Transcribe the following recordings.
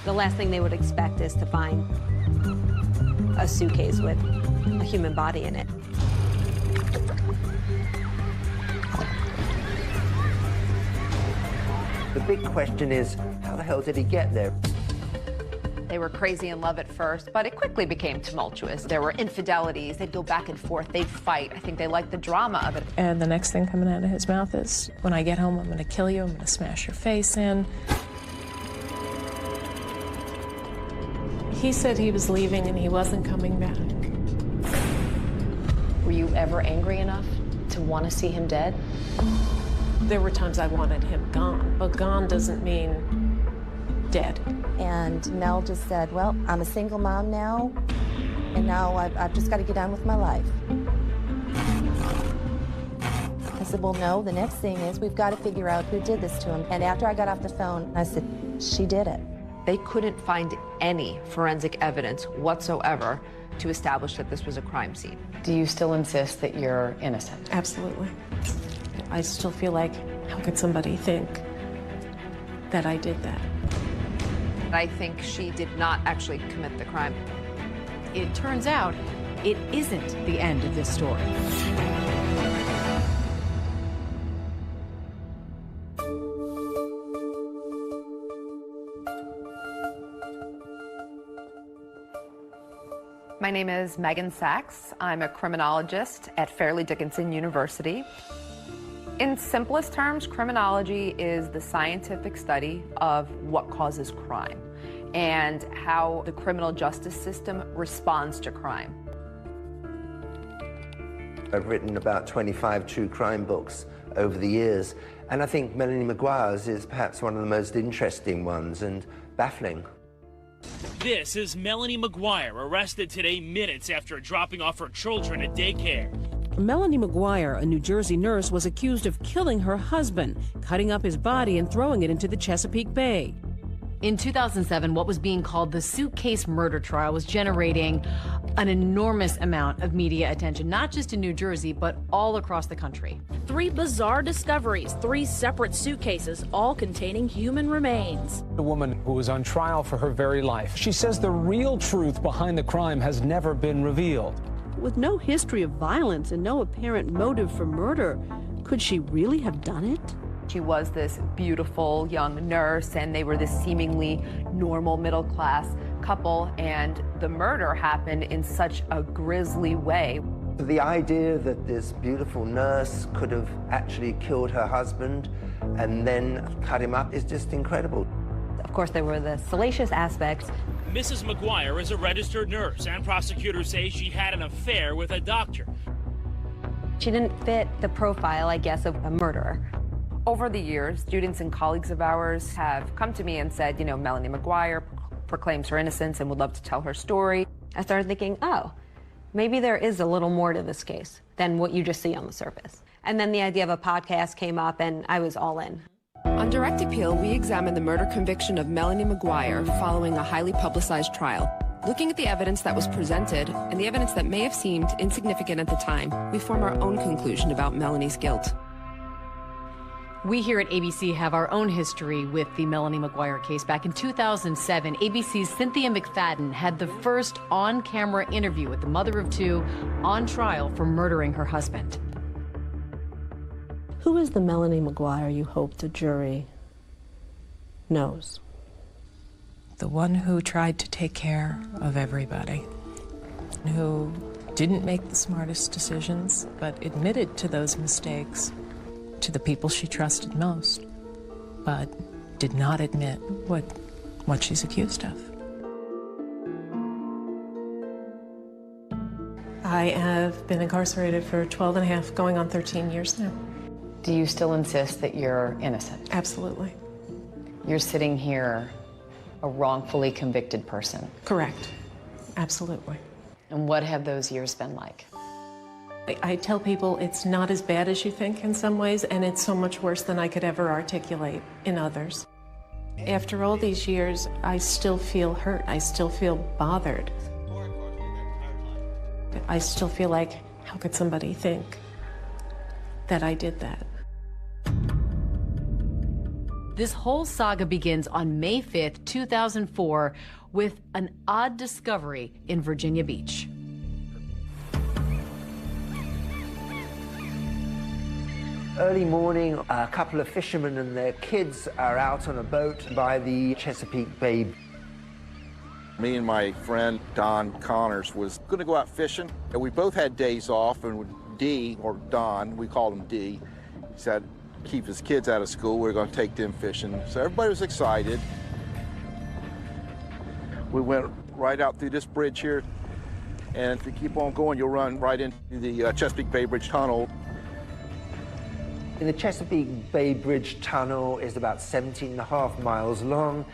The last thing they would expect is to find a suitcase with a human body in it. The big question is, how the hell did he get there? They were crazy in love at first, but it quickly became tumultuous. There were infidelities. They'd go back and forth. They'd fight. I think they liked the drama of it. And the next thing coming out of his mouth is, when I get home, I'm going to kill you. I'm going to smash your face in. He said he was leaving and he wasn't coming back. Were you ever angry enough to want to see him dead? There were times I wanted him gone, but gone doesn't mean dead. And Mel just said, well, I'm a single mom now, and now I've just got to get on with my life. I said, well, no, the next thing is we've got to figure out who did this to him. And after I got off the phone, I said, she did it. They couldn't find any forensic evidence whatsoever to establish that this was a crime scene. Do you still insist that you're innocent? Absolutely. I still feel like, how could somebody think that I did that? I think she did not actually commit the crime. It turns out it isn't the end of this story. My name is Megan Sachs. I'm a criminologist at Fairleigh Dickinson University. In simplest terms, criminology is the scientific study of what causes crime and how the criminal justice system responds to crime. I've written about 25 true crime books over the years, and I think Melanie Maguire's is perhaps one of the most interesting ones and baffling. This is Melanie Maguire, arrested today minutes after dropping off her children at daycare. Melanie Maguire, a New Jersey nurse, was accused of killing her husband, cutting up his body and throwing it into the Chesapeake Bay. In 2007, what was being called the suitcase murder trial was generating an enormous amount of media attention, not just in New Jersey, but all across the country. 3 bizarre discoveries, 3 separate suitcases, all containing human remains. The woman who was on trial for her very life. She says the real truth behind the crime has never been revealed. With no history of violence and no apparent motive for murder, could she really have done it? She was this beautiful young nurse, and they were this seemingly normal middle-class couple, and the murder happened in such a grisly way. The idea that this beautiful nurse could have actually killed her husband and then cut him up is just incredible. Of course, there were the salacious aspects. Mrs. Maguire is a registered nurse, and prosecutors say she had an affair with a doctor. She didn't fit the profile, I guess, of a murderer. Over the years, students and colleagues of ours have come to me and said, you know, Melanie Maguire proclaims her innocence and would love to tell her story. I started thinking, oh, maybe there is a little more to this case than what you just see on the surface. And then the idea of a podcast came up, and I was all in. On direct appeal, we examined the murder conviction of Melanie Maguire following a highly publicized trial. Looking at the evidence that was presented and the evidence that may have seemed insignificant at the time, we form our own conclusion about Melanie's guilt. We here at ABC have our own history with the Melanie Maguire case. Back in 2007, ABC's Cynthia McFadden had the first on-camera interview with the mother of 2 on trial for murdering her husband. Who is the Melanie Maguire you hope the jury knows? The one who tried to take care of everybody, who didn't make the smartest decisions, but admitted to those mistakes to the people she trusted most, but did not admit what she's accused of. I have been incarcerated for 12 and a half, going on 13 years now. Do you still insist that you're innocent? Absolutely. You're sitting here a wrongfully convicted person. Correct. Absolutely. And what have those years been like? I tell people it's not as bad as you think in some ways, and it's so much worse than I could ever articulate in others. After all these years, I still feel hurt. I still feel bothered. I still feel like, how could somebody think that I did that? This whole saga begins on May 5th, 2004, with an odd discovery in Virginia Beach. Early morning, a couple of fishermen and their kids are out on a boat by the Chesapeake Bay. Me and my friend Don Connors was going to go out fishing, and we both had days off, and D, or Don, we called him D, he said keep his kids out of school, we're going to take them fishing. So everybody was excited. We went right out through this bridge here, and if you keep on going, you'll run right into the Chesapeake Bay Bridge Tunnel. The Chesapeake Bay Bridge Tunnel is about 17.5 miles long.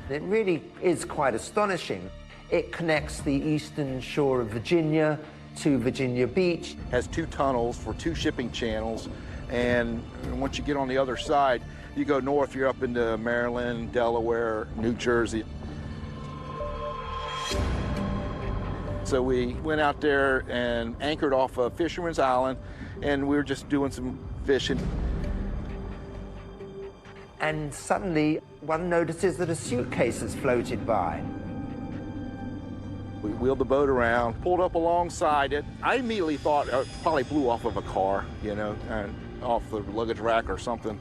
It really is quite astonishing. It connects the eastern shore of Virginia to Virginia Beach. Has 2 tunnels for 2 shipping channels, and once you get on the other side, you go north, you're up into Maryland, Delaware, New Jersey. So we went out there and anchored off of Fisherman's Island, and we were just doing some fishing. And suddenly, one notices that a suitcase has floated by. We wheeled the boat around, pulled up alongside it. I immediately thought it probably blew off of a car, you know, and off the luggage rack or something.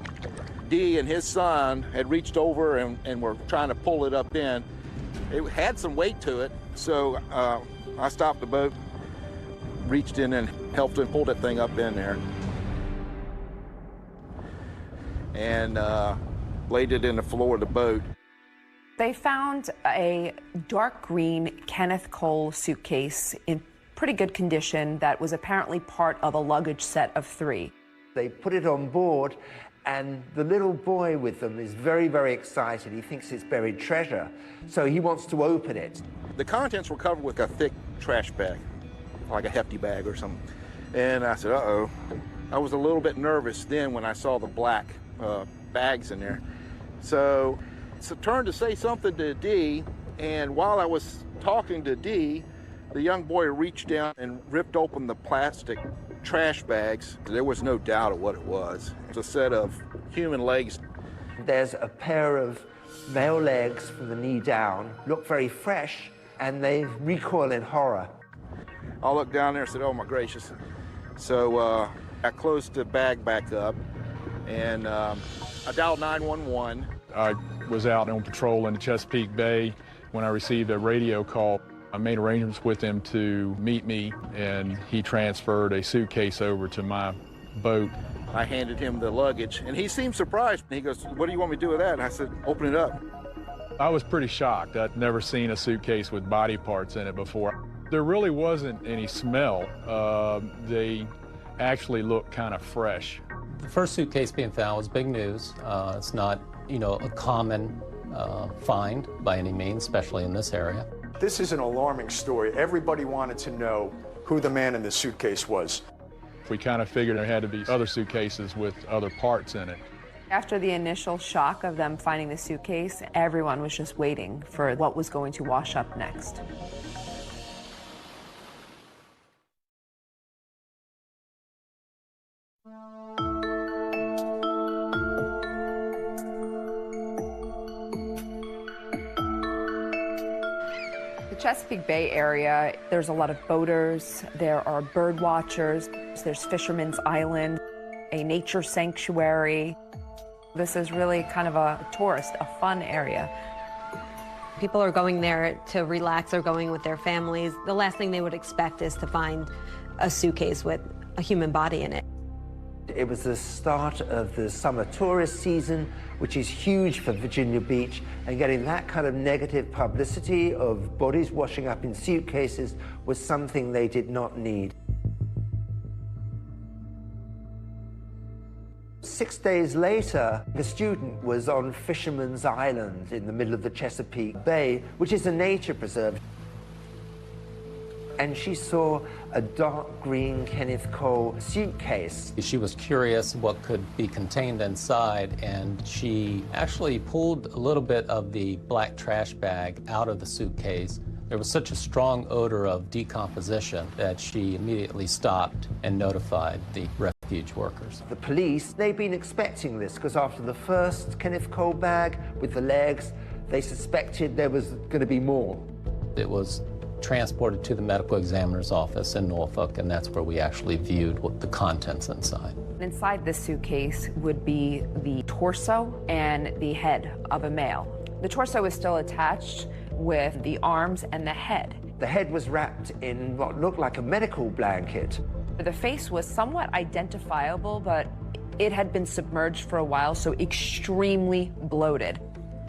D and his son had reached over and were trying to pull it up in. It had some weight to it, so I stopped the boat, reached in and helped him pull that thing up in there, and laid it in the floor of the boat. They found a dark green Kenneth Cole suitcase in pretty good condition that was apparently part of a luggage set of 3. They put it on board, and the little boy with them is very, very excited. He thinks it's buried treasure, so he wants to open it. The contents were covered with a thick trash bag, like a hefty bag or something. And I said, uh-oh. I was a little bit nervous then when I saw the black bags in there. So it's a turn to say something to D, and while I was talking to D, the young boy reached down and ripped open the plastic trash bags. There was no doubt of what it was. It's a set of human legs. There's a pair of male legs from the knee down, look very fresh, and they recoil in horror. I looked down there and said, oh my gracious. So I closed the bag back up, and I dialed 911. I was out on patrol in the Chesapeake Bay when I received a radio call. I made arrangements with him to meet me, and he transferred a suitcase over to my boat. I handed him the luggage, and he seemed surprised. He goes, what do you want me to do with that? And I said, open it up. I was pretty shocked. I'd never seen a suitcase with body parts in it before. There really wasn't any smell. They actually looked kind of fresh. The first suitcase being found was big news. It's not, a common find by any means, especially in this area. This is an alarming story. Everybody wanted to know who the man in the suitcase was. We kind of figured there had to be other suitcases with other parts in it. After the initial shock of them finding the suitcase, everyone was just waiting for what was going to wash up next. The Chesapeake Bay area, there's a lot of boaters, there are bird watchers, there's Fisherman's Island, a nature sanctuary. This is really kind of a tourist, a fun area. People are going there to relax, they're going with their families. The last thing they would expect is to find a suitcase with a human body in it. It was the start of the summer tourist season, which is huge for Virginia Beach, and getting that kind of negative publicity of bodies washing up in suitcases was something they did not need. 6 days later, the student was on Fisherman's Island in the middle of the Chesapeake Bay, which is a nature preserve. And she saw a dark green Kenneth Cole suitcase. She was curious what could be contained inside, and she actually pulled a little bit of the black trash bag out of the suitcase. There was such a strong odor of decomposition that she immediately stopped and notified the rescue. huge workers. The police, they've been expecting this because after the first Kenneth Cole bag with the legs, they suspected there was going to be more. It was transported to the medical examiner's office in Norfolk, and that's where we actually viewed what the contents inside. Inside this suitcase would be the torso and the head of a male. The torso is still attached with the arms and the head. The head was wrapped in what looked like a medical blanket. The face was somewhat identifiable, but it had been submerged for a while, so extremely bloated.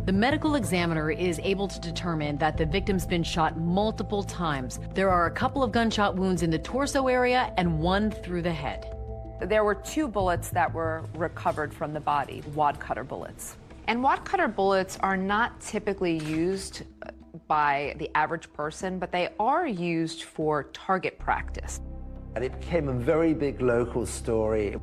The medical examiner is able to determine that the victim's been shot multiple times. There are a couple of gunshot wounds in the torso area and one through the head. There were 2 bullets that were recovered from the body, wad cutter bullets. And wad cutter bullets are not typically used by the average person, but they are used for target practice. And it became a very big local story.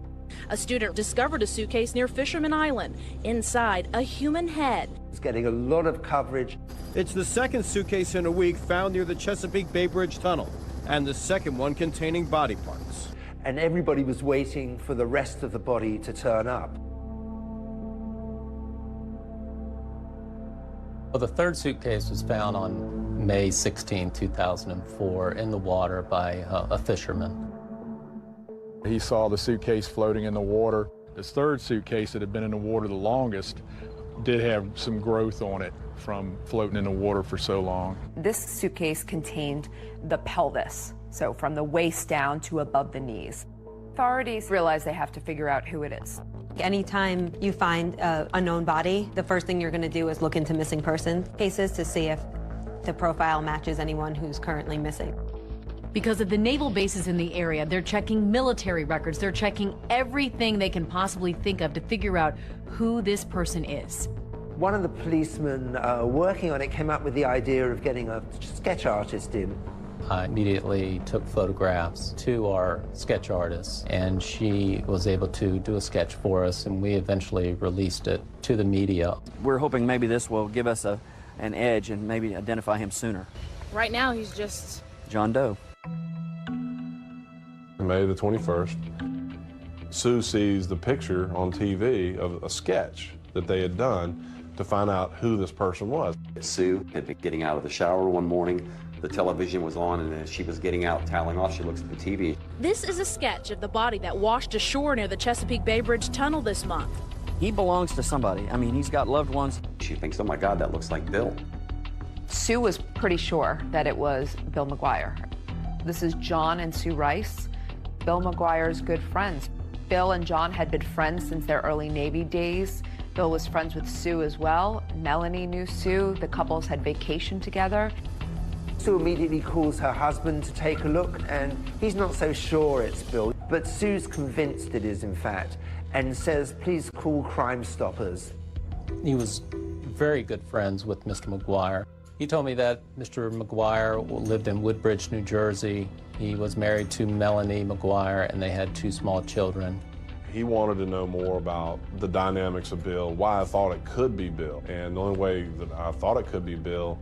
A student discovered a suitcase near Fisherman Island. Inside, a human head. It's getting a lot of coverage. It's the second suitcase in a week found near the Chesapeake Bay Bridge Tunnel, and the second one containing body parts. And everybody was waiting for the rest of the body to turn up. Well, the third suitcase was found on May 16, 2004, in the water by a fisherman. He saw the suitcase floating in the water. This third suitcase that had been in the water the longest did have some growth on it from floating in the water for so long. This suitcase contained the pelvis, so from the waist down to above the knees. Authorities realize they have to figure out who it is. Anytime you find a known body, the first thing you're going to do is look into missing person cases to see if the profile matches anyone who's currently missing. Because of the naval bases in the area, they're checking military records. They're checking everything they can possibly think of to figure out who this person is. One of the policemen working on it came up with the idea of getting a sketch artist in. I immediately took photographs to our sketch artist, and she was able to do a sketch for us, and we eventually released it to the media. We're hoping maybe this will give us an edge and maybe identify him sooner. Right now, he's just John Doe. May the 21st, Sue sees the picture on TV of a sketch that they had done to find out who this person was. Sue had been getting out of the shower one morning. The television was on, and as she was getting out, toweling off, she looks at the TV. This is a sketch of the body that washed ashore near the Chesapeake Bay Bridge Tunnel this month. He belongs to somebody. I mean, he's got loved ones. She thinks, oh my God, that looks like Bill. Sue was pretty sure that it was Bill McGuire. This is John and Sue Rice, Bill McGuire's good friends. Bill and John had been friends since their early Navy days. Bill was friends with Sue as well. Melanie knew Sue. The couples had vacationed together. Sue immediately calls her husband to take a look, and he's not so sure it's Bill. But Sue's convinced it is, in fact, and says, please call Crime Stoppers. He was very good friends with Mr. McGuire. He told me that Mr. McGuire lived in Woodbridge, New Jersey. He was married to Melanie McGuire, and they had 2 small children. He wanted to know more about the dynamics of Bill, why I thought it could be Bill. And the only way that I thought it could be Bill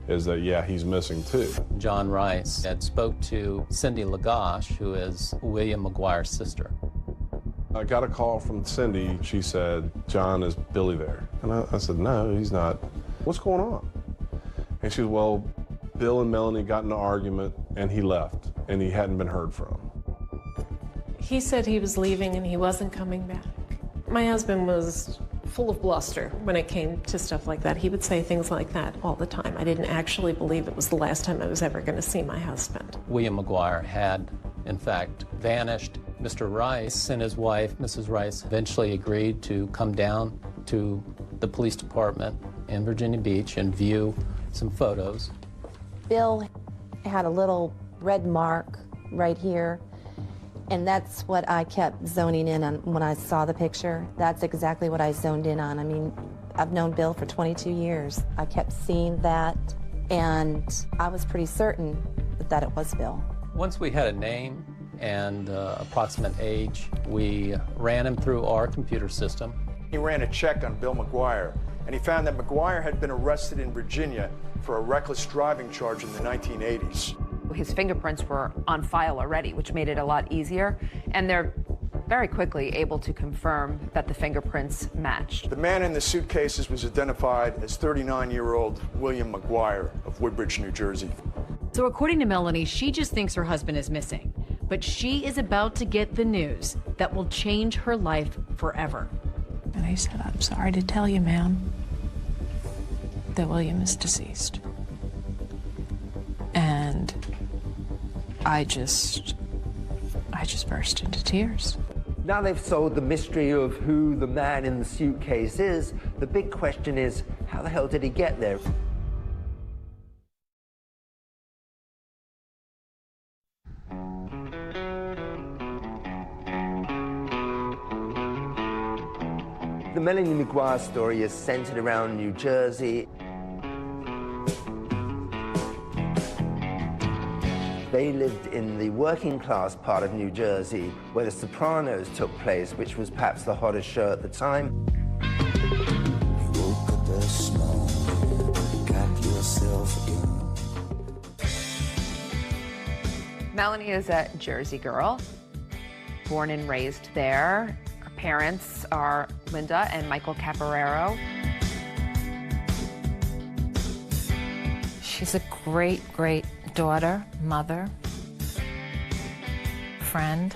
is that, yeah, he's missing too. John Rice had spoke to Cindy Lagash, who is William McGuire's sister. I got a call from Cindy. She said, John, is Billy there? And I said, no, he's not. What's going on? And she said, well, Bill and Melanie got in an argument and he left and he hadn't been heard from. He said he was leaving and he wasn't coming back. My husband was full of bluster when it came to stuff like that. He would say things like that all the time. I didn't actually believe it was the last time I was ever going to see my husband. William McGuire had, in fact, vanished. Mr. Rice and his wife, Mrs. Rice, eventually agreed to come down to the police department in Virginia Beach and view some photos. Bill had a little red mark right here, and that's what I kept zoning in on when I saw the picture. That's exactly what I zoned in on. I mean, I've known Bill for 22 years. I kept seeing that, and I was pretty certain that it was Bill. Once we had a name and approximate age, we ran him through our computer system. He ran a check on Bill McGuire, and he found that McGuire had been arrested in Virginia for a reckless driving charge in the 1980s. His fingerprints were on file already, which made it a lot easier. And there very quickly able to confirm that the fingerprints matched. The man in the suitcases was identified as 39-year-old William McGuire of Woodbridge, New Jersey. So according to Melanie, she just thinks her husband is missing. But she is about to get the news that will change her life forever. And I said, I'm sorry to tell you, ma'am, that William is deceased. And I just burst into tears. Now they've solved the mystery of who the man in the suitcase is. The big question is, how the hell did he get there? The Melanie McGuire story is centered around New Jersey. They lived in the working class part of New Jersey where The Sopranos took place, which was perhaps the hottest show at the time. Melanie is a Jersey girl, born and raised there. Her parents are Linda and Michael Caporero. She's a great, great daughter, mother, friend,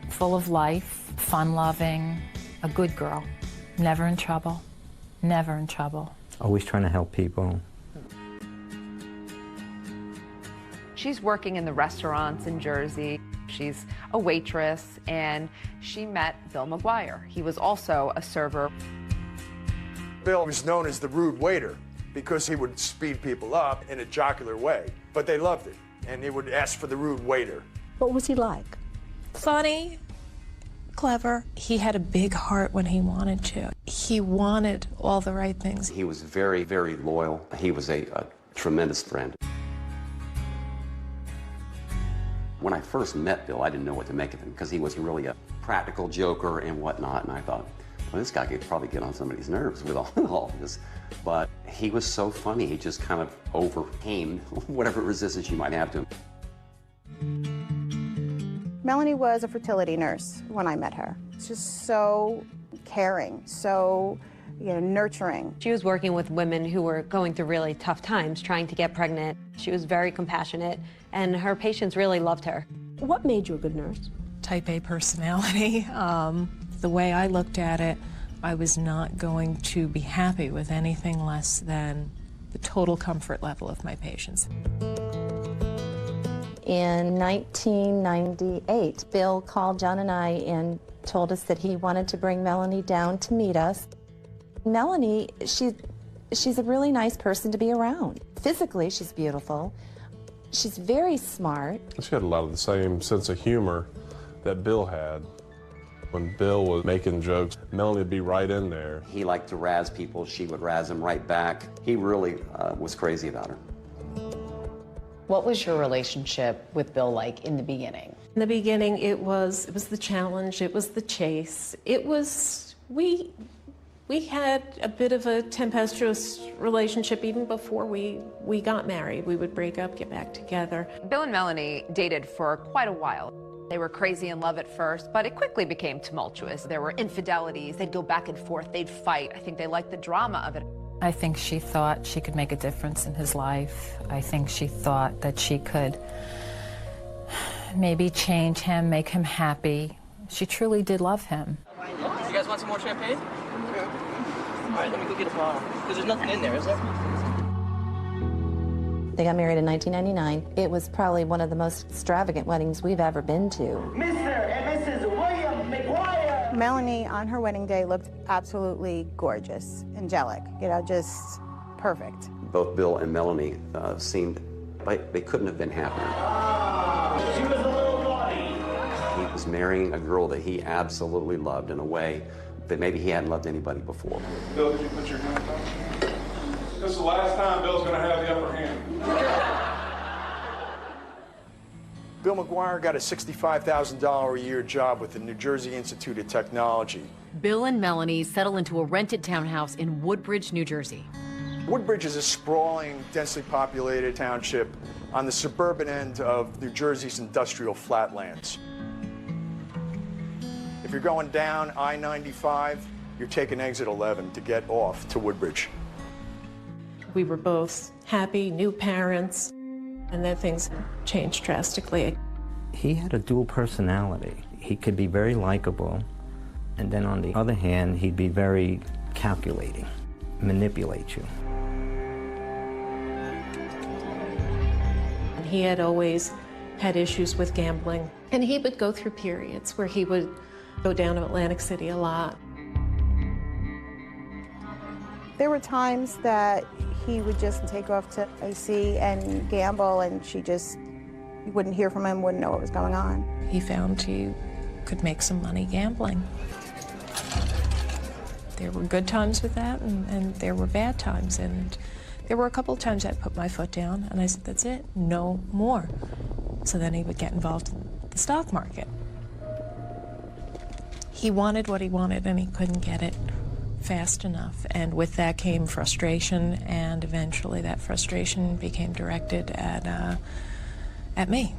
full of life, fun-loving, a good girl, never in trouble, never in trouble. Always trying to help people. She's working in the restaurants in Jersey. She's a waitress, and she met Bill McGuire. He was also a server. Bill was known as the rude waiter because he would speed people up in a jocular way, but they loved it, and he would ask for the rude waiter. What was he like? Funny, clever. He had a big heart when he wanted to. He wanted all the right things. He was very, very loyal. He was a tremendous friend. When I first met Bill, I didn't know what to make of him because he was really a practical joker and whatnot, and I thought, well, this guy could probably get on somebody's nerves with all this. But he was so funny, he just kind of overcame whatever resistance you might have to him. Melanie was a fertility nurse when I met her. Just so caring, so nurturing. She was working with women who were going through really tough times, trying to get pregnant. She was very compassionate, and her patients really loved her. What made you a good nurse? Type A personality. The way I looked at it, I was not going to be happy with anything less than the total comfort level of my patients. In 1998, Bill called John and I and told us that he wanted to bring Melanie down to meet us. Melanie, she's a really nice person to be around. Physically, she's beautiful. She's very smart. She had a lot of the same sense of humor that Bill had. When Bill was making jokes, Melanie would be right in there. He liked to razz people. She would razz him right back. He really was crazy about her. What was your relationship with Bill like in the beginning? In the beginning, it was the challenge, it was the chase. It was, we had a bit of a tempestuous relationship even before we got married. We would break up, get back together. Bill and Melanie dated for quite a while. They were crazy in love at first, but it quickly became tumultuous. There were infidelities. They'd go back and forth. They'd fight. I think they liked the drama of it. I think she thought she could make a difference in his life. I think she thought that she could maybe change him, make him happy. She truly did love him. You guys want some more champagne? All right, let me go get a bottle. Because there's nothing in there, is there? They got married in 1999. It was probably one of the most extravagant weddings we've ever been to. Mr. and Mrs. William McGuire. Melanie on her wedding day looked absolutely gorgeous, angelic, just perfect. Both Bill and Melanie seemed like they couldn't have been happier. She was a little naughty. He was marrying a girl that he absolutely loved in a way that maybe he hadn't loved anybody before. Bill, did you put your hands on? This is the last time Bill's going to have the upper hand. Bill McGuire got a $65,000 a year job with the New Jersey Institute of Technology. Bill and Melanie settle into a rented townhouse in Woodbridge, New Jersey. Woodbridge is a sprawling, densely populated township on the suburban end of New Jersey's industrial flatlands. If you're going down I-95, you're taking exit 11 to get off to Woodbridge. We were both happy, new parents, and then things changed drastically. He had a dual personality. He could be very likable, and then on the other hand, he'd be very calculating, manipulate you. He had always had issues with gambling, and he would go through periods where he would go down to Atlantic City a lot. There were times that he would just take off to AC and gamble, and you wouldn't hear from him, wouldn't know what was going on. He found he could make some money gambling. There were good times with that, and there were bad times. And there were a couple of times I put my foot down, and I said, that's it, no more. So then he would get involved in the stock market. He wanted what he wanted, and he couldn't get it fast enough. And with that came frustration, and eventually that frustration became directed at me.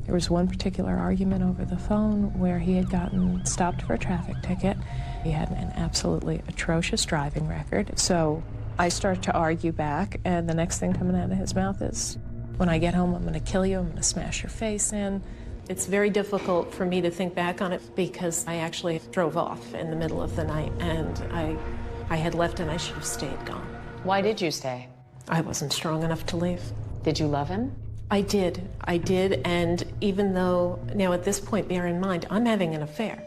There was one particular argument over the phone where he had gotten stopped for a traffic ticket. He had an absolutely atrocious driving record. So I started to argue back, and the next thing coming out of his mouth is, when I get home, I'm going to kill you, I'm going to smash your face in. It's very difficult for me to think back on it because I actually drove off in the middle of the night, and I had left and I should have stayed gone. Why did you stay? I wasn't strong enough to leave. Did you love him? I did, and even though, now at this point, bear in mind, I'm having an affair.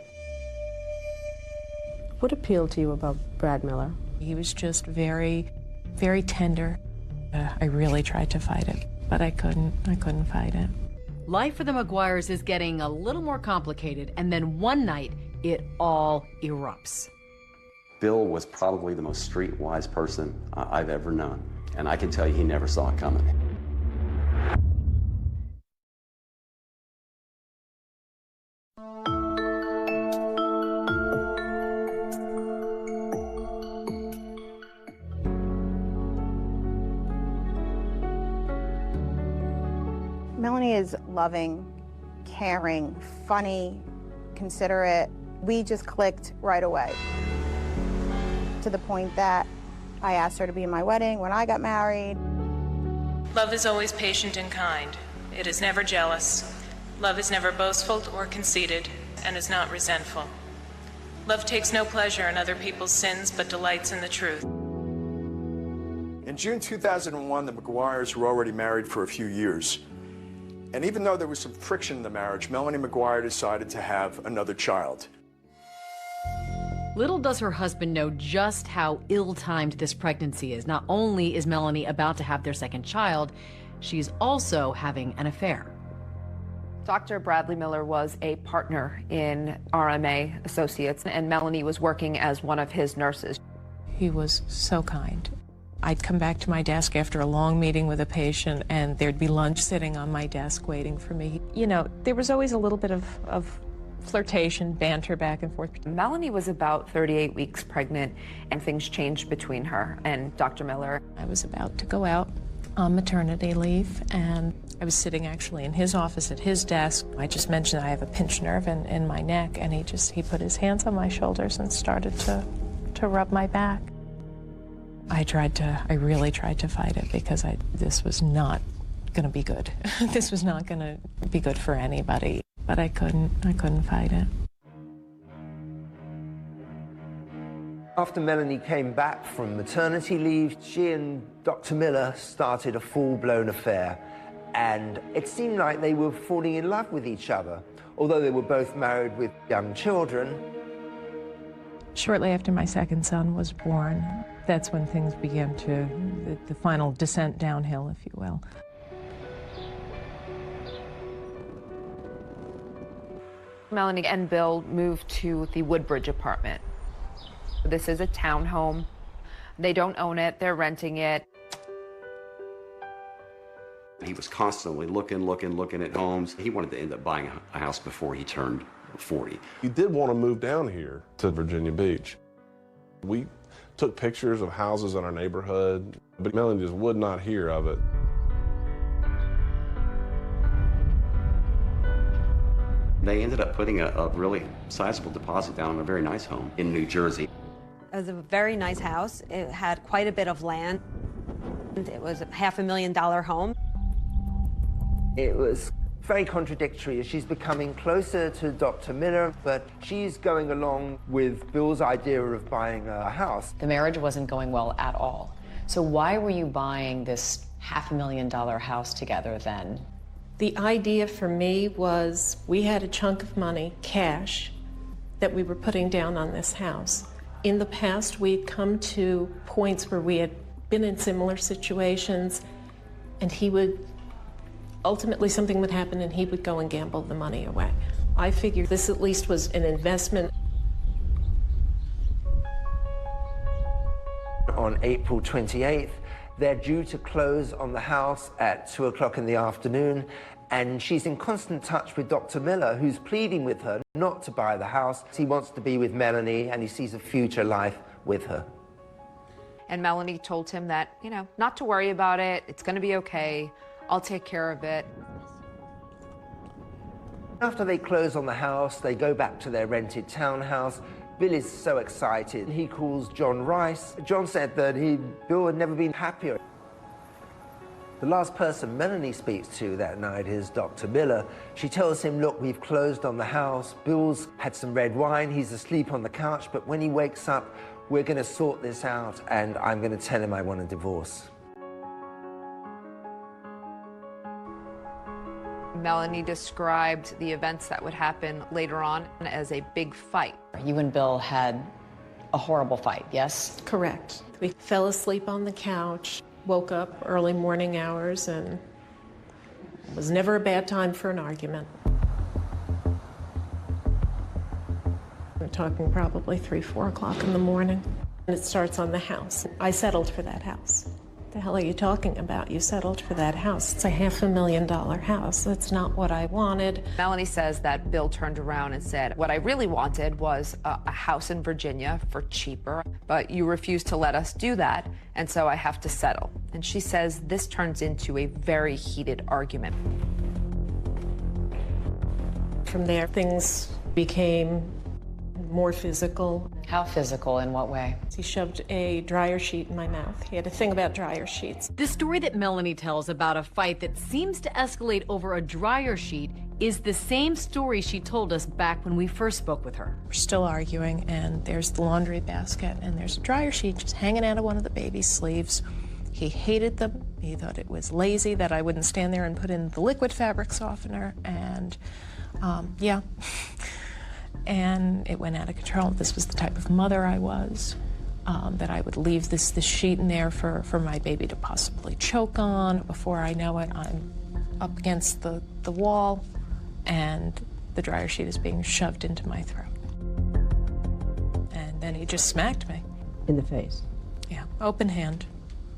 What appealed to you about Brad Miller? He was just very, very tender. I really tried to fight it, but I couldn't fight it. Life for the McGuires is getting a little more complicated, and then one night, it all erupts. Bill was probably the most streetwise person I've ever known, and I can tell you he never saw it coming. Melanie is loving, caring, funny, considerate. We just clicked right away, to the point that I asked her to be in my wedding when I got married. Love is always patient and kind. It is never jealous. Love is never boastful or conceited, and is not resentful. Love takes no pleasure in other people's sins, but delights in the truth. In June 2001, the McGuires were already married for a few years. And even though there was some friction in the marriage, Melanie McGuire decided to have another child. Little does her husband know just how ill-timed this pregnancy is. Not only is Melanie about to have their second child, she's also having an affair. Dr. Bradley Miller was a partner in RMA Associates, and Melanie was working as one of his nurses. He was so kind. I'd come back to my desk after a long meeting with a patient, and there'd be lunch sitting on my desk waiting for me. You know, there was always a little bit of flirtation, banter back and forth. Melanie was about 38 weeks pregnant, and things changed between her and Dr. Miller. I was about to go out on maternity leave, and I was sitting actually in his office at his desk. I just mentioned I have a pinched nerve in my neck, and he put his hands on my shoulders and started to rub my back. I really tried to fight it because this was not going to be good. This was not going to be good for anybody, but I couldn't fight it. After Melanie came back from maternity leave, she and Dr. Miller started a full-blown affair, and it seemed like they were falling in love with each other, although they were both married with young children. Shortly after my second son was born, that's when things began the final descent downhill, if you will. Melanie and Bill moved to the Woodbridge apartment. This is a townhome. They don't own it, they're renting it. He was constantly looking at homes. He wanted to end up buying a house before he turned 40. He did want to move down here to Virginia Beach. We took pictures of houses in our neighborhood, but Melanie just would not hear of it. They ended up putting a really sizable deposit down on a very nice home in New Jersey. It was a very nice house. It had quite a bit of land. It was a $500,000 home. It was very contradictory. She's becoming closer to Dr. Miller, but she's going along with Bill's idea of buying a house. The marriage wasn't going well at all. So why were you buying this $500,000 house together then? The idea for me was we had a chunk of money, cash, that we were putting down on this house. In the past, we'd come to points where we had been in similar situations, and he would, ultimately something would happen and he would go and gamble the money away. I figured this at least was an investment. On April 28th, they're due to close on the house at 2 o'clock in the afternoon, and she's in constant touch with Dr. Miller, who's pleading with her not to buy the house. He wants to be with Melanie, and he sees a future life with her. And Melanie told him that, not to worry about it. It's going to be okay. I'll take care of it. After they close on the house, they go back to their rented townhouse. Bill is so excited. He calls John Rice. John said that Bill had never been happier. The last person Melanie speaks to that night is Dr. Miller. She tells him, look, we've closed on the house. Bill's had some red wine. He's asleep on the couch, but when he wakes up, we're going to sort this out, and I'm going to tell him I want a divorce. Melanie described the events that would happen later on as a big fight. You and Bill had a horrible fight, yes? Correct. We fell asleep on the couch, woke up early morning hours, and it was never a bad time for an argument. We're talking probably 3, 4 o'clock in the morning. And it starts on the house. I settled for that house. The hell are you talking about? You settled for that house. It's a $500,000 house. That's not what I wanted. Melanie says that Bill turned around and said, what I really wanted was a house in Virginia for cheaper, but you refused to let us do that, and so I have to settle. And she says this turns into a very heated argument. From there, things became more physical. How physical? In what way? He shoved a dryer sheet in my mouth. He had a thing about dryer sheets. The story that Melanie tells about a fight that seems to escalate over a dryer sheet is the same story she told us back when we first spoke with her. We're still arguing, and there's the laundry basket, and there's a dryer sheet just hanging out of one of the baby's sleeves. He hated them. He thought it was lazy that I wouldn't stand there and put in the liquid fabric softener, and yeah. And it went out of control. This was the type of mother I was, that I would leave this sheet in there for my baby to possibly choke on. Before I know it, I'm up against the wall, and the dryer sheet is being shoved into my throat. And then he just smacked me. In the face? Yeah, open hand,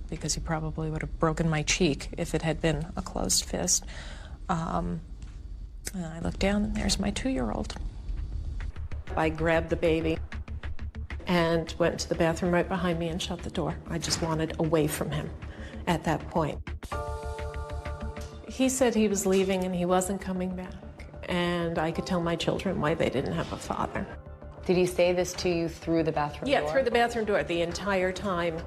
because he probably would have broken my cheek if it had been a closed fist. And I looked down, and there's my 2-year-old. I grabbed the baby and went to the bathroom right behind me and shut the door. I just wanted away from him at that point. He said he was leaving and he wasn't coming back, and I could tell my children why they didn't have a father. Did he say this to you through the bathroom door? Yeah, through the bathroom door the entire time.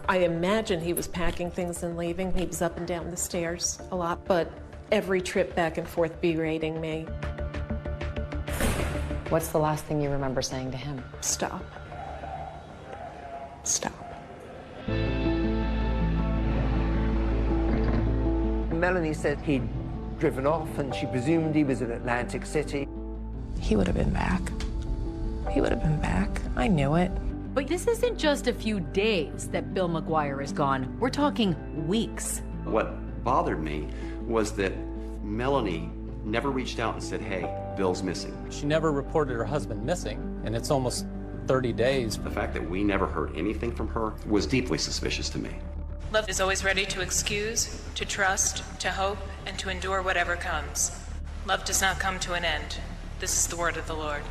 I imagine he was packing things and leaving. He was up and down the stairs a lot, but every trip back and forth berating me. What's the last thing you remember saying to him? Stop. Stop. Melanie said he'd driven off, and she presumed he was in Atlantic City. He would have been back. He would have been back. I knew it. But this isn't just a few days that Bill McGuire is gone. We're talking weeks. What bothered me was that Melanie never reached out and said, hey, Bill's missing. She never reported her husband missing, and it's almost 30 days. The fact that we never heard anything from her was deeply suspicious to me. Love is always ready to excuse, to trust, to hope, and to endure whatever comes. Love does not come to an end. This is the word of the Lord.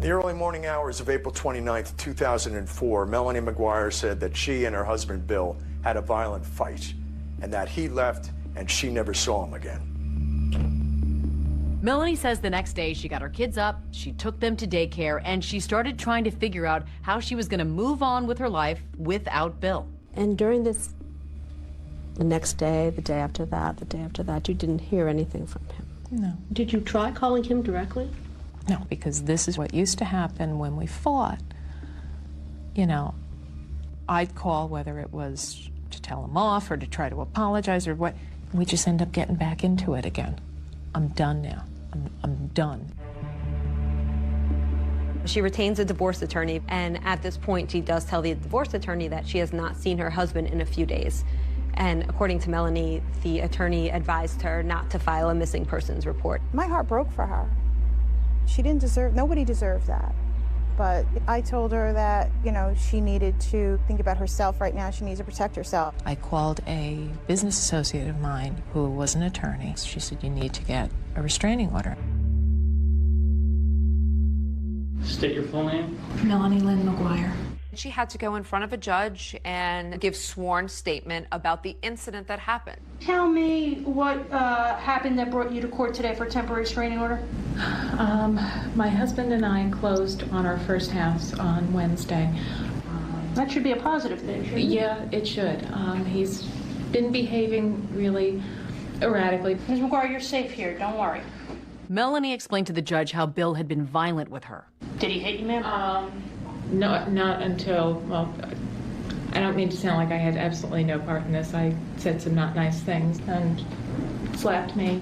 In the early morning hours of April 29, 2004, Melanie McGuire said that she and her husband Bill had a violent fight and that he left and she never saw him again. Melanie says the next day she got her kids up, she took them to daycare, and she started trying to figure out how she was going to move on with her life without Bill. And during the next day, the day after that, you didn't hear anything from him? No. Did you try calling him directly? No, because this is what used to happen when we fought. You know, I'd call, whether it was to tell him off or to try to apologize or what, we just end up getting back into it again. I'm done now. I'm done. She retains a divorce attorney, and at this point, she does tell the divorce attorney that she has not seen her husband in a few days. And according to Melanie, the attorney advised her not to file a missing persons report. My heart broke for her. She didn't deserve, nobody deserved that. But I told her that, you know, she needed to think about herself right now. She needs to protect herself. I called a business associate of mine who was an attorney. She said, you need to get a restraining order. State your full name. Melanie Lynn McGuire. She had to go in front of a judge and give sworn statement about the incident that happened. Tell me what happened that brought you to court today for a temporary restraining order. My husband and I closed on our first house on Wednesday. That should be a positive thing, shouldn't it? Yeah, it should. He's been behaving really erratically. Ms. McGuire, you're safe here. Don't worry. Melanie explained to the judge how Bill had been violent with her. Did he hit you, ma'am? No, not until, well, I don't mean to sound like I had absolutely no part in this. I said some not nice things and slapped me.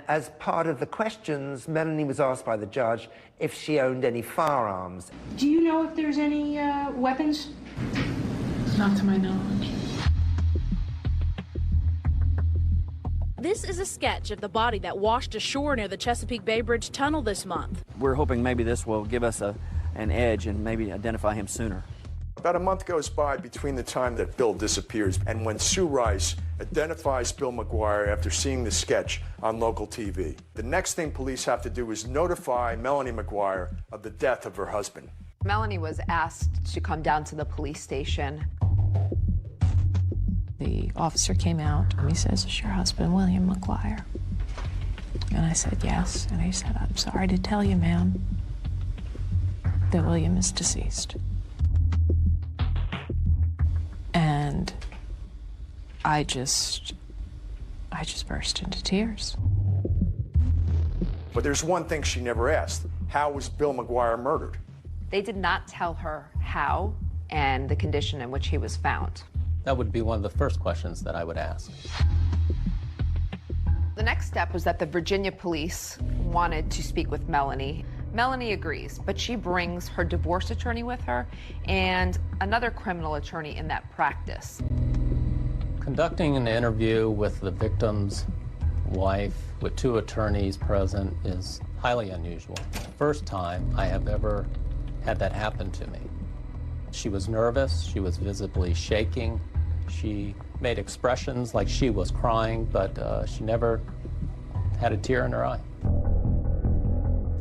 As part of the questions, Melanie was asked by the judge if she owned any firearms. Do you know if there's any weapons? Not to my knowledge. This is a sketch of the body that washed ashore near the Chesapeake Bay Bridge Tunnel this month. We're hoping maybe this will give us an edge and maybe identify him sooner. About a month goes by between the time that Bill disappears and when Sue Rice identifies Bill McGuire after seeing the sketch on local TV. The next thing police have to do is notify Melanie McGuire of the death of her husband. Melanie was asked to come down to the police station. The officer came out and he says, "Is your husband William McGuire?" And I said, "Yes." And he said, "I'm sorry to tell you, ma'am, that William is deceased." And I just burst into tears. But there's one thing she never asked. How was Bill McGuire murdered? They did not tell her how and the condition in which he was found. That would be one of the first questions that I would ask. The next step was that the Virginia police wanted to speak with Melanie. Melanie agrees, but she brings her divorce attorney with her and another criminal attorney in that practice. Conducting an interview with the victim's wife with two attorneys present is highly unusual. First time I have ever had that happen to me. She was nervous, she was visibly shaking, she made expressions like she was crying, but she never had a tear in her eye.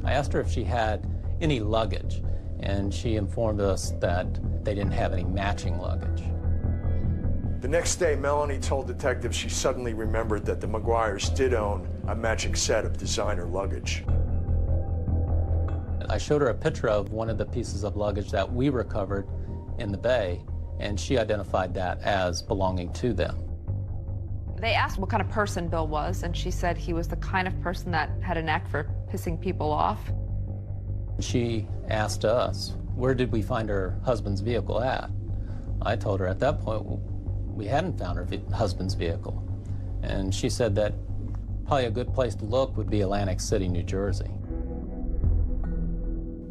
I asked her if she had any luggage, and she informed us that they didn't have any matching luggage. The next day, Melanie told detectives she suddenly remembered that the McGuires did own a matching set of designer luggage. I showed her a picture of one of the pieces of luggage that we recovered in the bay, and she identified that as belonging to them. They asked what kind of person Bill was, and she said he was the kind of person that had a knack for pissing people off. She asked us, where did we find her husband's vehicle at? I told her at that point we hadn't found her husband's vehicle. And she said that probably a good place to look would be Atlantic City, New Jersey.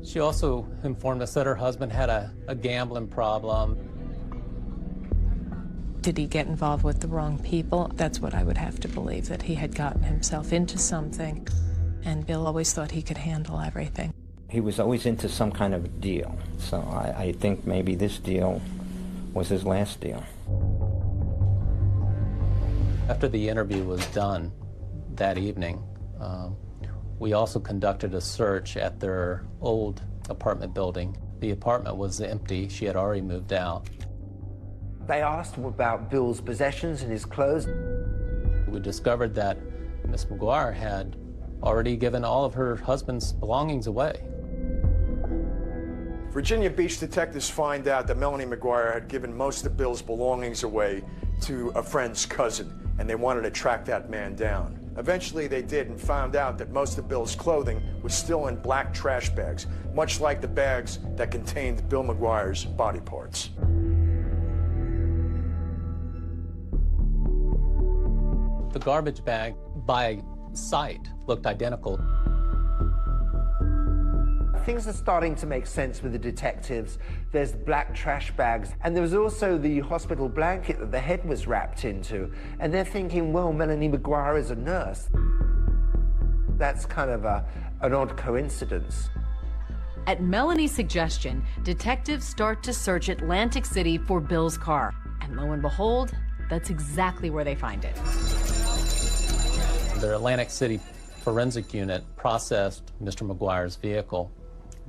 She also informed us that her husband had a gambling problem. Did he get involved with the wrong people? That's what I would have to believe, that he had gotten himself into something, and Bill always thought he could handle everything. He was always into some kind of a deal, so I think maybe this deal was his last deal. After the interview was done that evening, we also conducted a search at their old apartment building. The apartment was empty. She had already moved out. They asked him about Bill's possessions and his clothes. We discovered that Miss McGuire had already given all of her husband's belongings away. Virginia Beach detectives find out that Melanie McGuire had given most of Bill's belongings away to a friend's cousin, and they wanted to track that man down. Eventually they did and found out that most of Bill's clothing was still in black trash bags, much like the bags that contained Bill McGuire's body parts. The garbage bag, by sight, looked identical. Things are starting to make sense with the detectives. There's black trash bags, and there was also the hospital blanket that the head was wrapped into. And they're thinking, well, Melanie McGuire is a nurse. That's kind of an odd coincidence. At Melanie's suggestion, detectives start to search Atlantic City for Bill's car. And lo and behold, that's exactly where they find it. The Atlantic City forensic unit processed Mr. McGuire's vehicle.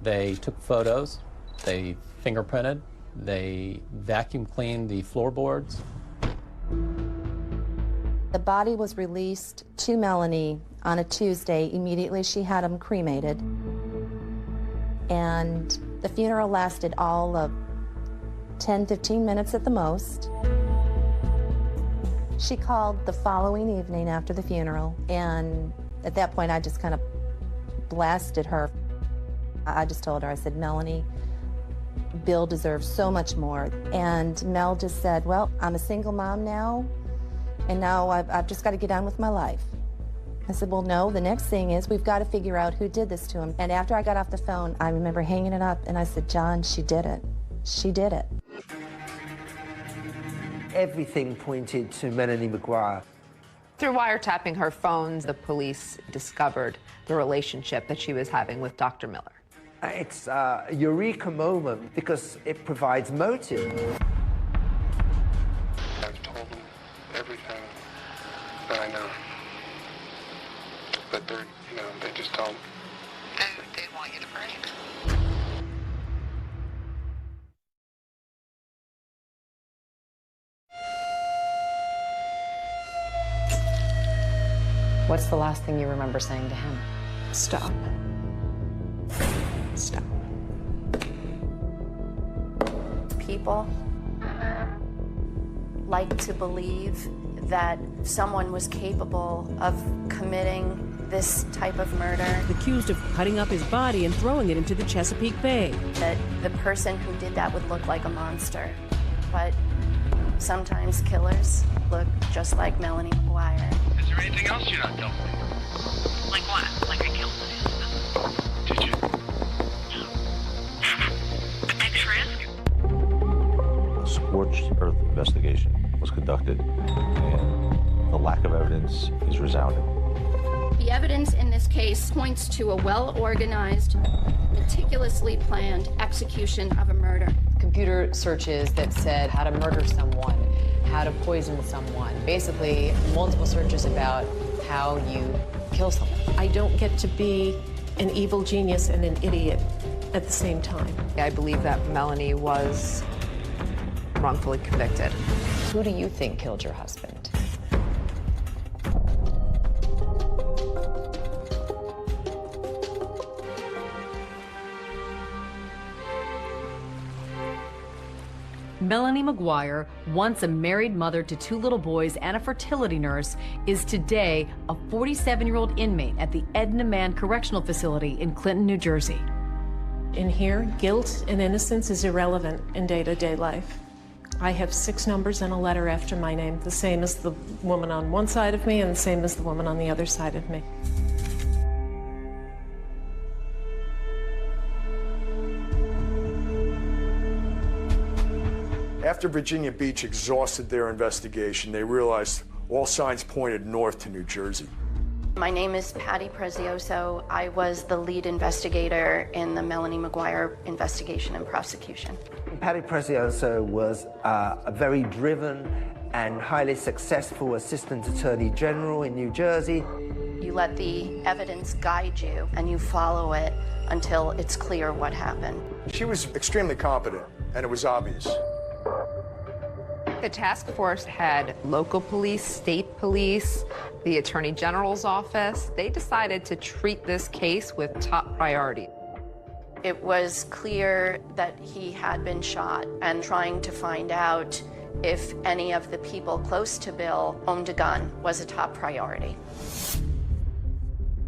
They took photos, they fingerprinted, they vacuum cleaned the floorboards. The body was released to Melanie on a Tuesday. Immediately she had him cremated. And the funeral lasted all of 10-15 minutes at the most. She called the following evening after the funeral, and at that point I just kind of blasted her. I just told her, I said, Melanie, Bill deserves so much more. And Mel just said, well, I'm a single mom now, and now I've just got to get on with my life. I said, well, no, the next thing is we've got to figure out who did this to him. And after I got off the phone, I remember hanging it up, and I said, John, she did it. She did it. Everything pointed to Melanie McGuire. Through wiretapping her phones, the police discovered the relationship that she was having with Dr. Miller. It's a eureka moment because it provides motive. I've told them everything that I know. But they're, they just don't. They want you to break. What's the last thing you remember saying to him? Stop. Stop. People like to believe that someone was capable of committing this type of murder. Accused of cutting up his body and throwing it into the Chesapeake Bay. That the person who did that would look like a monster. But sometimes killers look just like Melanie McGuire. Is there anything else you're not telling me? Like what? Like I killed him. Did you? Thanks for asking. A scorched earth investigation was conducted, and the lack of evidence is resounding. The evidence in this case points to a well-organized, meticulously planned execution of a murder. Computer searches that said how to murder someone, how to poison someone. Basically, multiple searches about how you kill someone. I don't get to be an evil genius and an idiot at the same time. I believe that Melanie was wrongfully convicted. Who do you think killed your husband? Melanie McGuire, once a married mother to 2 little boys and a fertility nurse, is today a 47-year-old inmate at the Edna Mann Correctional Facility in Clinton, New Jersey. In here, guilt and innocence is irrelevant in day-to-day life. I have 6 numbers and a letter after my name, the same as the woman on one side of me and the same as the woman on the other side of me. After Virginia Beach exhausted their investigation, they realized all signs pointed north to New Jersey. My name is Patty Prezioso. I was the lead investigator in the Melanie McGuire investigation and prosecution. Patty Prezioso was a very driven and highly successful Assistant Attorney General in New Jersey. You let the evidence guide you and you follow it until it's clear what happened. She was extremely competent, and it was obvious. The task force had local police, state police, the Attorney General's office. They decided to treat this case with top priority. It was clear that he had been shot, and trying to find out if any of the people close to Bill owned a gun was a top priority.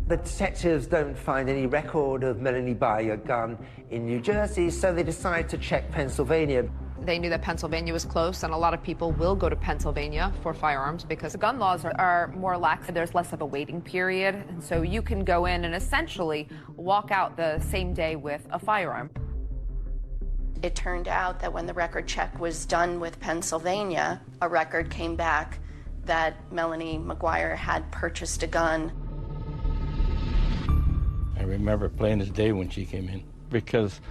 The detectives don't find any record of Melanie buying a gun in New Jersey, so they decide to check Pennsylvania. They knew that Pennsylvania was close, and a lot of people will go to Pennsylvania for firearms because the gun laws are more lax. There's less of a waiting period, and so you can go in and essentially walk out the same day with a firearm. It turned out that when the record check was done with Pennsylvania, a record came back that Melanie McGuire had purchased a gun. I remember plain as day when she came in, because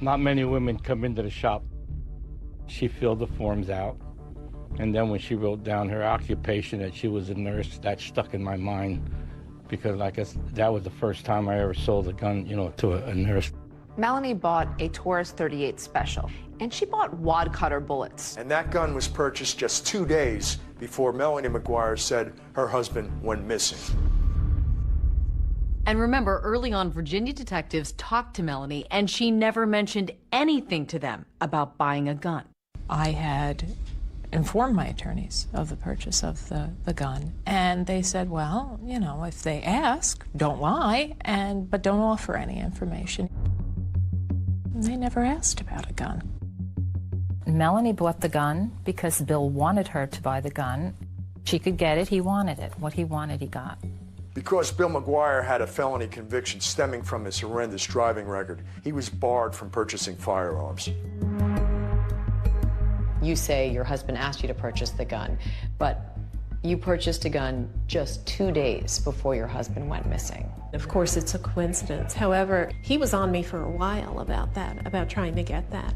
not many women come into the shop. She filled the forms out, and then when she wrote down her occupation, that she was a nurse, that stuck in my mind, because I guess that was the first time I ever sold a gun, to a nurse. Melanie bought a Taurus 38 Special, and she bought wad cutter bullets. And that gun was purchased just 2 days before Melanie McGuire said her husband went missing. And remember, early on, Virginia detectives talked to Melanie, and she never mentioned anything to them about buying a gun. I had informed my attorneys of the purchase of the gun, and they said, well, if they ask, don't lie, but don't offer any information. And they never asked about a gun. Melanie bought the gun because Bill wanted her to buy the gun. She could get it, he wanted it. What he wanted, he got. Because Bill McGuire had a felony conviction stemming from his horrendous driving record, he was barred from purchasing firearms. You say your husband asked you to purchase the gun, but you purchased a gun just 2 days before your husband went missing. Of course, it's a coincidence. However, he was on me for a while about that, about trying to get that.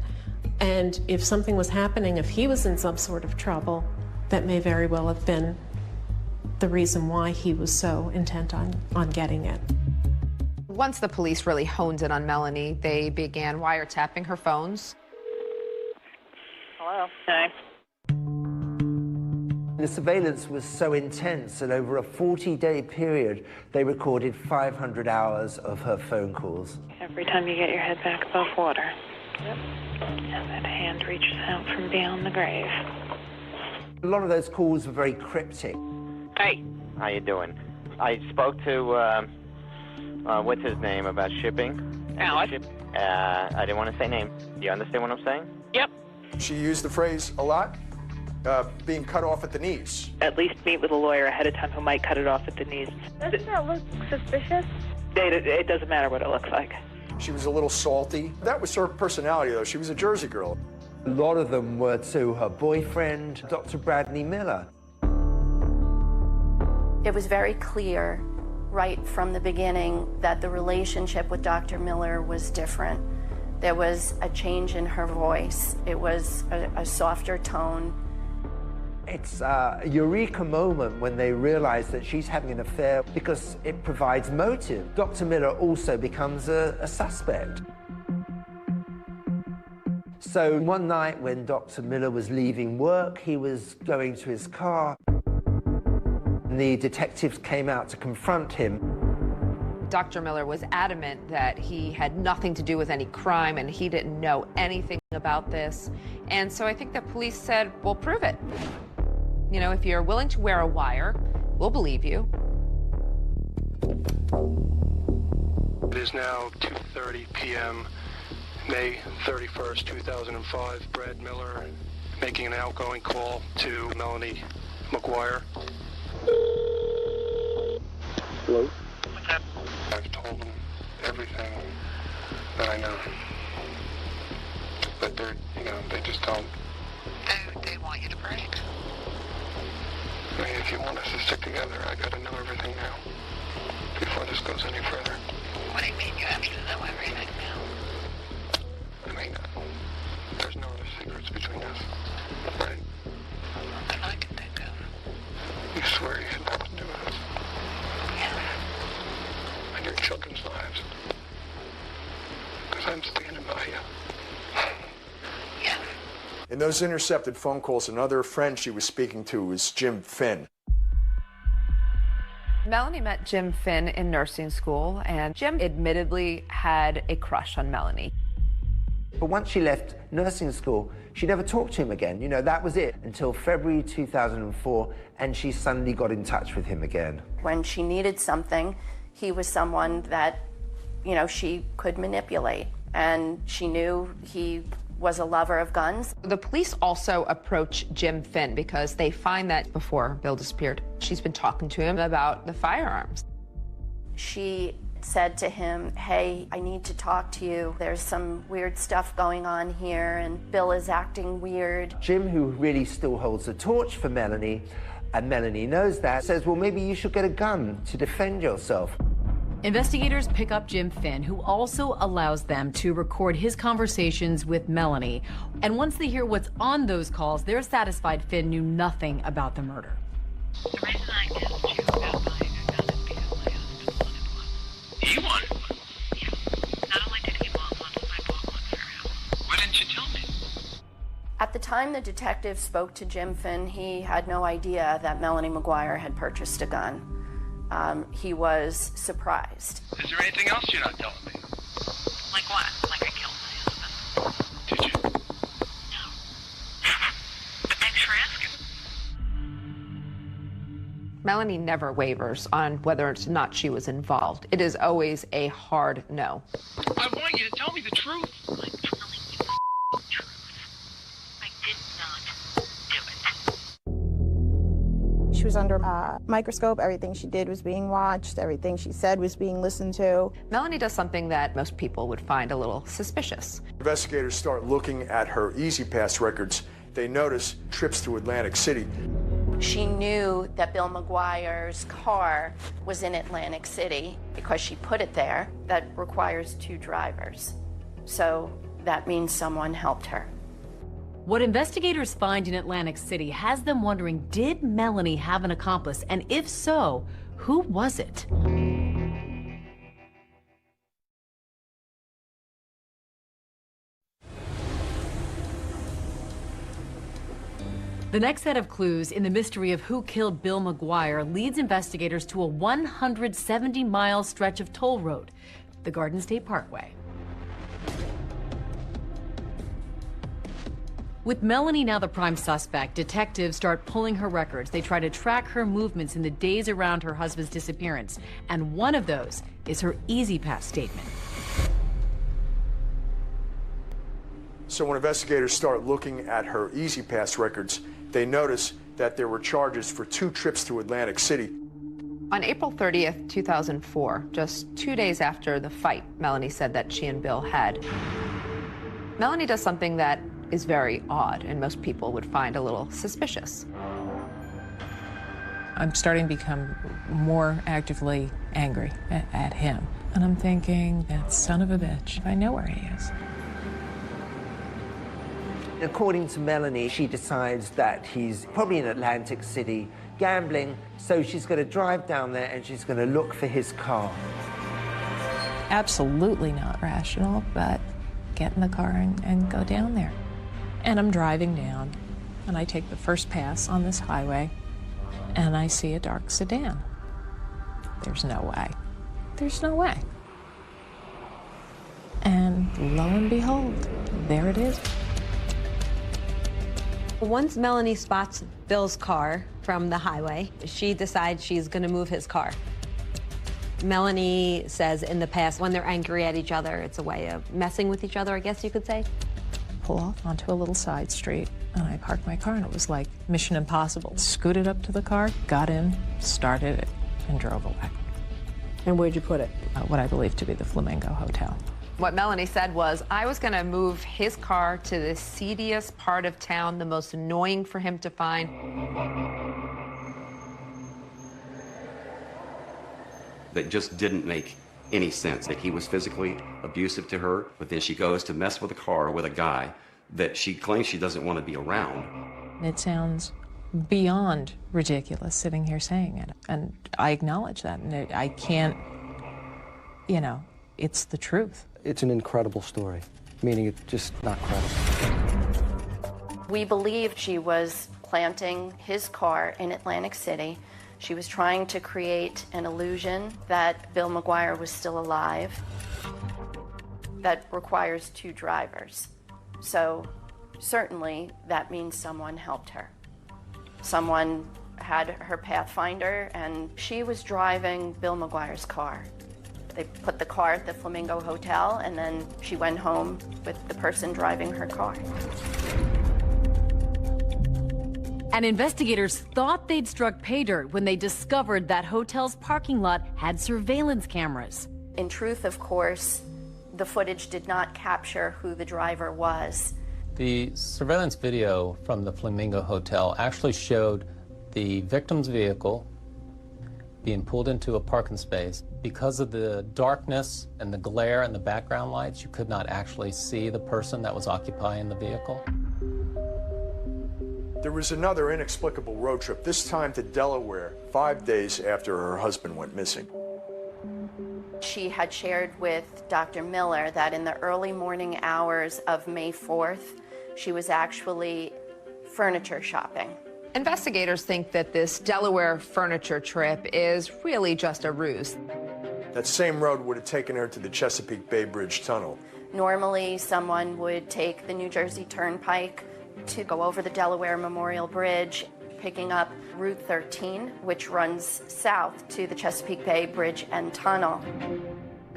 And if something was happening, if he was in some sort of trouble, that may very well have been the reason why he was so intent on getting it. Once the police really honed in on Melanie, they began wiretapping her phones. Hello. Hi. The surveillance was so intense that over a 40-day period, they recorded 500 hours of her phone calls. Every time you get your head back above water. Yep. And that hand reaches out from beyond the grave. A lot of those calls were very cryptic. Hey. How you doing? I spoke to, what's his name, about shipping? Alex. I didn't want to say name. Do you understand what I'm saying? Yep. She used the phrase a lot, being cut off at the knees. At least meet with a lawyer ahead of time who might cut it off at the knees. Doesn't that look suspicious? It doesn't matter what it looks like. She was a little salty. That was her personality, though. She was a Jersey girl. A lot of them were to her boyfriend, Dr. Bradley Miller. It was very clear right from the beginning that the relationship with Dr. Miller was different. There was a change in her voice. It was a softer tone. It's a eureka moment when they realize that she's having an affair because it provides motive. Dr. Miller also becomes a suspect. So one night when Dr. Miller was leaving work, he was going to his car. The detectives came out to confront him. Dr. Miller was adamant that he had nothing to do with any crime and he didn't know anything about this. And so I think the police said, well, prove it. If you're willing to wear a wire, we'll believe you. It is now 2:30 p.m., May 31st, 2005. Brad Miller making an outgoing call to Melanie McGuire. Hello? What's up? I've told them everything that I know. But they just don't. They want you to break. I mean, if you want us to stick together, I gotta know everything now. Before this goes any further. What do you mean you have to know everything now? I mean, there's no other secrets between us, right? That I can think of. You swear you had nothing to do with us? Yeah. And your children's lives. I'm standing by you. In those intercepted phone calls, another friend she was speaking to was Jim Finn. Melanie met Jim Finn in nursing school, and Jim admittedly had a crush on Melanie. But once she left nursing school, she never talked to him again. You know, that was it until February 2004, and she suddenly got in touch with him again. When she needed something, he was someone that, you know, she could manipulate, and she knew he was a lover of guns. The police also approach Jim Finn because they find that before Bill disappeared, she's been talking to him about the firearms. She said to him, hey, I need to talk to you. There's some weird stuff going on here, and Bill is acting weird. Jim, who really still holds the torch for Melanie, and Melanie knows that, says, well, maybe you should get a gun to defend yourself. Investigators pick up Jim Finn, who also allows them to record his conversations with Melanie. And once they hear what's on those calls, they're satisfied Finn knew nothing about the murder. The reason I asked you about buying a gun is because my husband wanted one. He wanted one? Yeah. Not only did he want one, I bought one for him. Why didn't you tell me? At the time the detective spoke to Jim Finn, he had no idea that Melanie McGuire had purchased a gun. He was surprised. Is there anything else you're not telling me? Like what? Like I killed my husband. Did you? No. But thanks for asking. Melanie never wavers on whether or not she was involved. It is always a hard no. I want you to tell me the truth. I'm telling you the truth. I did not do it. She was under a microscope. Everything she did was being watched. Everything she said was being listened to. Melanie does something that most people would find a little suspicious. Investigators start looking at her Easy Pass records. They notice trips to Atlantic City. She knew that Bill McGuire's car was in Atlantic City because she put it there. That requires 2 drivers. So that means someone helped her. What investigators find in Atlantic City has them wondering, did Melanie have an accomplice? And if so, who was it? The next set of clues in the mystery of who killed Bill McGuire leads investigators to a 170-mile stretch of toll road, the Garden State Parkway. With Melanie now the prime suspect, detectives start pulling her records. They try to track her movements in the days around her husband's disappearance. And one of those is her Easy Pass statement. So when investigators start looking at her Easy Pass records, they notice that there were charges for 2 trips to Atlantic City. On April 30th, 2004, just 2 days after the fight Melanie said that she and Bill had, Melanie does something that is very odd and most people would find a little suspicious. I'm starting to become more actively angry at him. And I'm thinking, that son of a bitch, I know where he is. According to Melanie, she decides that he's probably in Atlantic City gambling, so she's going to drive down there and she's going to look for his car. Absolutely not rational, but get in the car and go down there. And I'm driving down, and I take the first pass on this highway, and I see a dark sedan. There's no way. There's no way. And lo and behold, there it is. Once Melanie spots Bill's car from the highway, she decides she's going to move his car. Melanie says in the past, when they're angry at each other, it's a way of messing with each other, I guess you could say. Pull off onto a little side street, and I parked my car, and it was like Mission Impossible. Scooted up to the car, got in, started it, and drove away. And where'd you put it? What I believe to be the Flamingo Hotel. What Melanie said was, I was going to move his car to the seediest part of town, the most annoying for him to find. That just didn't make any sense, that he was physically abusive to her, but then she goes to mess with a car with a guy that she claims she doesn't want to be around. It sounds beyond ridiculous sitting here saying it, and I acknowledge that, and I can't, you know, it's the truth. It's an incredible story, meaning it's just not credible. We believe she was planting his car in Atlantic City. She was trying to create an illusion that Bill McGuire was still alive. That requires two drivers. So certainly that means someone helped her. Someone had her Pathfinder, and she was driving Bill McGuire's car. They put the car at the Flamingo Hotel, and then she went home with the person driving her car. And investigators thought they'd struck pay dirt when they discovered that hotel's parking lot had surveillance cameras. In truth, of course, the footage did not capture who the driver was. The surveillance video from the Flamingo Hotel actually showed the victim's vehicle being pulled into a parking space. Because of the darkness and the glare and the background lights, you could not actually see the person that was occupying the vehicle. There was another inexplicable road trip, this time to Delaware, 5 days after her husband went missing. She had shared with Dr. Miller that in the early morning hours of May 4th, she was actually furniture shopping. Investigators think that this Delaware furniture trip is really just a ruse. That same road would have taken her to the Chesapeake Bay Bridge Tunnel. Normally, someone would take the New Jersey Turnpike to go over the Delaware Memorial Bridge, picking up Route 13, which runs south to the Chesapeake Bay Bridge and Tunnel.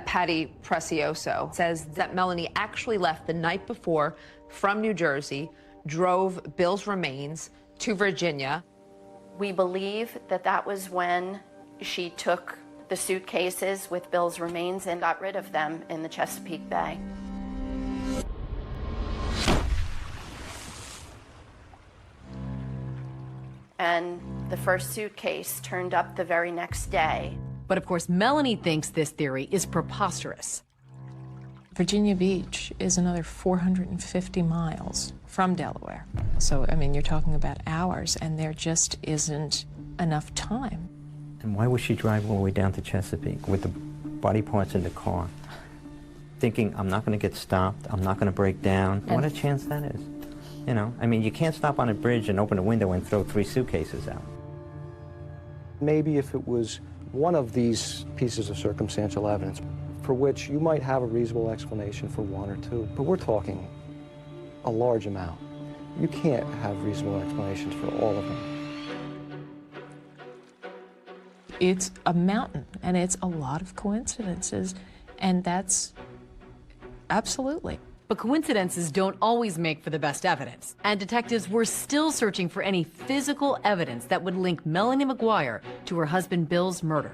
Patty Precioso says that Melanie actually left the night before from New Jersey, drove Bill's remains to Virginia. We believe that that was when she took the suitcases with Bill's remains and got rid of them in the Chesapeake Bay. And the first suitcase turned up the very next day. But of course, Melanie thinks this theory is preposterous. Virginia Beach is another 450 miles from Delaware. So, I mean, you're talking about hours, and there just isn't enough time. And why would she drive all the way down to Chesapeake with the body parts in the car, thinking, I'm not going to get stopped, I'm not going to break down? What a chance that is. You know, I mean, you can't stop on a bridge and open a window and throw 3 suitcases out. Maybe if it was one of these pieces of circumstantial evidence for which you might have a reasonable explanation for 1 or 2, but we're talking a large amount. You can't have reasonable explanations for all of them. It's a mountain, and it's a lot of coincidences, and that's absolutely. But coincidences don't always make for the best evidence. And detectives were still searching for any physical evidence that would link Melanie McGuire to her husband Bill's murder.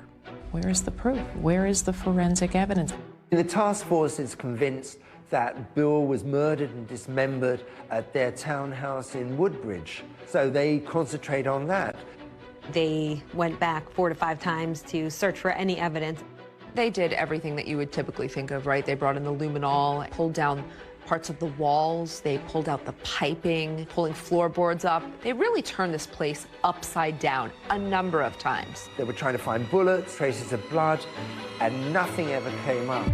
Where is the proof? Where is the forensic evidence? The task force is convinced that Bill was murdered and dismembered at their townhouse in Woodbridge, so they concentrate on that. They went back 4 to 5 times to search for any evidence. They did everything that you would typically think of, right? They brought in the luminol, pulled down parts of the walls, they pulled out the piping, pulling floorboards up. They really turned this place upside down a number of times. They were trying to find bullets, traces of blood, and nothing ever came up.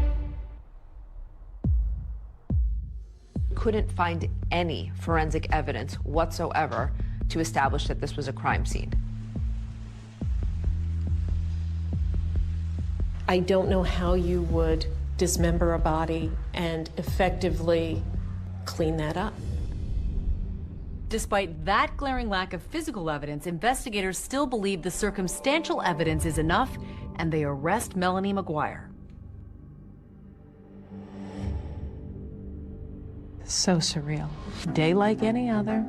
Couldn't find any forensic evidence whatsoever to establish that this was a crime scene. I don't know how you would dismember a body and effectively clean that up. Despite that glaring lack of physical evidence, investigators still believe the circumstantial evidence is enough, and they arrest Melanie McGuire. So surreal. Day like any other,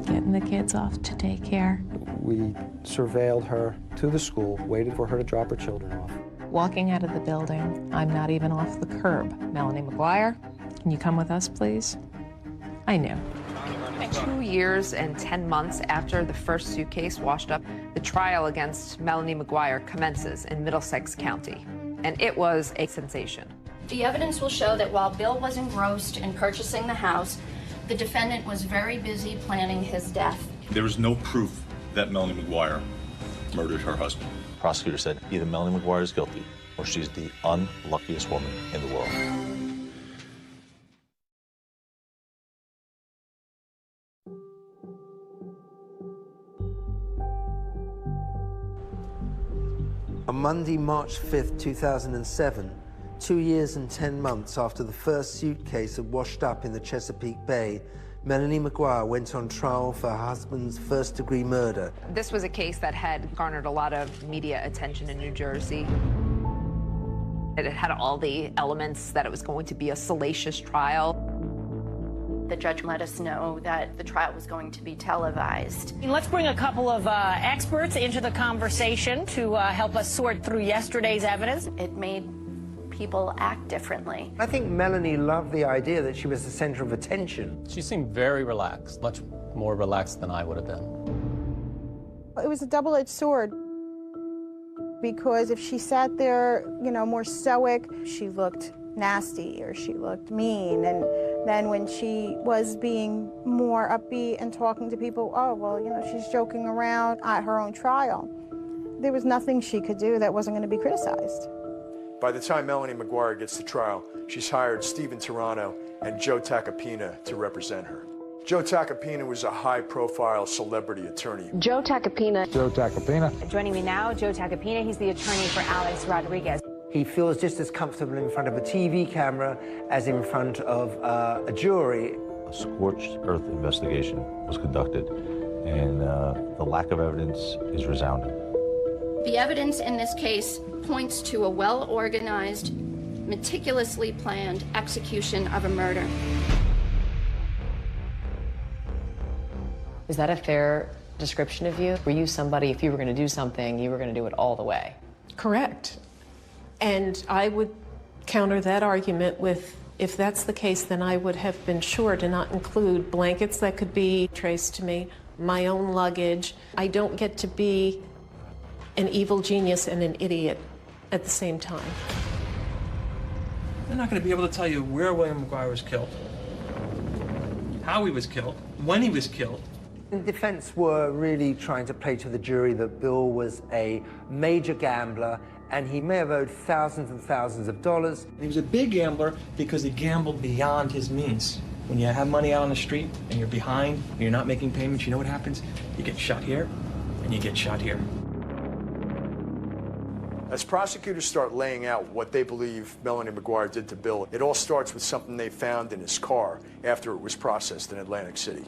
getting the kids off to daycare. We surveilled her to the school, waited for her to drop her children off. Walking out of the building, I'm not even off the curb. Melanie McGuire, can you come with us, please? I knew. 2 years and 10 months after the first suitcase washed up, the trial against Melanie McGuire commences in Middlesex County, and it was a sensation. The evidence will show that while Bill was engrossed in purchasing the house, the defendant was very busy planning his death. There was no proof that Melanie McGuire murdered her husband. The prosecutor said either Melanie McGuire is guilty or she's the unluckiest woman in the world. On Monday, March 5th, 2007, 2 years and 10 months after the first suitcase had washed up in the Chesapeake Bay, Melanie McGuire went on trial for her husband's first-degree murder. This was a case that had garnered a lot of media attention in New Jersey. It had all the elements that it was going to be a salacious trial. The judge let us know that the trial was going to be televised. Let's bring a couple of experts into the conversation to help us sort through yesterday's evidence. It made people act differently. I think Melanie loved the idea that she was the center of attention. She seemed very relaxed, much more relaxed than I would have been. It was a double-edged sword, because if she sat there, you know, more stoic, she looked nasty or she looked mean. And then when she was being more upbeat and talking to people, oh, well, you know, she's joking around at her own trial. There was nothing she could do that wasn't going to be criticized. By the time Melanie McGuire gets to trial, she's hired Stephen Turano and Joe Tacopina to represent her. Joe Tacopina was a high-profile celebrity attorney. Joe Tacopina. Joe Tacopina. Joining me now, Joe Tacopina. He's the attorney for Alex Rodriguez. He feels just as comfortable in front of a TV camera as in front of a jury. A scorched earth investigation was conducted, and the lack of evidence is resounding. The evidence in this case points to a well-organized, meticulously planned execution of a murder. Is that a fair description of you? Were you somebody, if you were going to do something, you were going to do it all the way? Correct. And I would counter that argument with, if that's the case, then I would have been sure to not include blankets that could be traced to me, my own luggage. I don't get to be an evil genius and an idiot at the same time. They're not going to be able to tell you where William McGuire was killed, how he was killed, when he was killed. The defense were really trying to play to the jury that Bill was a major gambler and he may have owed thousands and thousands of dollars. He was a big gambler because he gambled beyond his means. When you have money out on the street and you're behind and you're not making payments, you know what happens? You get shot here and you get shot here. As prosecutors start laying out what they believe Melanie McGuire did to Bill, it all starts with something they found in his car after it was processed in Atlantic City.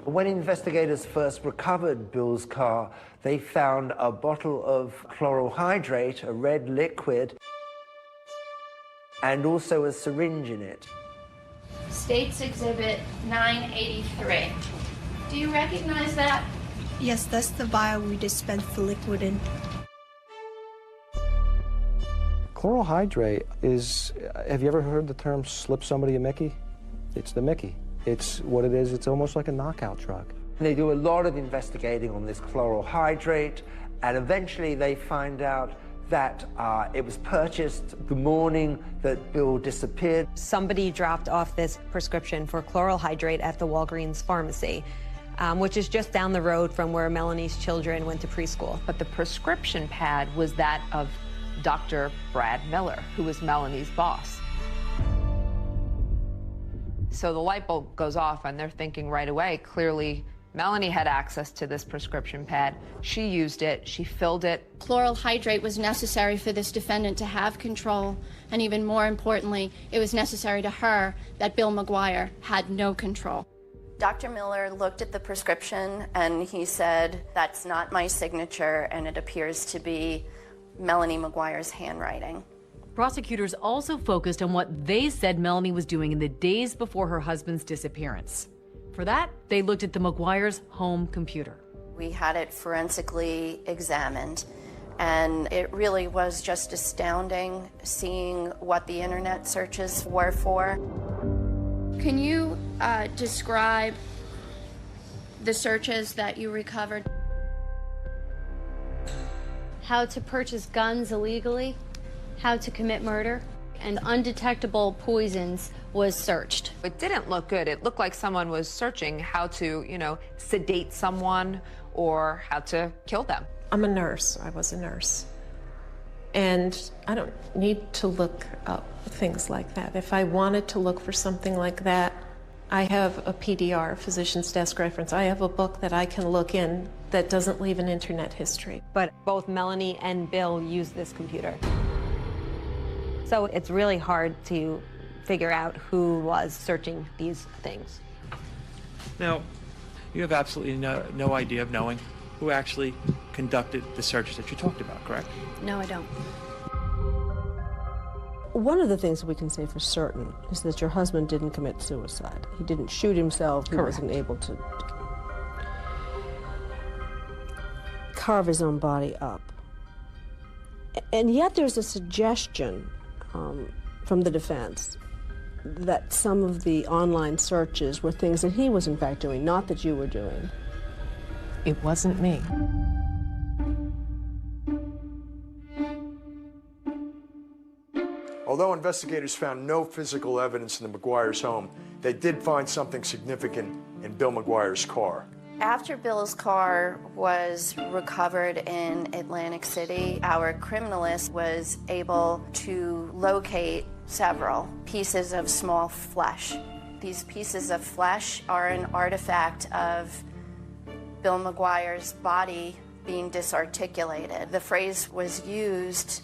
When investigators first recovered Bill's car, they found a bottle of chloral hydrate, a red liquid, and also a syringe in it. State's Exhibit 983. Do you recognize that? Yes, that's the vial we dispensed the liquid in. Chloral hydrate is, have you ever heard the term slip somebody a Mickey? It's the Mickey. It's what it is. It's almost like a knockout drug. They do a lot of investigating on this chloral hydrate, and eventually they find out that it was purchased the morning that Bill disappeared. Somebody dropped off this prescription for chloral hydrate at the Walgreens pharmacy, which is just down the road from where Melanie's children went to preschool. But the prescription pad was that of Dr. Brad Miller, who was Melanie's boss. So the light bulb goes off and they're thinking right away, clearly Melanie had access to this prescription pad. She used it, she filled it. Chloral hydrate was necessary for this defendant to have control, and even more importantly, it was necessary to her that Bill McGuire had no control. Dr. Miller looked at the prescription and he said, "That's not my signature, and it appears to be Melanie McGuire's handwriting." Prosecutors also focused on what they said Melanie was doing in the days before her husband's disappearance. For that, they looked at the McGuire's home computer. We had it forensically examined, and it really was just astounding seeing what the internet searches were for. Can you describe the searches that you recovered? How to purchase guns illegally, how to commit murder, and undetectable poisons was searched. It didn't look good. It looked like someone was searching how to, sedate someone or how to kill them. I'm a nurse. I was a nurse. And I don't need to look up things like that. If I wanted to look for something like that, I have a PDR, physician's desk reference. I have a book that I can look in that doesn't leave an internet history. But both Melanie and Bill use this computer. So it's really hard to figure out who was searching these things. Now, you have absolutely no idea of knowing who actually conducted the searches that you talked about, correct? No, I don't. One of the things we can say for certain is that your husband didn't commit suicide. He didn't shoot himself. He wasn't able to carve his own body up. And yet there's a suggestion from the defense that some of the online searches were things that he was in fact doing, not that you were doing. It wasn't me. Although investigators found no physical evidence in the McGuire's home, they did find something significant in Bill McGuire's car. After Bill's car was recovered in Atlantic City, our criminalist was able to locate several pieces of small flesh. These pieces of flesh are an artifact of Bill McGuire's body being disarticulated. The phrase was used,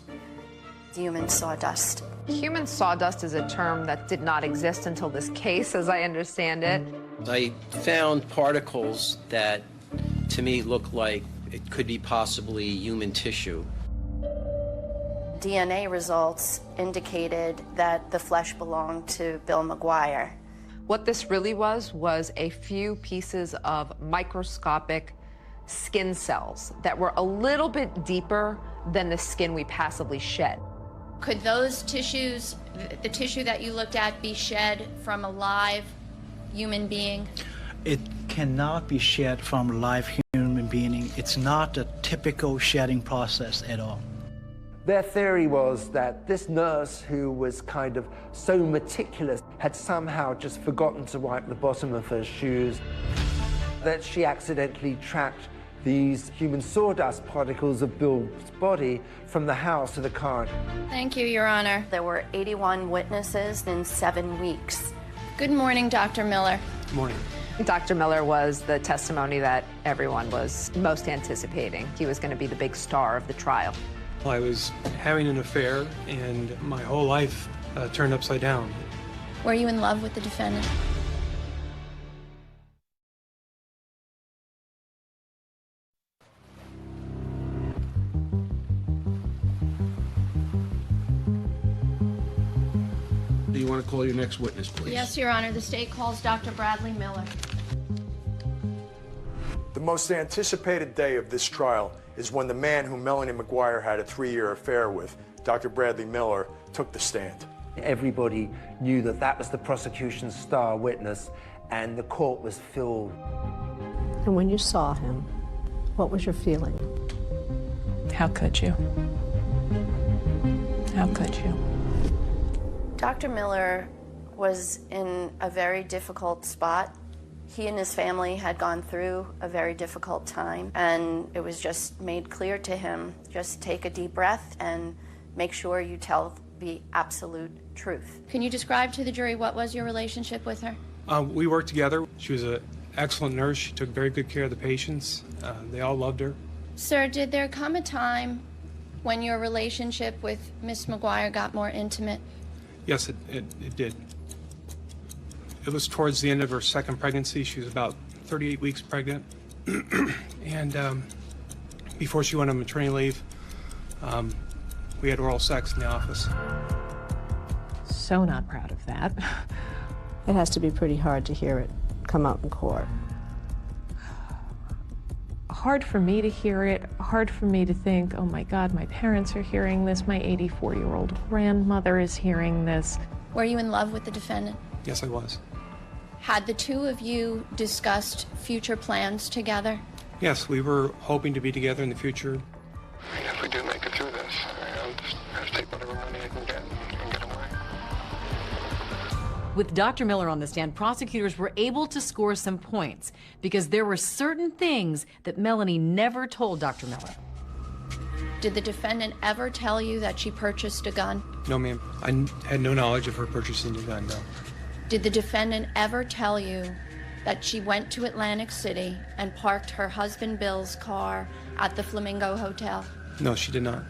human sawdust. Human sawdust is a term that did not exist until this case, as I understand it. I found particles that, to me, look like it could be possibly human tissue. DNA results indicated that the flesh belonged to Bill McGuire. What this really was a few pieces of microscopic skin cells that were a little bit deeper than the skin we passively shed. Could those tissues, the tissue that you looked at, be shed from a live human being? It cannot be shed from a live human being. It's not a typical shedding process at all. Their theory was that this nurse, who was kind of so meticulous, had somehow just forgotten to wipe the bottom of her shoes, that she accidentally tracked these human sawdust particles of Bill's body from the house to the car. Thank you, Your Honor. There were 81 witnesses in 7 weeks. Good morning, Dr. Miller. Good morning. Dr. Miller was the testimony that everyone was most anticipating. He was going to be the big star of the trial. I was having an affair, and my whole life turned upside down. Were you in love with the defendant? Do you want to call your next witness, please? Yes, Your Honor. The state calls Dr. Bradley Miller. The most anticipated day of this trial is when the man who Melanie McGuire had a 3-year affair with, Dr. Bradley Miller, took the stand. Everybody knew that that was the prosecution's star witness, and the court was filled. And when you saw him, what was your feeling? How could you? How could you? Dr. Miller was in a very difficult spot. He and his family had gone through a very difficult time, and it was just made clear to him, just take a deep breath and make sure you tell the absolute truth. Can you describe to the jury what was your relationship with her? We worked together. She was an excellent nurse. She took very good care of the patients. They all loved her. Sir, did there come a time when your relationship with Miss McGuire got more intimate? Yes, it did. It was towards the end of her second pregnancy. She was about 38 weeks pregnant. And before she went on maternity leave, we had oral sex in the office. So not proud of that. It has to be pretty hard to hear it come out in court. Hard for me to hear it, hard for me to think, oh my God, my parents are hearing this, my 84-year-old grandmother is hearing this. Were you in love with the defendant? Yes, I was. Had the two of you discussed future plans together? Yes, we were hoping to be together in the future. If we do make it through this, I'll just take whatever money I can get and get away. With Dr. Miller on the stand, prosecutors were able to score some points because there were certain things that Melanie never told Dr. Miller. Did the defendant ever tell you that she purchased a gun? No, ma'am. I had no knowledge of her purchasing a gun, no. Did the defendant ever tell you that she went to Atlantic City and parked her husband Bill's car at the Flamingo Hotel? No, she did not.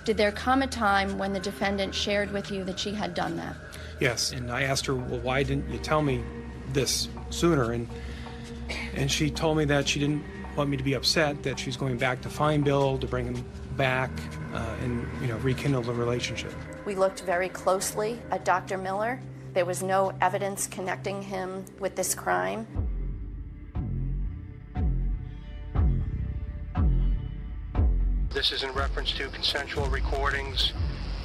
Did there come a time when the defendant shared with you that she had done that? Yes, and I asked her, well, why didn't you tell me this sooner? And she told me that she didn't want me to be upset, that she's going back to find Bill, to bring him back, and rekindle the relationship. We looked very closely at Dr. Miller. There was no evidence connecting him with this crime. This is in reference to consensual recordings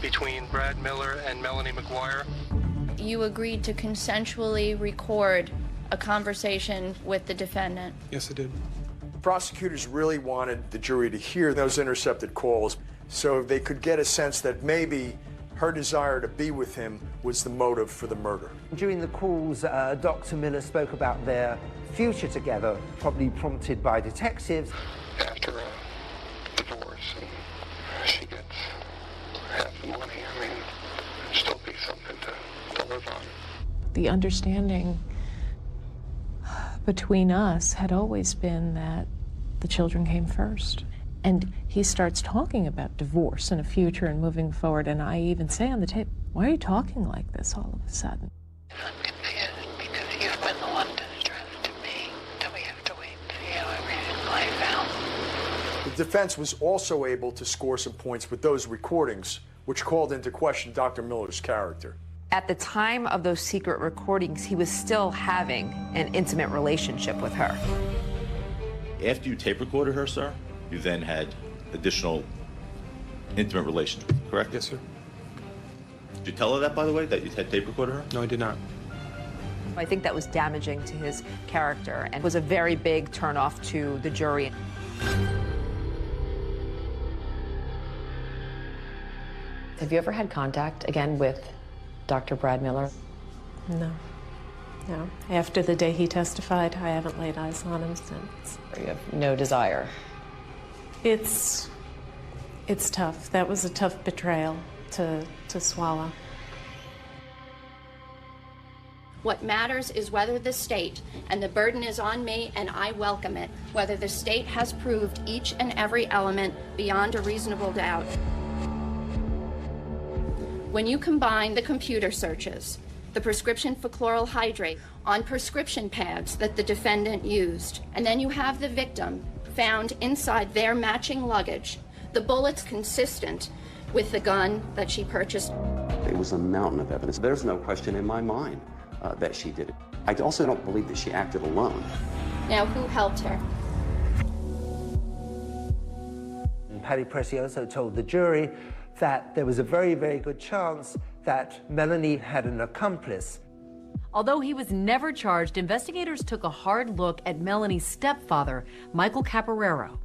between Brad Miller and Melanie McGuire. You agreed to consensually record a conversation with the defendant. Yes, I did. Prosecutors really wanted the jury to hear those intercepted calls so they could get a sense that maybe her desire to be with him was the motive for the murder. During the calls, Dr. Miller spoke about their future together, probably prompted by detectives. After a divorce, and she gets half the money, I mean, it'd still be something to live on. The understanding between us had always been that the children came first. And he starts talking about divorce and a future and moving forward, and I even say on the tape, why are you talking like this all of a sudden? I'm confused because you've been the one to stress to me that we have to wait and see how everything plays out. The defense was also able to score some points with those recordings, which called into question Dr. Miller's character. At the time of those secret recordings, he was still having an intimate relationship with her. After you tape recorded her, sir, you then had additional intimate relations with her, correct? Yes, sir. Did you tell her that, by the way, that you had tape recorded her? No, I did not. I think that was damaging to his character and was a very big turnoff to the jury. Have you ever had contact again with Dr. Brad Miller? No. No. After the day he testified, I haven't laid eyes on him since. You have no desire? It's tough. That was a tough betrayal to swallow. What matters is whether the state, and the burden is on me and I welcome it, whether the state has proved each and every element beyond a reasonable doubt. When you combine the computer searches, the prescription for chloral hydrate on prescription pads that the defendant used, and then you have the victim found inside their matching luggage, the bullets consistent with the gun that she purchased. It was a mountain of evidence. There's no question in my mind that she did it. I also don't believe that she acted alone. Now, who helped her? Patty Precioso told the jury that there was a very, very good chance that Melanie had an accomplice. Although he was never charged, investigators took a hard look at Melanie's stepfather, Michael Caporero.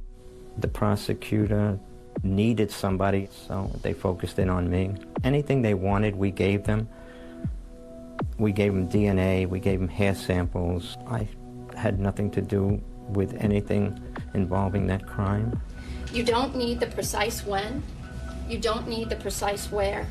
The prosecutor needed somebody, so they focused in on me. Anything they wanted, we gave them. We gave them DNA, we gave them hair samples. I had nothing to do with anything involving that crime. You don't need the precise when. You don't need the precise where.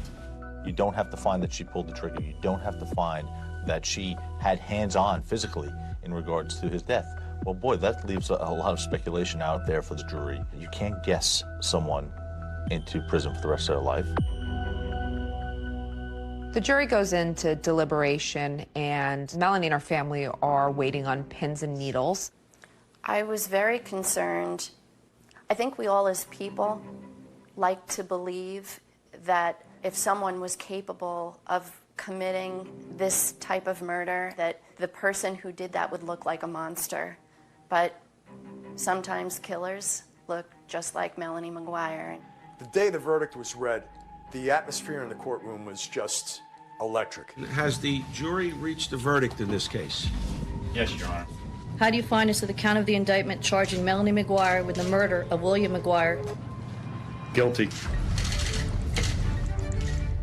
You don't have to find that she pulled the trigger. You don't have to find that she had hands-on physically in regards to his death. Well, boy, that leaves a lot of speculation out there for the jury. You can't guess someone into prison for the rest of their life. The jury goes into deliberation, and Melanie and her family are waiting on pins and needles. I was very concerned. I think we all as people like to believe that if someone was capable of committing this type of murder, that the person who did that would look like a monster. But sometimes killers look just like Melanie McGuire. The day the verdict was read, the atmosphere in the courtroom was just electric. Has the jury reached a verdict in this case? Yes, Your Honor. How do you find as to the count of the indictment charging Melanie McGuire with the murder of William McGuire? Guilty.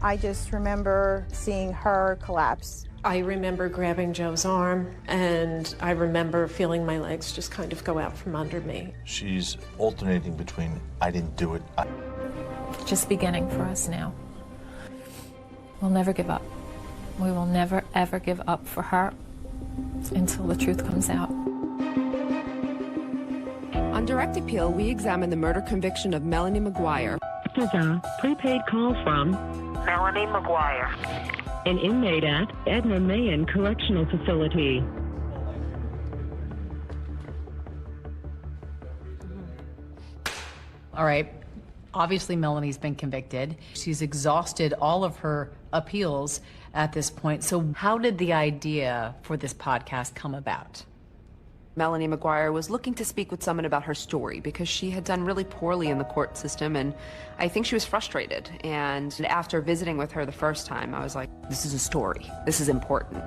I just remember seeing her collapse. I remember grabbing Joe's arm, and I remember feeling my legs just kind of go out from under me. She's alternating between, I didn't do it. just beginning for us now. We'll never give up. We will never, ever give up for her until the truth comes out. On direct appeal, we examine the murder conviction of Melanie McGuire. This is a prepaid call from Melanie McGuire, an inmate at Edna Mahan Correctional Facility. All right. Obviously, Melanie's been convicted. She's exhausted all of her appeals at this point. So how did the idea for this podcast come about? Melanie McGuire was looking to speak with someone about her story because she had done really poorly in the court system, and I think she was frustrated. And after visiting with her the first time, I was like, this is a story. This is important.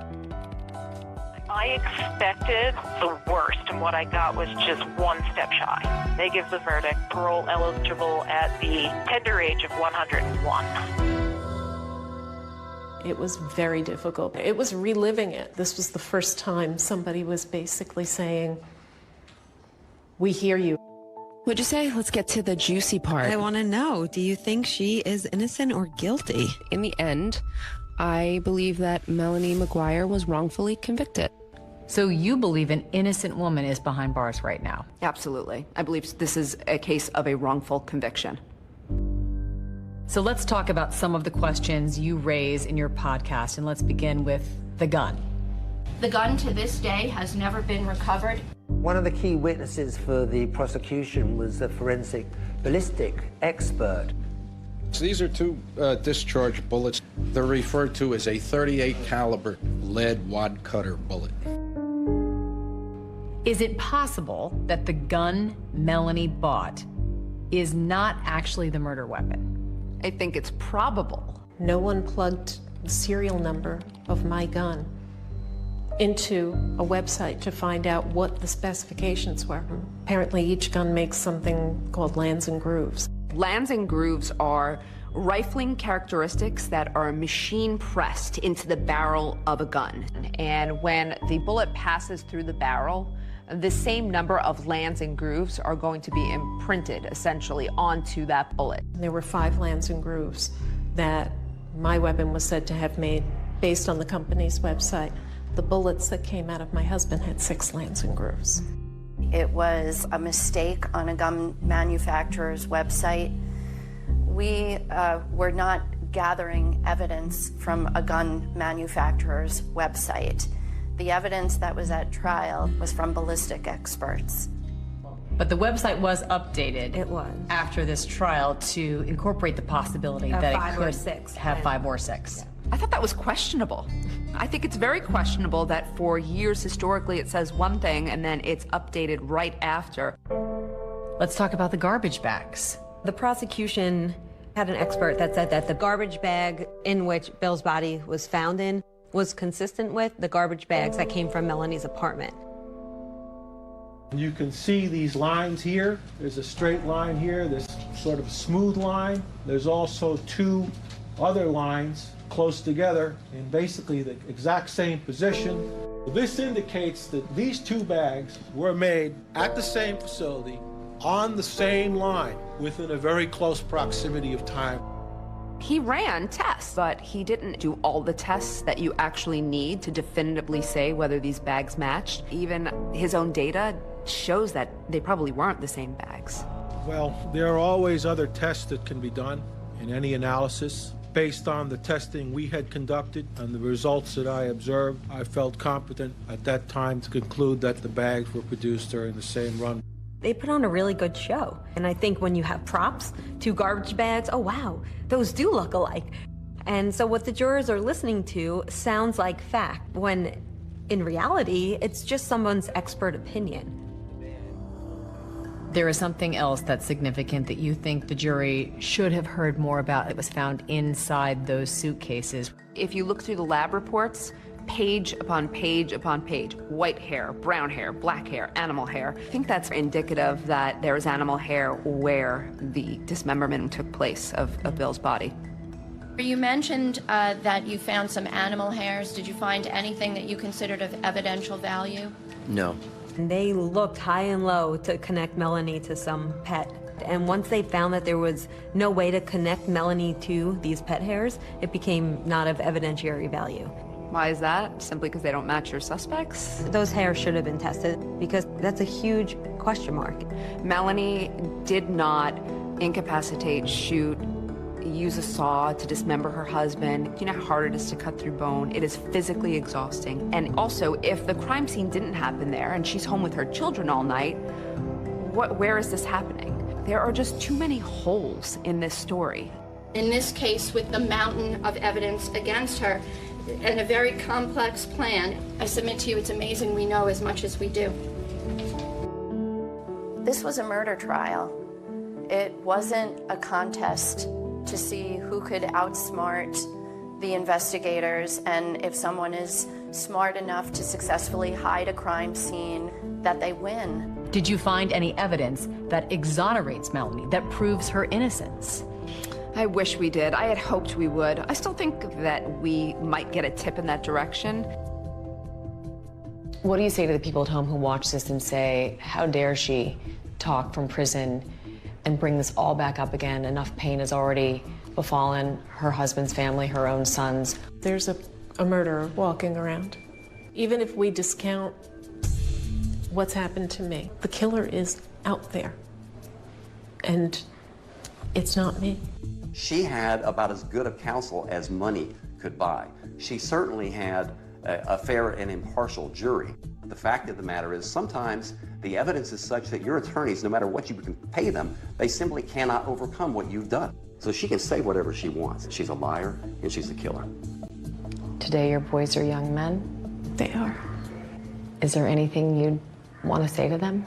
I expected the worst, and what I got was just one step shy. They give the verdict parole eligible at the tender age of 101. It was very difficult. It was reliving it. This was the first time somebody was basically saying, we hear you. What'd you say? Let's get to the juicy part. I want to know, do you think she is innocent or guilty? In the end, I believe that Melanie McGuire was wrongfully convicted. So you believe an innocent woman is behind bars right now? Absolutely. I believe this is a case of a wrongful conviction. So let's talk about some of the questions you raise in your podcast, and let's begin with the gun. The gun to this day has never been recovered. One of the key witnesses for the prosecution was a forensic ballistic expert. So these are two discharge bullets. They're referred to as a .38 caliber lead wad cutter bullet. Is it possible that the gun Melanie bought is not actually the murder weapon? I think it's probable. No one plugged the serial number of my gun into a website to find out what the specifications were. Apparently each gun makes something called lands and grooves. Lands and grooves are rifling characteristics that are machine pressed into the barrel of a gun. And when the bullet passes through the barrel, the same number of lands and grooves are going to be imprinted essentially onto that bullet. There were 5 lands and grooves that my weapon was said to have made based on the company's website. The bullets that came out of my husband had 6 lands and grooves. It was a mistake on a gun manufacturer's website. We were not gathering evidence from a gun manufacturer's website. The evidence that was at trial was from ballistic experts. But the website was updated. It was. After this trial to incorporate the possibility that it could have 5 or 6. Yeah. I thought that was questionable. I think it's very questionable that for years historically it says one thing and then it's updated right after. Let's talk about the garbage bags. The prosecution had an expert that said that the garbage bag in which Bill's body was found in was consistent with the garbage bags that came from Melanie's apartment. You can see these lines here. There's a straight line here, this sort of smooth line. There's also 2 other lines close together in basically the exact same position. This indicates that these 2 bags were made at the same facility on the same line within a very close proximity of time. He ran tests, but he didn't do all the tests that you actually need to definitively say whether these bags matched. Even his own data shows that they probably weren't the same bags. Well, there are always other tests that can be done in any analysis. Based on the testing we had conducted and the results that I observed, I felt competent at that time to conclude that the bags were produced during the same run. They put on a really good show. And I think when you have props, 2 garbage bags, oh wow, those do look alike. And so what the jurors are listening to sounds like fact, when in reality, it's just someone's expert opinion. There is something else that's significant that you think the jury should have heard more about that was found inside those suitcases. If you look through the lab reports, page upon page upon page, white hair, brown hair, black hair, animal hair. I think that's indicative that there was animal hair where the dismemberment took place of Bill's body. You mentioned that you found some animal hairs. Did you find anything that you considered of evidential value? No. And they looked high and low to connect Melanie to some pet. And once they found that there was no way to connect Melanie to these pet hairs, it became not of evidentiary value. Why is that? Simply because they don't match your suspects? Those hairs should have been tested because that's a huge question mark. Melanie did not incapacitate, shoot, use a saw to dismember her husband. You know how hard it is to cut through bone? It is physically exhausting. And also, if the crime scene didn't happen there and she's home with her children all night, where is this happening? There are just too many holes in this story. In this case, with the mountain of evidence against her and a very complex plan, I submit to you it's amazing we know as much as we do. This was a murder trial. It wasn't a contest to see who could outsmart the investigators, and if someone is smart enough to successfully hide a crime scene, that they win. Did you find any evidence that exonerates Melanie, that proves her innocence? I wish we did. I had hoped we would. I still think that we might get a tip in that direction. What do you say to the people at home who watch this and say, how dare she talk from prison and bring this all back up again? Enough pain has already befallen her husband's family, her own sons. There's a murderer walking around. Even if we discount what's happened to me, the killer is out there. And it's not me. She had about as good a counsel as money could buy. She certainly had a fair and impartial jury. The fact of the matter is sometimes the evidence is such that your attorneys, no matter what you can pay them, they simply cannot overcome what you've done. So she can say whatever she wants. She's a liar and she's a killer. Today your boys are young men? They are. Is there anything you'd want to say to them?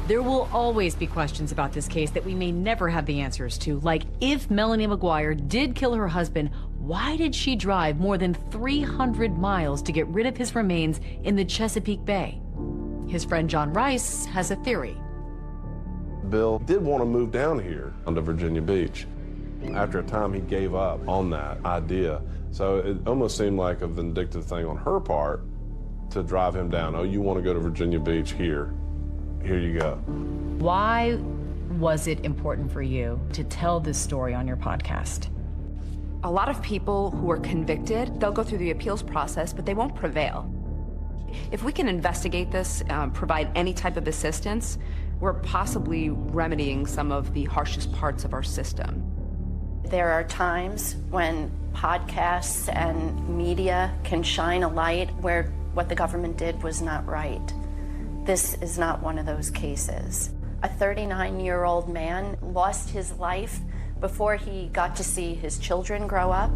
There will always be questions about this case that we may never have the answers to, like if Melanie McGuire did kill her husband, why did she drive more than 300 miles to get rid of his remains in the Chesapeake Bay? His friend John Rice has a theory. Bill did want to move down here onto Virginia Beach. After a time, he gave up on that idea. So it almost seemed like a vindictive thing on her part to drive him down. Oh, you want to go to Virginia Beach? Here you go. Why was it important for you to tell this story on your podcast? A lot of people who are convicted, they'll go through the appeals process, but they won't prevail. If we can investigate this, provide any type of assistance, we're possibly remedying some of the harshest parts of our system. There are times when podcasts and media can shine a light where what the government did was not right. This is not one of those cases. A 39-year-old man lost his life before he got to see his children grow up.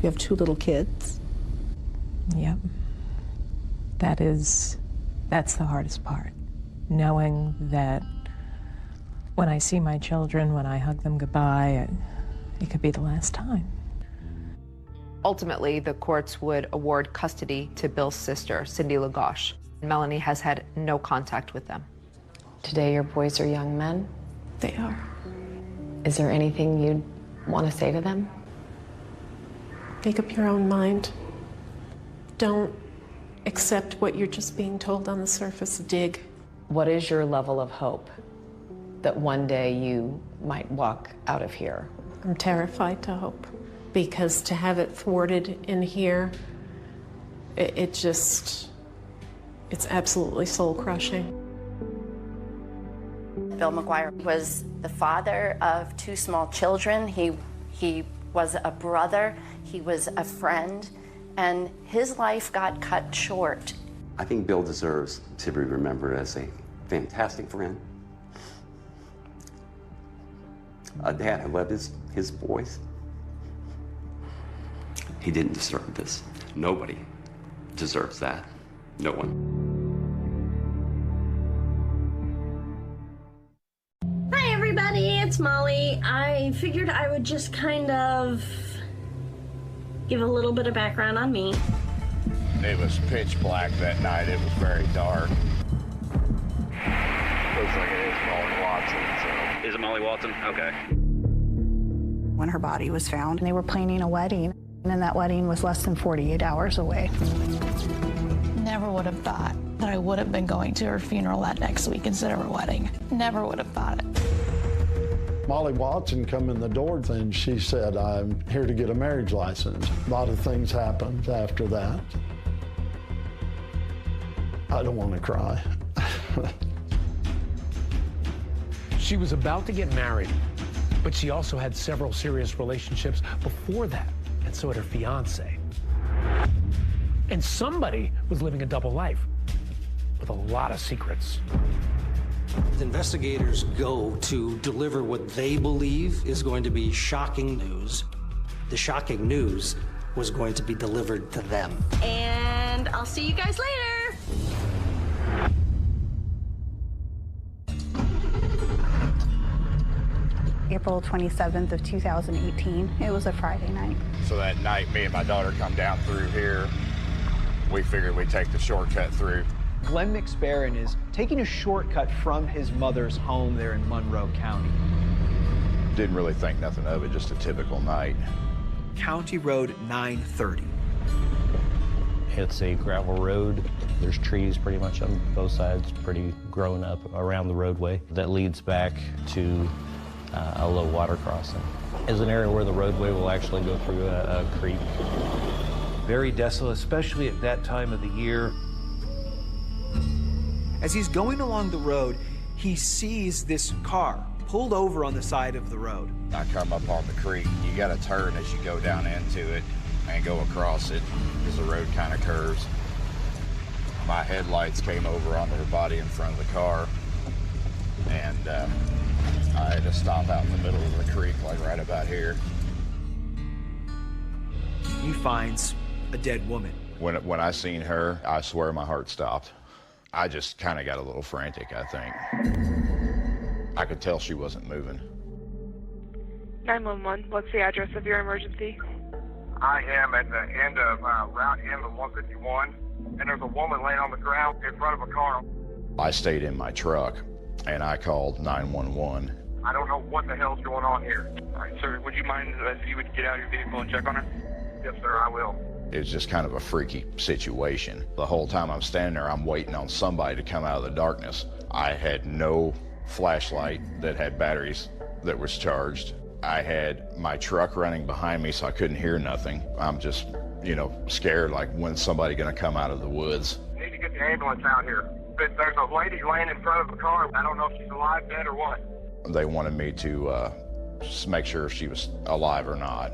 You have 2 little kids. Yep. That's the hardest part. Knowing that when I see my children, when I hug them goodbye, it could be the last time. Ultimately, the courts would award custody to Bill's sister, Cindy Lagoche. Melanie has had no contact with them. Today your boys are young men? They are. Is there anything you'd want to say to them? Make up your own mind. Don't accept what you're just being told on the surface. Dig. What is your level of hope that one day you might walk out of here? I'm terrified to hope, because to have it thwarted in here, it's absolutely soul-crushing. Bill McGuire was the father of 2 small children. He was a brother, he was a friend, and his life got cut short. I think Bill deserves to be remembered as a fantastic friend, a dad who loved his boys. He didn't deserve this. Nobody deserves that. No one. Hi everybody, it's Molly. I figured I would just kind of give a little bit of background on me. It was pitch black that night. It was very dark. Looks like it is Molly Watson. So. Is it Molly Watson? Okay. when her body was found. They were planning a wedding, and that wedding was less than 48 hours away. Never would have thought that I would have been going to her funeral that next week instead of her wedding. Never would have thought it. Molly Watson come in the door and she said, I'm here to get a marriage license. A lot of things happened after that. I don't want to cry. She was about to get married, but she also had several serious relationships before that, and so had her fiance. And somebody was living a double life with a lot of secrets. Investigators go to deliver what they believe is going to be shocking news. The shocking news was going to be delivered to them. And I'll see you guys later. April 27th of 2018. It was a Friday night. So that night, me and my daughter come down through here. We figured we'd take the shortcut through. Glenn McSparron is taking a shortcut from his mother's home there in Monroe County. Didn't really think nothing of it, just a typical night. County Road 930. It's a gravel road. There's trees pretty much on both sides, pretty grown up around the roadway that leads back to a low water crossing. It's an area where the roadway will actually go through a creek. Very desolate, especially at that time of the year. As he's going along the road, he sees this car pulled over on the side of the road. I come up on the creek. You got to turn as you go down into it and go across it as the road kind of curves. My headlights came over onto her body in front of the car, and I had to stop out in the middle of the creek, like right about here. He finds a dead woman. When I seen her, I swear my heart stopped. I just kind of got a little frantic, I think. I could tell she wasn't moving. 911, what's the address of your emergency? I am at the end of Route M of 151, and there's a woman laying on the ground in front of a car. I stayed in my truck, and I called 911. I don't know what the hell's going on here. All right, sir, would you mind if you would get out of your vehicle and check on her? Yes, sir, I will. It was just kind of a freaky situation. The whole time I'm standing there, I'm waiting on somebody to come out of the darkness. I had no flashlight that had batteries that was charged. I had my truck running behind me, so I couldn't hear nothing. I'm just, scared, like, when's somebody gonna come out of the woods? You need to get the ambulance out here. But there's a lady laying in front of the car. I don't know if she's alive, dead, or what. They wanted me to just make sure if she was alive or not.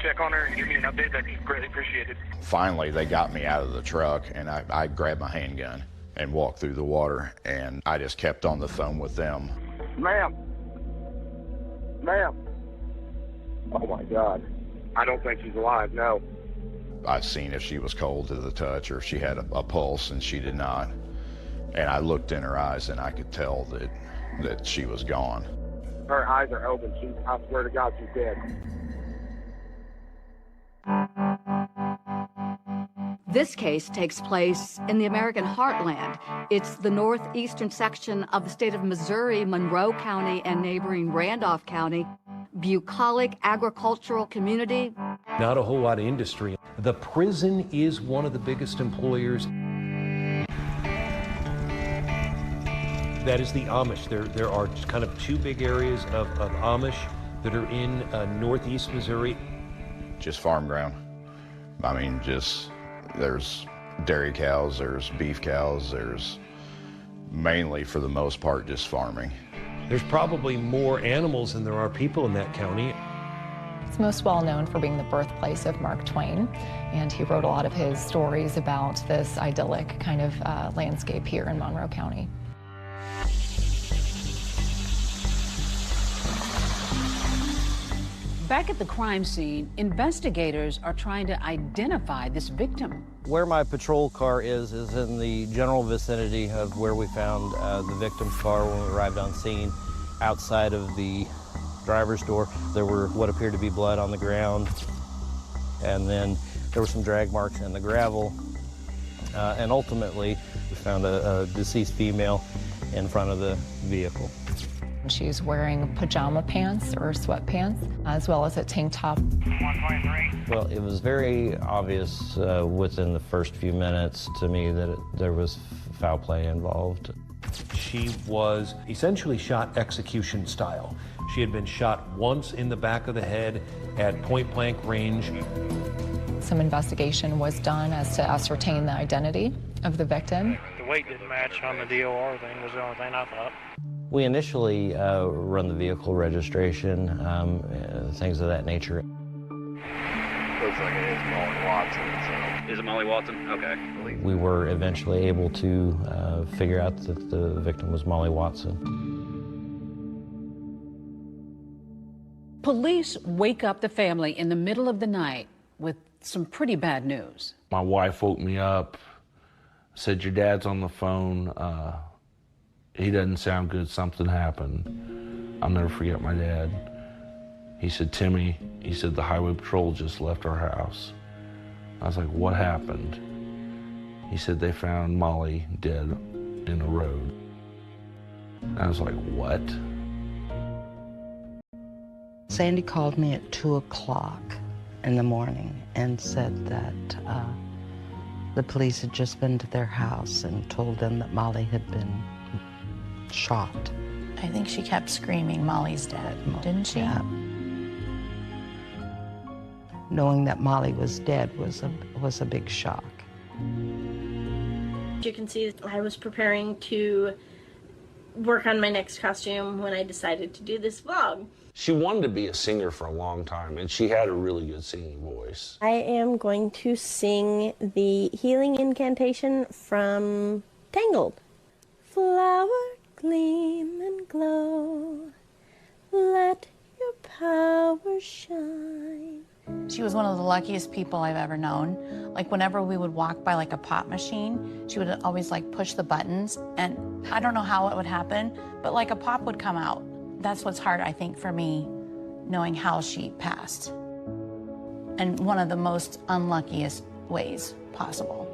Check on her and give me an update. That'd be greatly appreciated. Finally, they got me out of the truck, and I grabbed my handgun and walked through the water, and I just kept on the phone with them. Ma'am. Ma'am. Oh, my God. I don't think she's alive, no. I seen if she was cold to the touch or if she had a pulse, and she did not. And I looked in her eyes, and I could tell that she was gone. Her eyes are open. I swear to God, she's dead. This case takes place in the American heartland. It's the northeastern section of the state of Missouri, Monroe County, and neighboring Randolph County. Bucolic agricultural community. Not a whole lot of industry. The prison is one of the biggest employers. That is the Amish. There are kind of two big areas of Amish that are in northeast Missouri. Just farm ground. I mean, there's dairy cows, there's beef cows, there's mainly, for the most part, just farming. There's probably more animals than there are people in that county. It's most well known for being the birthplace of Mark Twain, and he wrote a lot of his stories about this idyllic kind of landscape here in Monroe County. Back at the crime scene, investigators are trying to identify this victim. Where my patrol car is in the general vicinity of where we found the victim's car when we arrived on scene. Outside of the driver's door, there were what appeared to be blood on the ground, and then there were some drag marks in the gravel. And ultimately, we found a deceased female in front of the vehicle. She's wearing pajama pants or sweatpants, as well as a tank top. 123. Well, it was very obvious within the first few minutes to me that there was foul play involved. She was essentially shot execution style. She had been shot once in the back of the head at point-blank range. Some investigation was done as to ascertain the identity of the victim. The weight didn't match on the DOR thing was the only thing I thought. We initially run the vehicle registration, things of that nature. Looks like it is Molly Watson, so. Is it Molly Watson? Okay. We were eventually able to figure out that the victim was Molly Watson. Police wake up the family in the middle of the night with some pretty bad news. My wife woke me up, said, "Your dad's on the phone. He doesn't sound good. Something happened." I'll never forget my dad. He said, "Timmy," he said, "the highway patrol just left our house." I was like, "What happened?" He said, "They found Molly dead in a road." And I was like, "What?" Sandy called me at 2 o'clock in the morning and said that the police had just been to their house and told them that Molly had been shot. I think she kept screaming, "Molly's dead," didn't she? Yeah. Knowing that Molly was dead was a big shock. You can see I was preparing to work on my next costume when I decided to do this vlog. She wanted to be a singer for a long time, and she had a really good singing voice. I am going to sing the healing incantation from Tangled. Flower, gleam and glow, let your power shine. She was one of the luckiest people I've ever known. Like whenever we would walk by like a pop machine, she would always like push the buttons, and I don't know how it would happen, but like a pop would come out. That's what's hard, I think, for me, knowing how she passed. And one of the most unluckiest ways possible.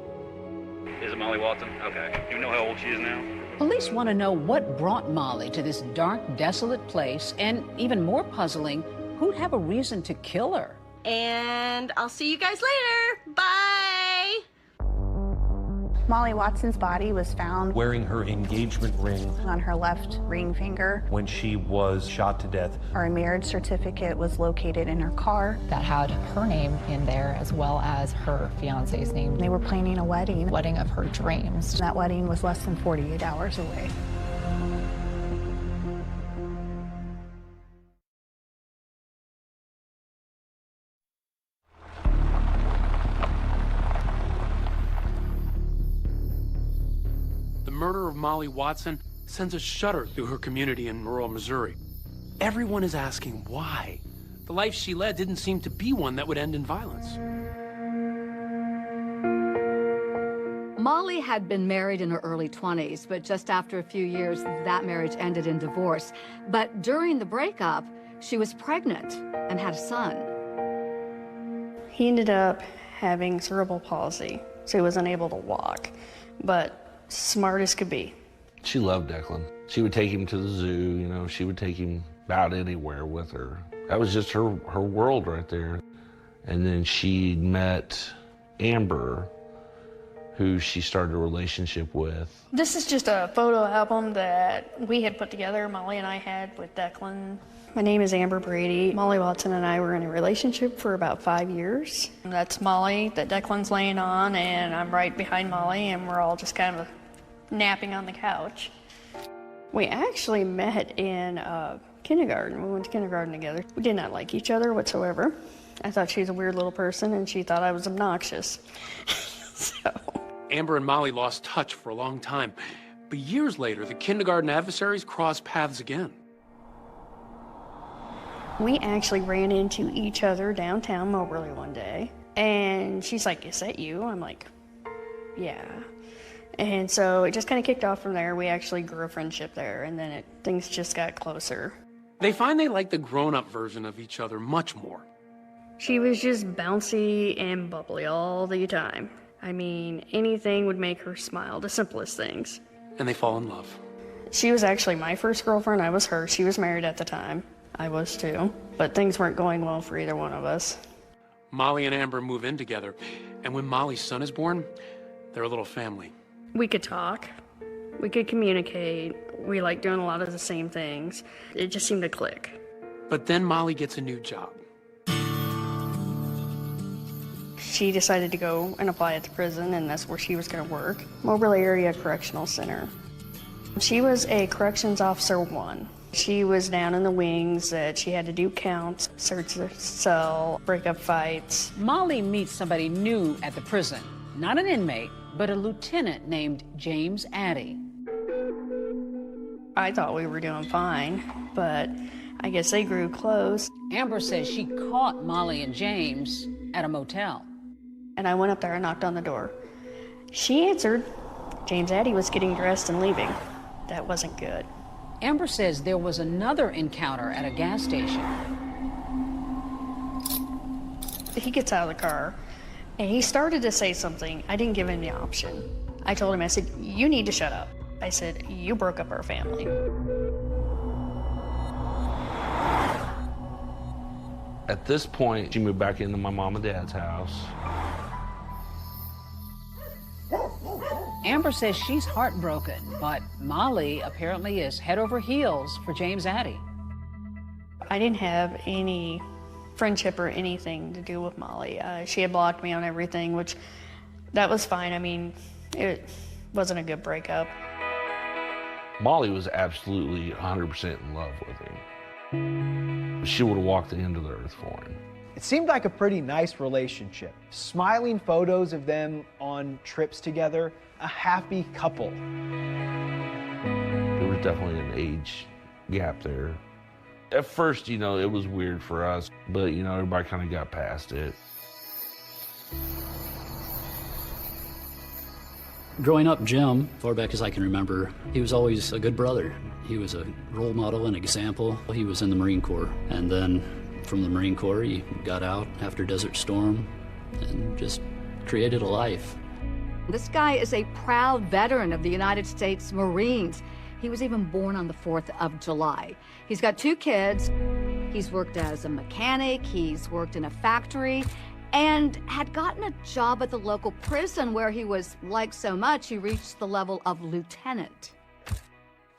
Is it Molly Watson? Okay. Do you know how old she is now? Police want to know what brought Molly to this dark, desolate place, and even more puzzling, who'd have a reason to kill her? And I'll see you guys later. Bye! Molly Watson's body was found Wearing her engagement ring on her left ring finger. when she was shot to death. Our marriage certificate was located in her car. That had her name in there as well as her fiance's name. They were planning a wedding. Wedding of her dreams. That wedding was less than 48 hours away. The murder of Molly Watson sends a shudder through her community in rural Missouri. Everyone is asking why. The life she led didn't seem to be one that would end in violence. Molly had been married in her early 20s, but just after a few years, that marriage ended in divorce. But during the breakup, she was pregnant and had a son. He ended up having cerebral palsy, so he was unable to walk, but smart as could be. She loved Declan. She would take him to the zoo, you know, she would take him about anywhere with her. That was just her world right there. And then she met Amber, who she started a relationship with. This is just a photo album that we had put together, Molly and I had with Declan. My name is Amber Brady. Molly Watson and I were in a relationship for about 5 years. That's Molly that Declan's laying on, and I'm right behind Molly, and we're all just kind of napping on the couch. We actually met in kindergarten. We went to kindergarten together. We did not like each other whatsoever. I thought she was a weird little person, and she thought I was obnoxious. Amber and Molly lost touch for a long time, but years later, the kindergarten adversaries crossed paths again. We actually ran into each other downtown Moberly one day, and she's like, "Is that you?" I'm like, "Yeah." And so it just kind of kicked off from there. We actually grew a friendship there, and then things just got closer. They find they like the grown-up version of each other much more. She was just bouncy and bubbly all the time. I mean, anything would make her smile, the simplest things. And they fall in love. She was actually my first girlfriend. I was hers. She was married at the time. I was too. But things weren't going well for either one of us. Molly and Amber move in together, and when Molly's son is born, they're a little family. We could talk. We could communicate. We like doing a lot of the same things. It just seemed to click. But then Molly gets a new job. She decided to go and apply at the prison, and that's where she was going to work. Mobile Area Correctional Center. She was a corrections officer 1. She was down in the wings. She had to do counts, search the cell, break up fights. Molly meets somebody new at the prison. Not an inmate, but a lieutenant named James Addy. I thought we were doing fine, but I guess they grew close. Amber says she caught Molly and James at a motel. And I went up there and knocked on the door. She answered. James Addy was getting dressed and leaving. That wasn't good. Amber says there was another encounter at a gas station. He gets out of the car, and he started to say something. I didn't give him the option. I told him, I said, you need to shut up. I said, you broke up our family. At this point, she moved back into my mom and dad's house. Amber says she's heartbroken, but Molly apparently is head over heels for James Addy. I didn't have any friendship or anything to do with Molly. She had blocked me on everything, which that was fine. I mean, it wasn't a good breakup. Molly was absolutely 100% in love with him. She would have walked the end of the earth for him. It seemed like a pretty nice relationship. Smiling photos of them on trips together, a happy couple. There was definitely an age gap there. At first, you know, it was weird for us, but, you know, everybody kind of got past it. Growing up, Jim, far back as I can remember, he was always a good brother. He was a role model and example. He was in the Marine Corps, and then from the Marine Corps, he got out after Desert Storm and just created a life. This guy is a proud veteran of the United States Marines. He was even born on the 4th of July. He's got 2 kids. He's worked as a mechanic, he's worked in a factory, and had gotten a job at the local prison where he was liked so much he reached the level of lieutenant.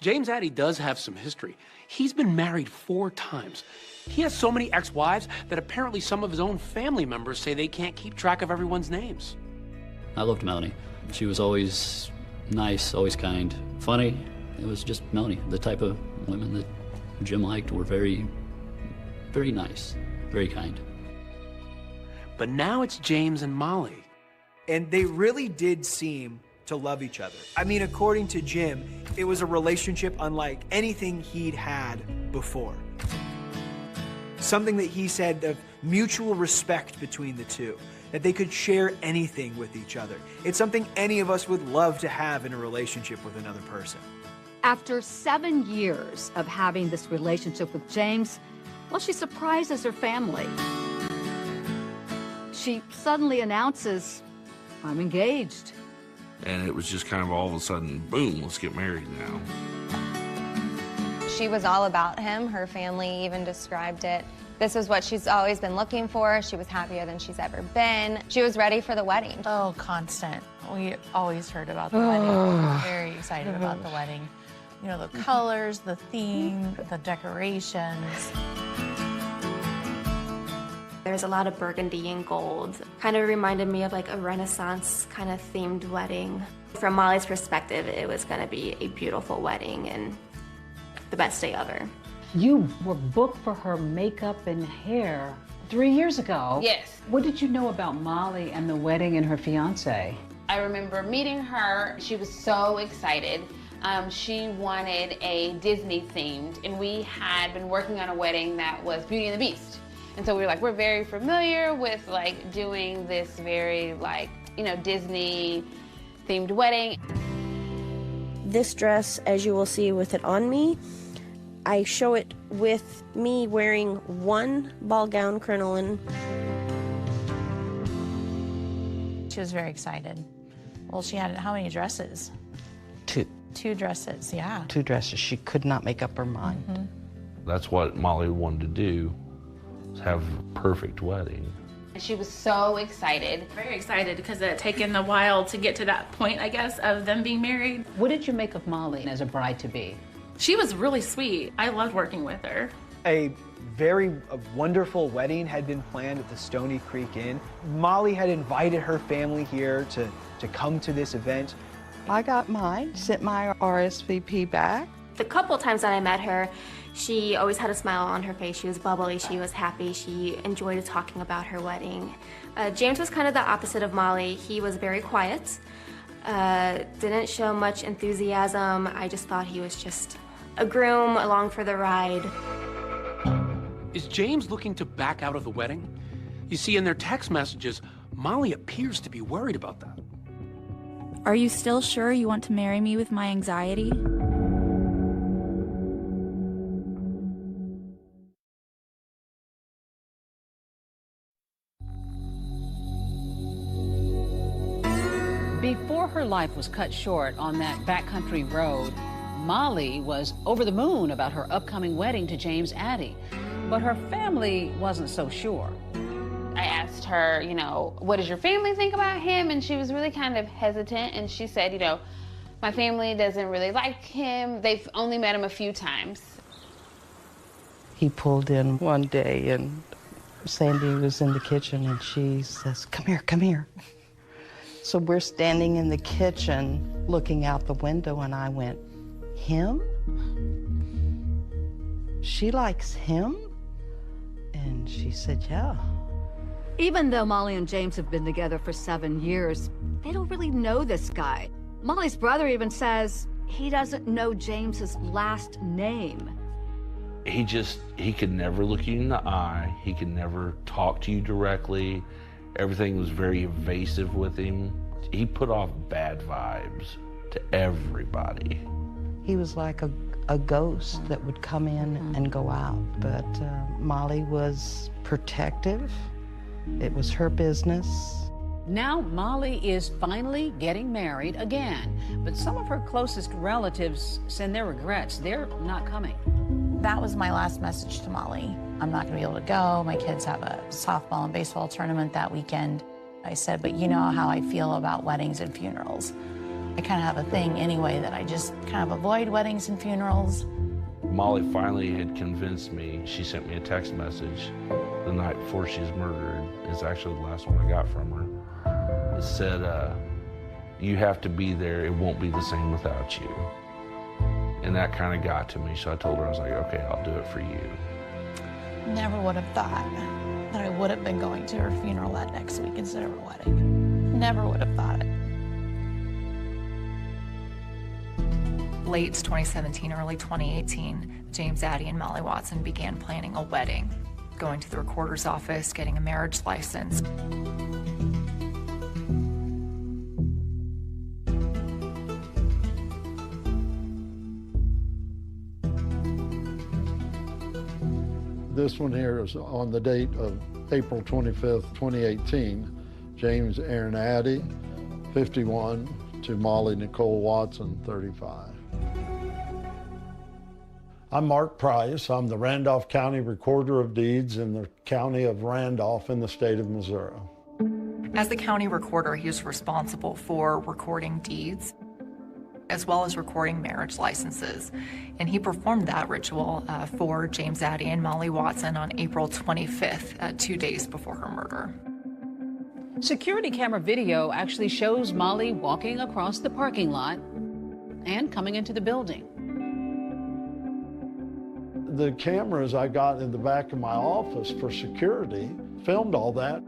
James Addy does have some history. He's been married 4 times. He has so many ex-wives that apparently some of his own family members say they can't keep track of everyone's names. I loved Melanie. She was always nice, always kind, funny. It was just Melanie. The type of women that Jim liked were very, very nice, very kind. But now it's James and Molly. And they really did seem to love each other. I mean, according to Jim, it was a relationship unlike anything he'd had before. Something that he said of mutual respect between the two, that they could share anything with each other. It's something any of us would love to have in a relationship with another person. After 7 years of having this relationship with James, well, she surprises her family. She suddenly announces, I'm engaged. And it was just kind of all of a sudden, boom, let's get married now. She was all about him. Her family even described it. This was what she's always been looking for. She was happier than she's ever been. She was ready for the wedding. Oh, constant. We always heard about the wedding. We were very excited about the wedding. You know, the colors, the theme, the decorations. There's a lot of burgundy and gold. Kind of reminded me of like a Renaissance kind of themed wedding. From Molly's perspective, it was going to be a beautiful wedding and the best day ever. You were booked for her makeup and hair 3 years ago. Yes. What did you know about Molly and the wedding and her fiance? I remember meeting her. She was so excited. She wanted a Disney themed, and we had been working on a wedding that was Beauty and the Beast. And so we were like, we're very familiar with like doing this very like, you know, Disney themed wedding. This dress, as you will see with it on me, I show it with me wearing one ball gown crinoline. She was very excited. Well, she had how many dresses? 2. 2 dresses, yeah. 2 dresses. She could not make up her mind. Mm-hmm. That's what Molly wanted to do, was have a perfect wedding. She was so excited. Very excited because it had taken a while to get to that point, I guess, of them being married. What did you make of Molly as a bride-to-be? She was really sweet. I loved working with her. A very wonderful wedding had been planned at the Stony Creek Inn. Molly had invited her family here to come to this event. I got mine, sent my RSVP back. The couple times that I met her, she always had a smile on her face. She was bubbly, she was happy, she enjoyed talking about her wedding. James was kind of the opposite of Molly. He was very quiet, didn't show much enthusiasm. I just thought he was just a groom along for the ride. Is James looking to back out of the wedding? You see, in their text messages, Molly appears to be worried about that. Are you still sure you want to marry me with my anxiety? Before her life was cut short on that backcountry road, Molly was over the moon about her upcoming wedding to James Addy, but her family wasn't so sure. I asked her, you know, what does your family think about him? And she was really kind of hesitant, and she said, you know, my family doesn't really like him. They've only met him a few times. He pulled in one day and Sandy was in the kitchen and she says, "Come here, come here." So we're standing in the kitchen looking out the window and I went, "Him? She likes him?" And she said, "Yeah." Even though Molly and James have been together for 7 years, they don't really know this guy. Molly's brother even says he doesn't know James's last name. He could never look you in the eye. He could never talk to you directly. Everything was very evasive with him. He put off bad vibes to everybody. He was like a ghost that would come in and go out. But Molly was protective. It was her business. Now Molly is finally getting married again, but some of her closest relatives send their regrets. They're not coming. That was my last message to Molly. I'm not gonna be able to go. My kids have a softball and baseball tournament that weekend. I said, but you know how I feel about weddings and funerals. I kind of have a thing anyway that I just kind of avoid weddings and funerals. Molly finally had convinced me. She sent me a text message the night before she was murdered. It's actually the last one I got from her. It said, "You have to be there. It won't be the same without you." And that kind of got to me. So I told her, I was like, "Okay, I'll do it for you." Never would have thought that I would have been going to her funeral that next week instead of her wedding. Never would have thought it. Late 2017, early 2018, James Addy and Molly Watson began planning a wedding, going to the recorder's office, getting a marriage license. This one here is on the date of April 25th, 2018. James Aaron Addy, 51, to Molly Nicole Watson, 35. I'm Mark Price. I'm the Randolph County Recorder of Deeds in the county of Randolph in the state of Missouri. As the county recorder, he was responsible for recording deeds, as well as recording marriage licenses. And he performed that ritual for James Addy and Molly Watson on April 25th, 2 days before her murder. Security camera video actually shows Molly walking across the parking lot and coming into the building. The cameras I got in the back of my office for security filmed all that.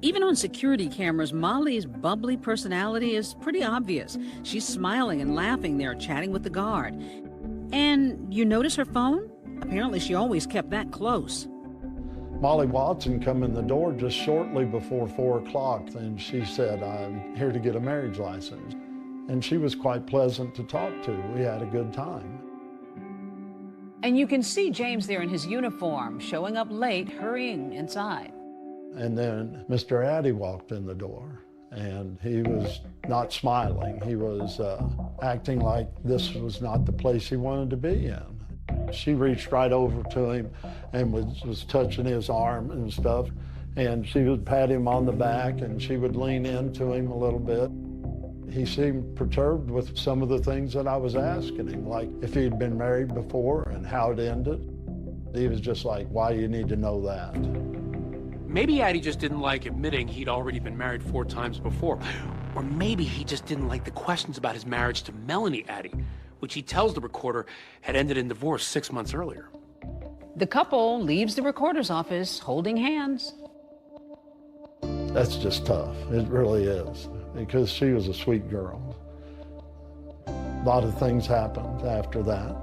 Even on security cameras, Molly's bubbly personality is pretty obvious. She's smiling and laughing there, chatting with the guard. And you notice her phone? Apparently she always kept that close. Molly Watson come in the door just shortly before 4 o'clock, and she said, "I'm here to get a marriage license." And she was quite pleasant to talk to. We had a good time. And you can see James there in his uniform, showing up late, hurrying inside. And then Mr. Addy walked in the door, And he was not smiling. He was acting like this was not the place he wanted to be in. She reached right over to him and was touching his arm and stuff. And she would pat him on the back, and she would lean into him a little bit. He seemed perturbed with some of the things that I was asking him, like if he'd been married before and how it ended. He was just like, why do you need to know that? Maybe Addie just didn't like admitting he'd already been married 4 times before. Or maybe he just didn't like the questions about his marriage to Melanie Addie, which he tells the recorder had ended in divorce 6 months earlier. The couple leaves the recorder's office holding hands. That's just tough. It really is, because she was a sweet girl. A lot of things happened after that.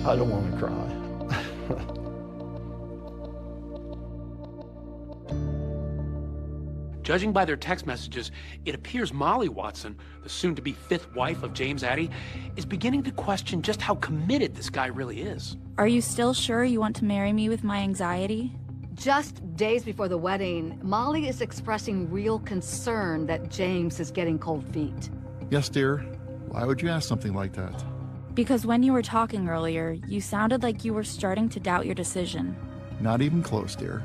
I don't want to cry. Judging by their text messages, it appears Molly Watson, the soon-to-be 5th wife of James Addie, is beginning to question just how committed this guy really is. Are you still sure you want to marry me with my anxiety? Just days before the wedding, Molly is expressing real concern that James is getting cold feet. Yes, dear. Why would you ask something like that? Because when you were talking earlier, you sounded like you were starting to doubt your decision. Not even close, dear.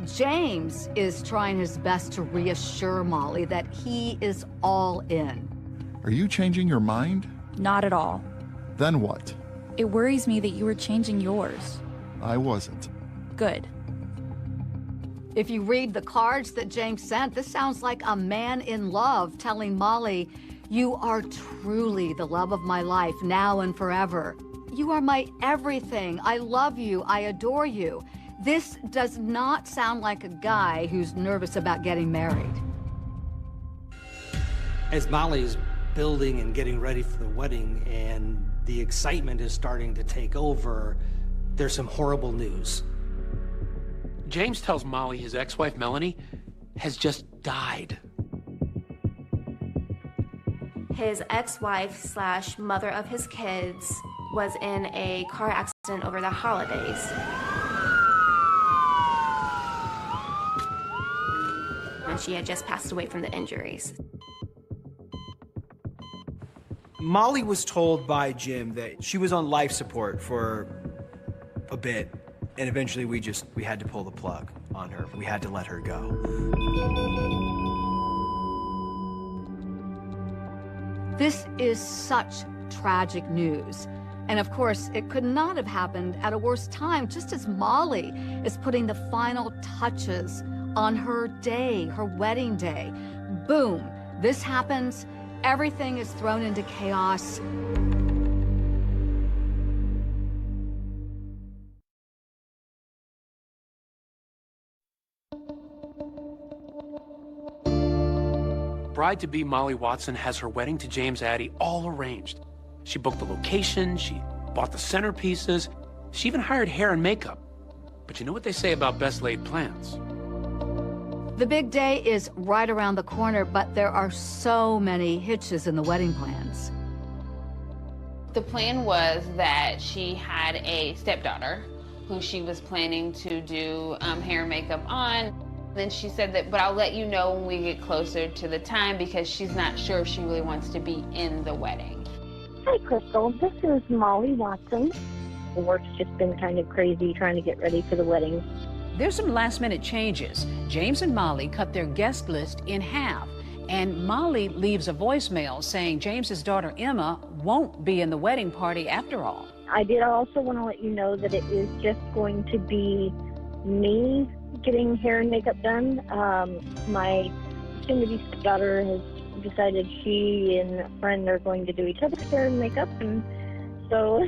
James is trying his best to reassure Molly that he is all in. Are you changing your mind? Not at all. Then what? It worries me that you were changing yours. I wasn't. Good. If you read the cards that James sent, this sounds like a man in love telling Molly, "You are truly the love of my life, now and forever. You are my everything. I love you. I adore you." This does not sound like a guy who's nervous about getting married. As Molly is building and getting ready for the wedding and the excitement is starting to take over, there's some horrible news. James tells Molly his ex-wife, Melanie, has just died. His ex-wife / mother of his kids was in a car accident over the holidays. And she had just passed away from the injuries. Molly was told by Jim that she was on life support for a bit, and eventually we had to pull the plug on her. We had to let her go. This is such tragic news. And of course, it could not have happened at a worse time, just as Molly is putting the final touches on her day, her wedding day. Boom, this happens, everything is thrown into chaos. Bride-to-be Molly Watson has her wedding to James Addie all arranged. She booked the location, she bought the centerpieces, she even hired hair and makeup. But you know what they say about best laid plans? The big day is right around the corner, but there are so many hitches in the wedding plans. The plan was that she had a stepdaughter who she was planning to do hair and makeup on. Then she said that, but I'll let you know when we get closer to the time because she's not sure if she really wants to be in the wedding. Hi, Crystal. This is Molly Watson. The work's just been kind of crazy trying to get ready for the wedding. There's some last-minute changes. James and Molly cut their guest list in half, and Molly leaves a voicemail saying James's daughter Emma won't be in the wedding party after all. I did also want to let you know that it is just going to be me getting hair and makeup done. My soon-to-be stepdaughter has decided she and a friend are going to do each other's hair and makeup, and so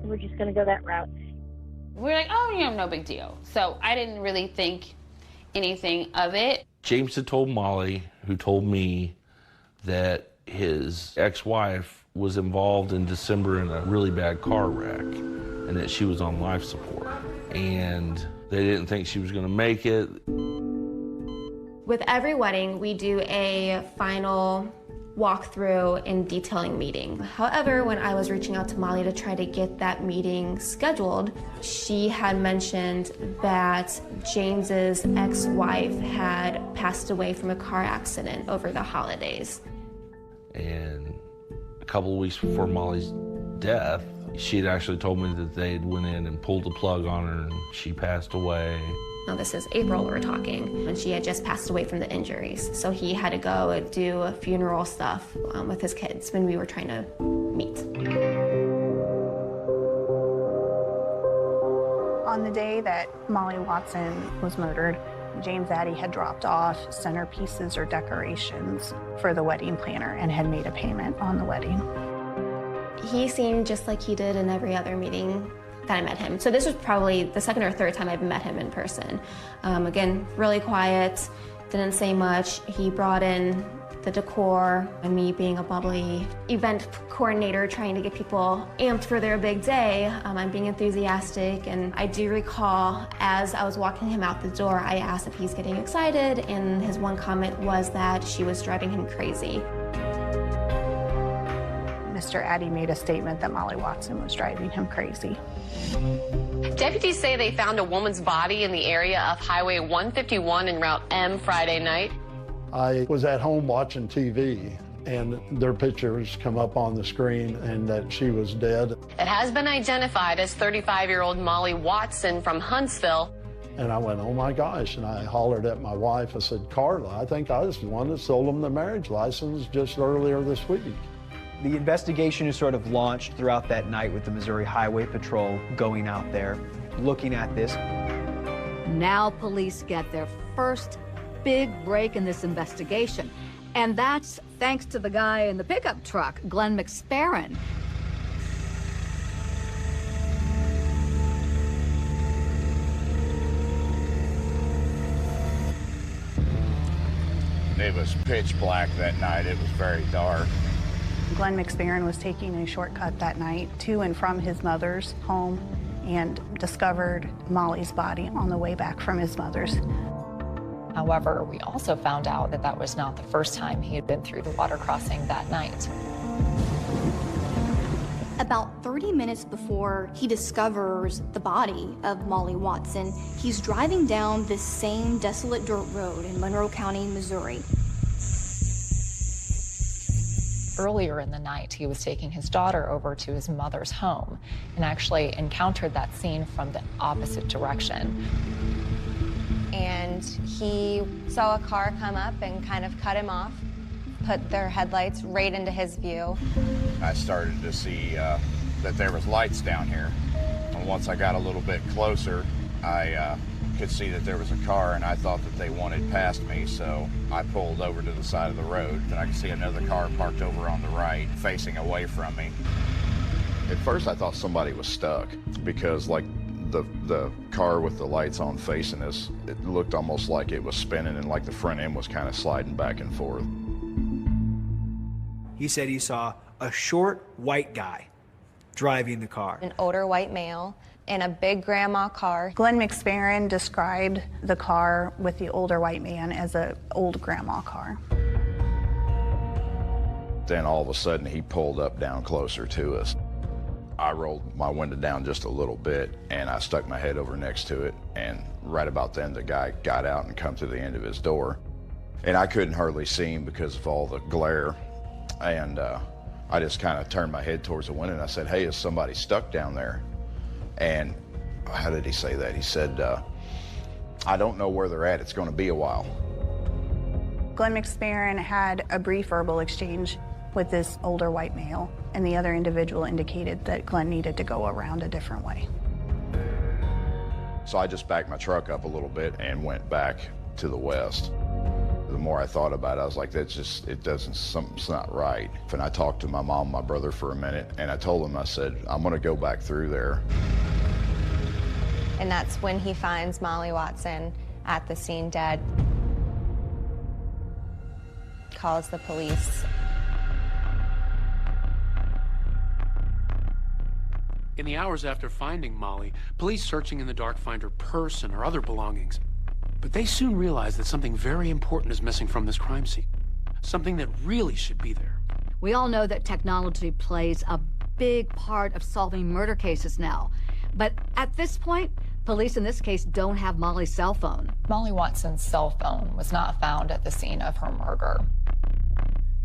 we're just going to go that route. We're like, oh, you know, no big deal. So I didn't really think anything of it. James had told Molly, who told me, that his ex-wife was involved in December in a really bad car wreck and that she was on life support. And they didn't think she was going to make it. With every wedding, we do a final walkthrough and detailing meeting. However, when I was reaching out to Molly to try to get that meeting scheduled, she had mentioned that James's ex-wife had passed away from a car accident over the holidays. And a couple of weeks before Molly's death, she had actually told me that they had went in and pulled the plug on her and she passed away. Now this is April we're talking, and she had just passed away from the injuries. So he had to go and do funeral stuff with his kids when we were trying to meet. On the day that Molly Watson was murdered, James Addy had dropped off centerpieces or decorations for the wedding planner and had made a payment on the wedding. He seemed just like he did in every other meeting that I met him. So this was probably the second or third time I've met him in person. Again, really quiet, didn't say much. He brought in the decor, and me being a bubbly event coordinator trying to get people amped for their big day. I'm being enthusiastic, and I do recall as I was walking him out the door, I asked if he's getting excited, and his one comment was that she was driving him crazy. Mr. Addy made a statement that Molly Watson was driving him crazy. Deputies say they found a woman's body in the area of Highway 151 and Route M Friday night. I was at home watching TV, and their pictures come up on the screen and that she was dead. It has been identified as 35-year-old Molly Watson from Huntsville. And I went, oh my gosh, and I hollered at my wife. I said, Carla, I think I was the one that sold them the marriage license just earlier this week. The investigation is sort of launched throughout that night with the Missouri Highway Patrol going out there, looking at this. Now police get their first big break in this investigation. And that's thanks to the guy in the pickup truck, Glenn McSparron. It was pitch black that night. It was very dark. Glenn McSparron was taking a shortcut that night to and from his mother's home and discovered Molly's body on the way back from his mother's. However, we also found out that that was not the first time he had been through the water crossing that night. About 30 minutes before he discovers the body of Molly Watson, he's driving down this same desolate dirt road in Monroe County, Missouri. Earlier in the night, he was taking his daughter over to his mother's home and actually encountered that scene from the opposite direction. And he saw a car come up and kind of cut him off, put their headlights right into his view. I started to see that there was lights down here. And once I got a little bit closer, I could see that there was a car, and I thought that they wanted past me, so I pulled over to the side of the road. Then I could see another car parked over on the right, facing away from me. At first I thought somebody was stuck because like the car with the lights on facing us, it looked almost like it was spinning and like the front end was kind of sliding back and forth. He said he saw a short white guy driving the car. An older white male in a big grandma car. Glenn McSparron described the car with the older white man as an old grandma car. Then all of a sudden he pulled up down closer to us. I rolled my window down just a little bit and I stuck my head over next to it, and right about then the guy got out and come to the end of his door. And I couldn't hardly see him because of all the glare. And I just kind of turned my head towards the window and I said, hey, is somebody stuck down there? And how did he say that? He said, I don't know where they're at. It's going to be a while. Glenn McSparron had a brief verbal exchange with this older white male, and the other individual indicated that Glenn needed to go around a different way. So I just backed my truck up a little bit and went back to the west. The more I thought about it, I was like, something's not right. And I talked to my mom and my brother for a minute, and I told them, I said, I'm gonna go back through there. And that's when he finds Molly Watson at the scene dead. Calls the police. In the hours after finding Molly, police searching in the dark find her purse and her other belongings. But they soon realize that something very important is missing from this crime scene. something that really should be there. We all know that technology plays a big part of solving murder cases now. But at this point, police in this case don't have Molly's cell phone. Molly Watson's cell phone was not found at the scene of her murder.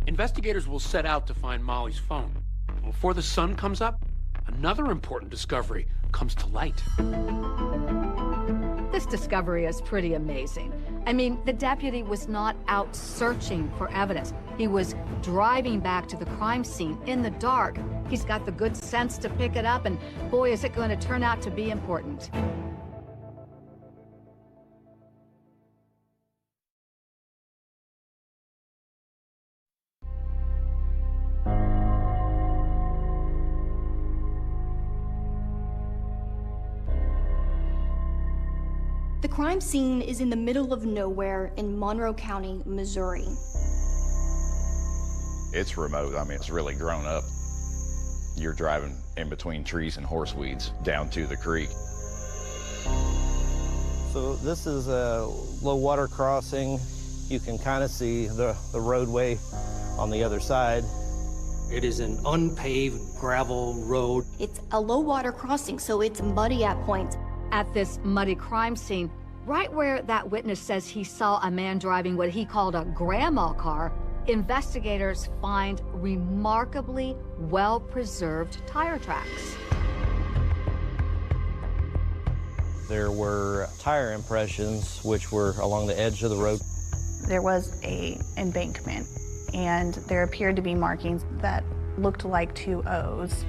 Investigators will set out to find Molly's phone. Before the sun comes up, another important discovery comes to light. This discovery is pretty amazing. I mean, the deputy was not out searching for evidence. He was driving back to the crime scene in the dark. He's got the good sense to pick it up, and boy, is it going to turn out to be important. The crime scene is in the middle of nowhere in Monroe County, Missouri. It's remote. I mean, it's really grown up. You're driving in between trees and horseweeds down to the creek. So this is a low water crossing. You can kind of see the roadway on the other side. It is an unpaved gravel road. It's a low water crossing, so it's muddy at points. At this muddy crime scene, right where that witness says he saw a man driving what he called a grandma car, investigators find remarkably well-preserved tire tracks. There were tire impressions which were along the edge of the road. There was an embankment, and there appeared to be markings that looked like two O's.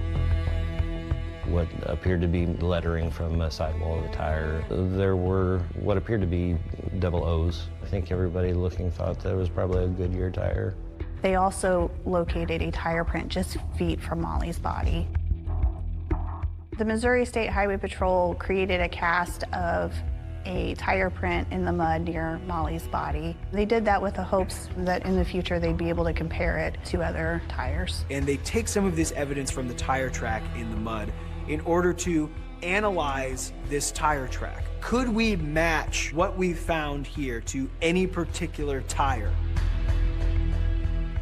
What appeared to be lettering from the sidewall of the tire. There were what appeared to be double O's. I think everybody looking thought that it was probably a Goodyear tire. They also located a tire print just feet from Molly's body. The Missouri State Highway Patrol created a cast of a tire print in the mud near Molly's body. They did that with the hopes that in the future they'd be able to compare it to other tires. And they take some of this evidence from the tire track in the mud in order to analyze this tire track. Could we match what we found here to any particular tire?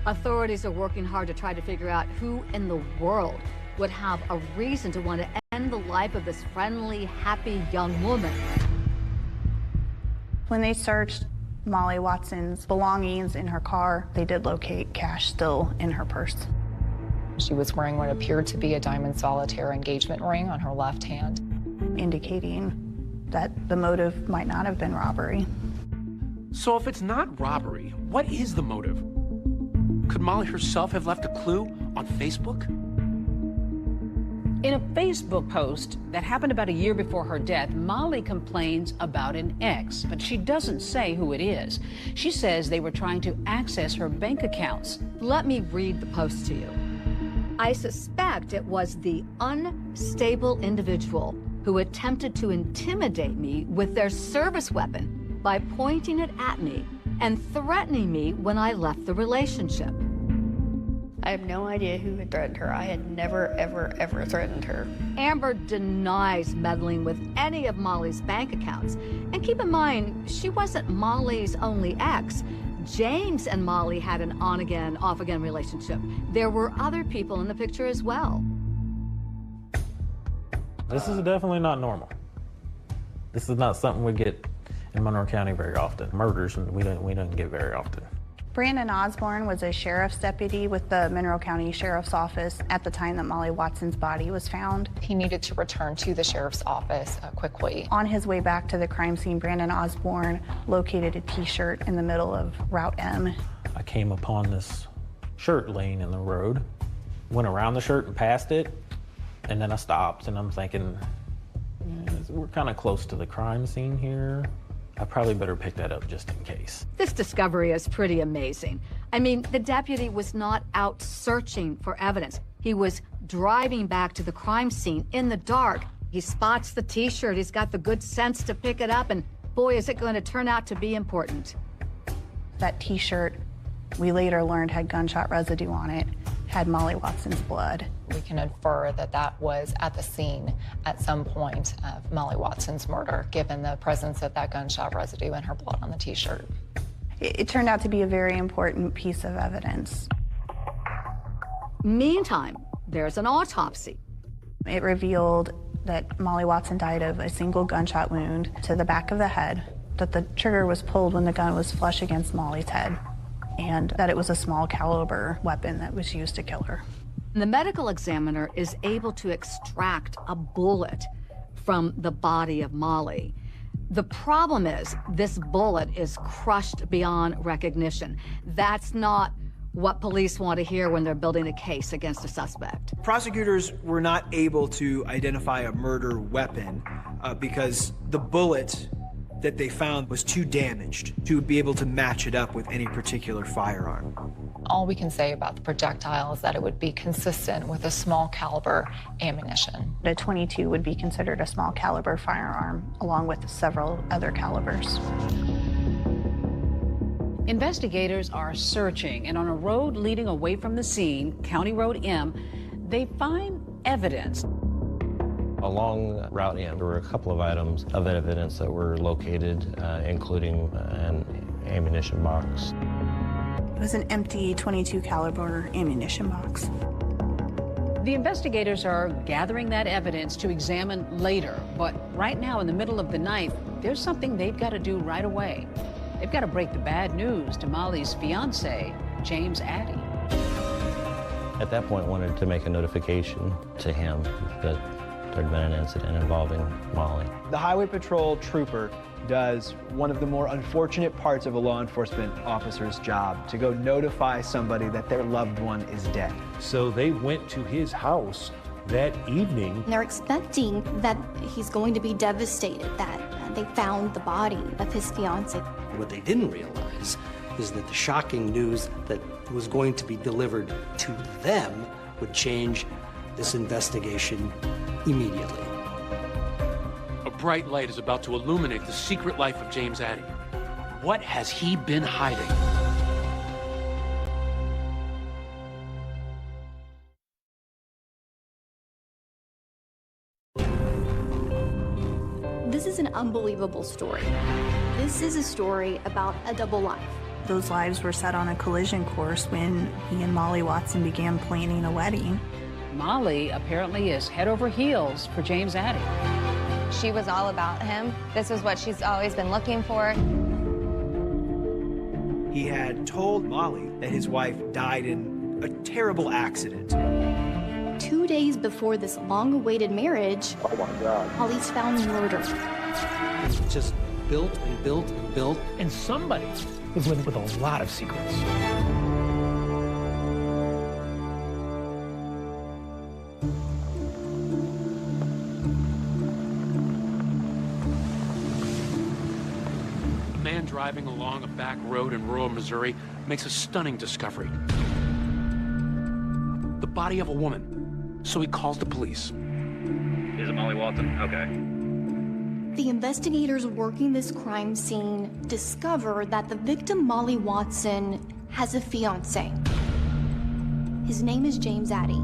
Authorities are working hard to try to figure out who in the world would have a reason to want to end the life of this friendly, happy young woman. When they searched Molly Watson's belongings in her car, they did locate cash still in her purse. She was wearing what appeared to be a diamond solitaire engagement ring on her left hand, indicating that the motive might not have been robbery. So if it's not robbery, what is the motive? Could Molly herself have left a clue on Facebook? In a Facebook post that happened about a year before her death, Molly complains about an ex, but she doesn't say who it is. She says they were trying to access her bank accounts. Let me read the post to you. I suspect it was the unstable individual who attempted to intimidate me with their service weapon by pointing it at me and threatening me when I left the relationship. I have no idea who had threatened her. I had never, ever, ever threatened her. Amber denies meddling with any of Molly's bank accounts. And keep in mind, she wasn't Molly's only ex. James and Molly had an on-again, off-again relationship. There were other people in the picture as well. This is definitely not normal. This is not something we get in Monroe County very often. Murders, we don't get very often. Brandon Osborne was a sheriff's deputy with the Monroe County Sheriff's Office at the time that Molly Watson's body was found. He needed to return to the sheriff's office quickly. On his way back to the crime scene, Brandon Osborne located a t-shirt in the middle of Route M. I came upon this shirt laying in the road, went around the shirt and past it, and then I stopped and I'm thinking, we're kind of close to the crime scene here. I probably better pick that up just in case. This discovery is pretty amazing. I mean, the deputy was not out searching for evidence. He was driving back to the crime scene in the dark. He spots the t-shirt. He's got the good sense to pick it up, and boy, is it going to turn out to be important. That t-shirt, we later learned, had gunshot residue on it, had Molly Watson's blood. We can infer that that was at the scene at some point of Molly Watson's murder, given the presence of that gunshot residue and her blood on the t-shirt. It turned out to be a very important piece of evidence. Meantime, there's an autopsy. It revealed that Molly Watson died of a single gunshot wound to the back of the head, that the trigger was pulled when the gun was flush against Molly's head, and that it was a small caliber weapon that was used to kill her. The medical examiner is able to extract a bullet from the body of Molly. The problem is this bullet is crushed beyond recognition. That's not what police want to hear when they're building a case against a suspect. Prosecutors were not able to identify a murder weapon because the bullet that they found was too damaged to be able to match it up with any particular firearm. All we can say about the projectile is that it would be consistent with a small caliber ammunition. A .22 would be considered a small caliber firearm, along with several other calibers. Investigators are searching, and on a road leading away from the scene, County Road M, they find evidence. Along Route M, there were a couple of items of evidence that were located, including an ammunition box. It was an empty .22 caliber ammunition box. The investigators are gathering that evidence to examine later, but right now, in the middle of the night, there's something they've got to do right away. They've got to break the bad news to Molly's fiance, James Addy. At that point, wanted to make a notification to him that there'd been an incident involving Molly. The Highway Patrol trooper does one of the more unfortunate parts of a law enforcement officer's job, to go notify somebody that their loved one is dead. So they went to his house that evening. They're expecting that he's going to be devastated, that they found the body of his fiancée. What they didn't realize is that the shocking news that was going to be delivered to them would change this investigation immediately. A bright light is about to illuminate the secret life of James Addy. What has he been hiding? This is an unbelievable story. This is a story about a double life. Those lives were set on a collision course when he and Molly Watson began planning a wedding. Molly apparently is head over heels for James Addy. She was all about him. This is what she's always been looking for. He had told Molly that his wife died in a terrible accident. 2 days before this long-awaited marriage, Oh my God. Molly's found murdered. It's just built and built and built. And somebody was living with a lot of secrets. A man driving along a back road in rural Missouri makes a stunning discovery. The body of a woman. So he calls the police. Is it Molly Watson? Okay. The investigators working this crime scene discover that the victim, Molly Watson, has a fiancé. His name is James Addy.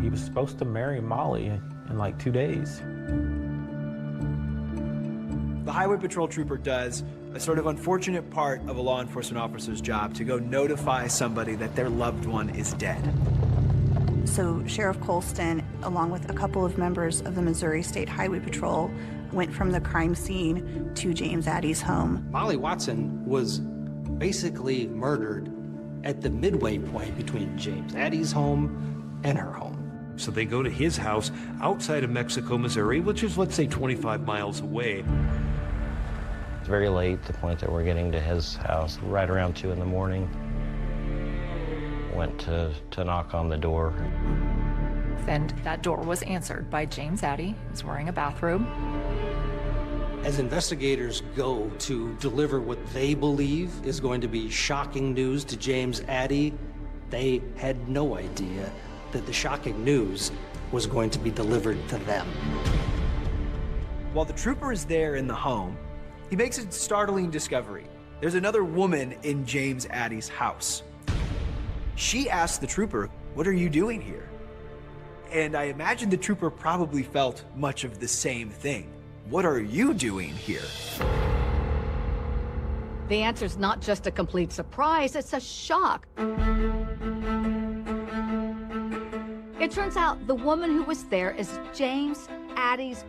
He was supposed to marry Molly in like 2 days. The Highway Patrol trooper does a sort of unfortunate part of a law enforcement officer's job, to go notify somebody that their loved one is dead. So Sheriff Colston, along with a couple of members of the Missouri State Highway Patrol, went from the crime scene to James Addy's home. Molly Watson was basically murdered at the midway point between James Addy's home and her home. So they go to his house outside of Mexico, Missouri, which is, let's say, 25 miles away. It's very late, the point that we're getting to his house, right around 2 in the morning. Went to knock on the door. And that door was answered by James Addy. He was wearing a bathrobe. As investigators go to deliver what they believe is going to be shocking news to James Addy, they had no idea that the shocking news was going to be delivered to them. While the trooper is there in the home, he makes a startling discovery. There's another woman in James Addy's house. She asks the trooper, "What are you doing here?" And I imagine the trooper probably felt much of the same thing. What are you doing here? The answer's not just a complete surprise, it's a shock. It turns out the woman who was there is James Addy's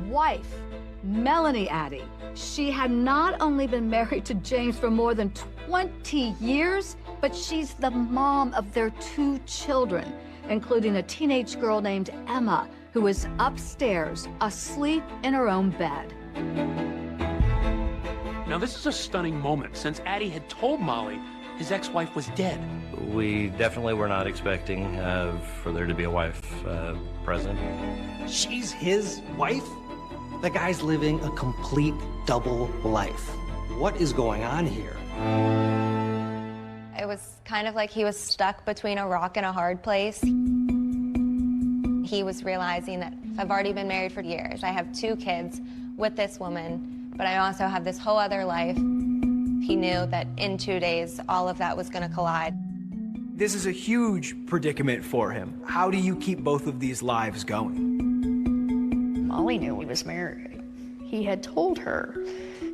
wife, Melanie Addy. She had not only been married to James for more than 20 years, but she's the mom of their 2 children, including a teenage girl named Emma, who is upstairs, asleep in her own bed. Now, this is a stunning moment, since Addy had told Molly his ex-wife was dead. We definitely were not expecting for there to be a wife present. She's his wife? The guy's living a complete double life. What is going on here? It was kind of like he was stuck between a rock and a hard place. He was realizing that I've already been married for years. I have 2 kids with this woman, but I also have this whole other life. He knew that in 2 days, all of that was going to collide. This is a huge predicament for him. How do you keep both of these lives going? Molly knew he was married. He had told her,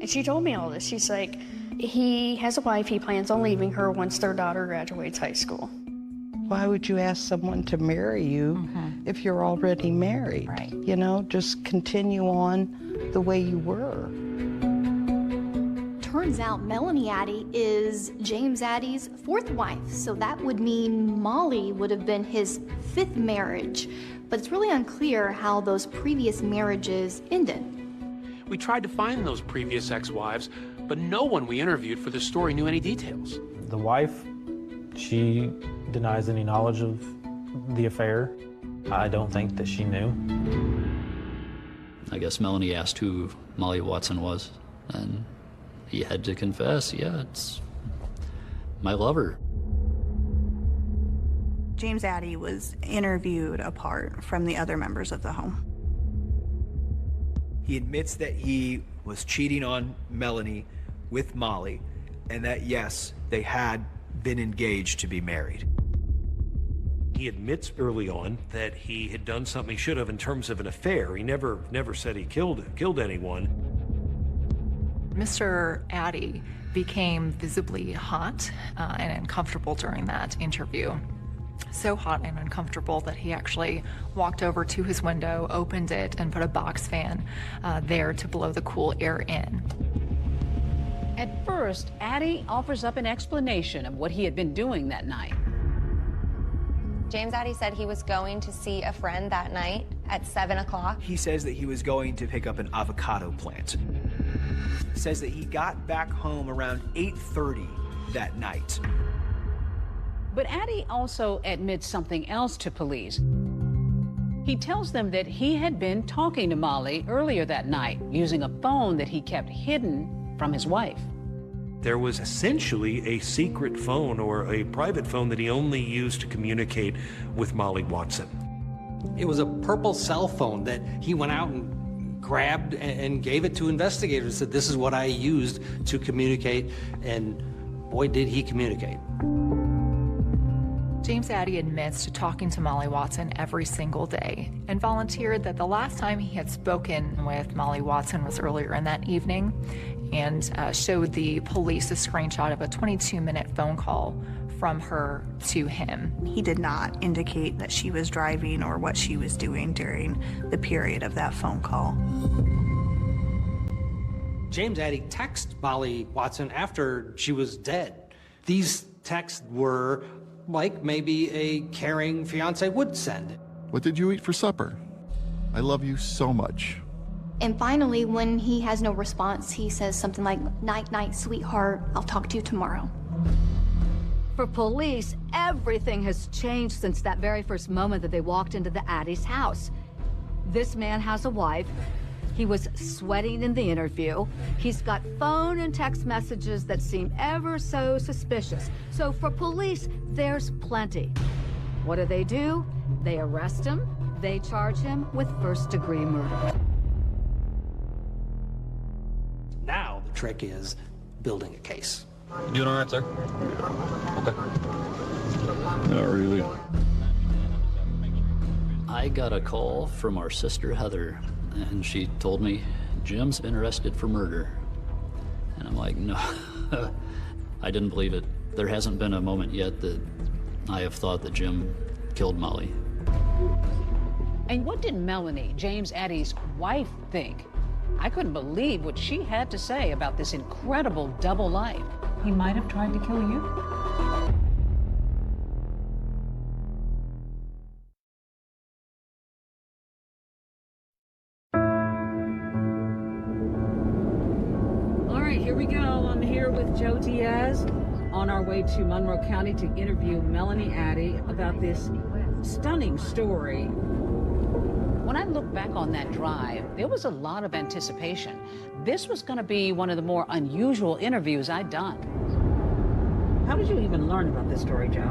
and she told me all this. She's like, he has a wife, he plans on leaving her once their daughter graduates high school. Why would you ask someone to marry you if you're already married? Right. You know, just continue on the way you were. Turns out Melanie Addy is James Addy's 4th wife, so that would mean Molly would have been his 5th marriage. But it's really unclear how those previous marriages ended. We tried to find those previous ex-wives, but no one we interviewed for this story knew any details. The wife, she denies any knowledge of the affair. I don't think that she knew. I guess Melanie asked who Molly Watson was, and he had to confess, yeah, it's my lover. James Addy was interviewed apart from the other members of the home. He admits that he was cheating on Melanie with Molly, and that, yes, they had been engaged to be married. He admits early on that he had done something he should have in terms of an affair. He never said he killed anyone. Mr. Addy became visibly hot and uncomfortable during that interview. So hot and uncomfortable that he actually walked over to his window, opened it, and put a box fan there to blow the cool air in. At first, Addy offers up an explanation of what he had been doing that night. James Addy said he was going to see a friend that night at 7 o'clock. He says that he was going to pick up an avocado plant. Says that he got back home around 8:30 that night. But Addy also admits something else to police. He tells them that he had been talking to Molly earlier that night using a phone that he kept hidden from his wife. There was essentially a secret phone or a private phone that he only used to communicate with Molly Watson. It was a purple cell phone that he went out and grabbed and gave it to investigators, said this is what I used to communicate, and boy did he communicate. James Addy admits to talking to Molly Watson every single day and volunteered that the last time he had spoken with Molly Watson was earlier in that evening, and showed the police a screenshot of a 22-minute phone call from her to him. He did not indicate that she was driving or what she was doing during the period of that phone call. James Addy texted Molly Watson after she was dead. These texts were like maybe a caring fiance would send. What did you eat for supper? I love you so much. And finally, when he has no response, he says something like, "Night, night, sweetheart, I'll talk to you tomorrow." For police, everything has changed since that very first moment that they walked into the Addy's house. This man has a wife. He was sweating in the interview. He's got phone and text messages that seem ever so suspicious. So for police, there's plenty. What do? They arrest him. They charge him with first-degree murder. Now the trick is building a case. Doing all right, sir? Okay. Not really. I got a call from our sister Heather, and she told me Jim's been arrested for murder. And I'm like, no, I didn't believe it. There hasn't been a moment yet that I have thought that Jim killed Molly. And what did Melanie, James Addy's wife, think? I couldn't believe what she had to say about this incredible double life. He might have tried to kill you. All right, here we go. I'm here with Joe Diaz on our way to Monroe County to interview Melanie Addy about this stunning story. When I look back on that drive, there was a lot of anticipation. This was going to be one of the more unusual interviews I'd done. How did you even learn about this story, Joe?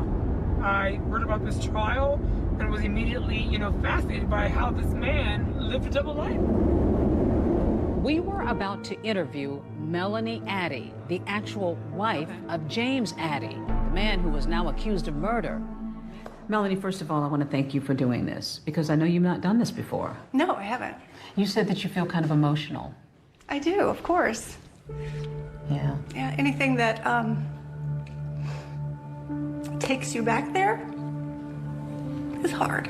I heard about this trial and was immediately, fascinated by how this man lived a double life. We were about to interview Melanie Addy, the actual wife of James Addy, the man who was now accused of murder. Melanie, first of all, I want to thank you for doing this, because I know you've not done this before. No, I haven't. You said that you feel kind of emotional. I do, of course. Yeah. Yeah, anything that takes you back there is hard.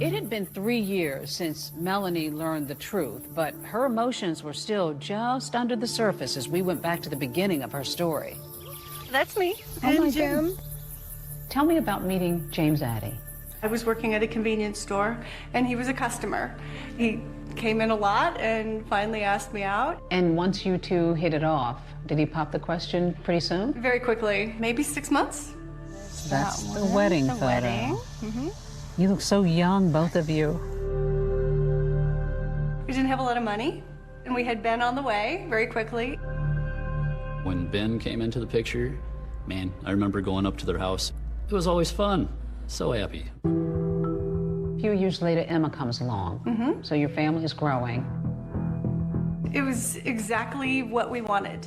It had been 3 years since Melanie learned the truth, but her emotions were still just under the surface as we went back to the beginning of her story. That's me. Oh, my Jim. Tell me about meeting James Addy. I was working at a convenience store, and he was a customer. He came in a lot and finally asked me out. And once you two hit it off, did he pop the question pretty soon? Very quickly, maybe 6 months. That's the wedding photo. Mm-hmm. You look so young, both of you. We didn't have a lot of money, and we had Ben on the way very quickly. When Ben came into the picture, man, I remember going up to their house. It was always fun. So happy. A few years later, Emma comes along. So your family is growing. It was exactly what we wanted.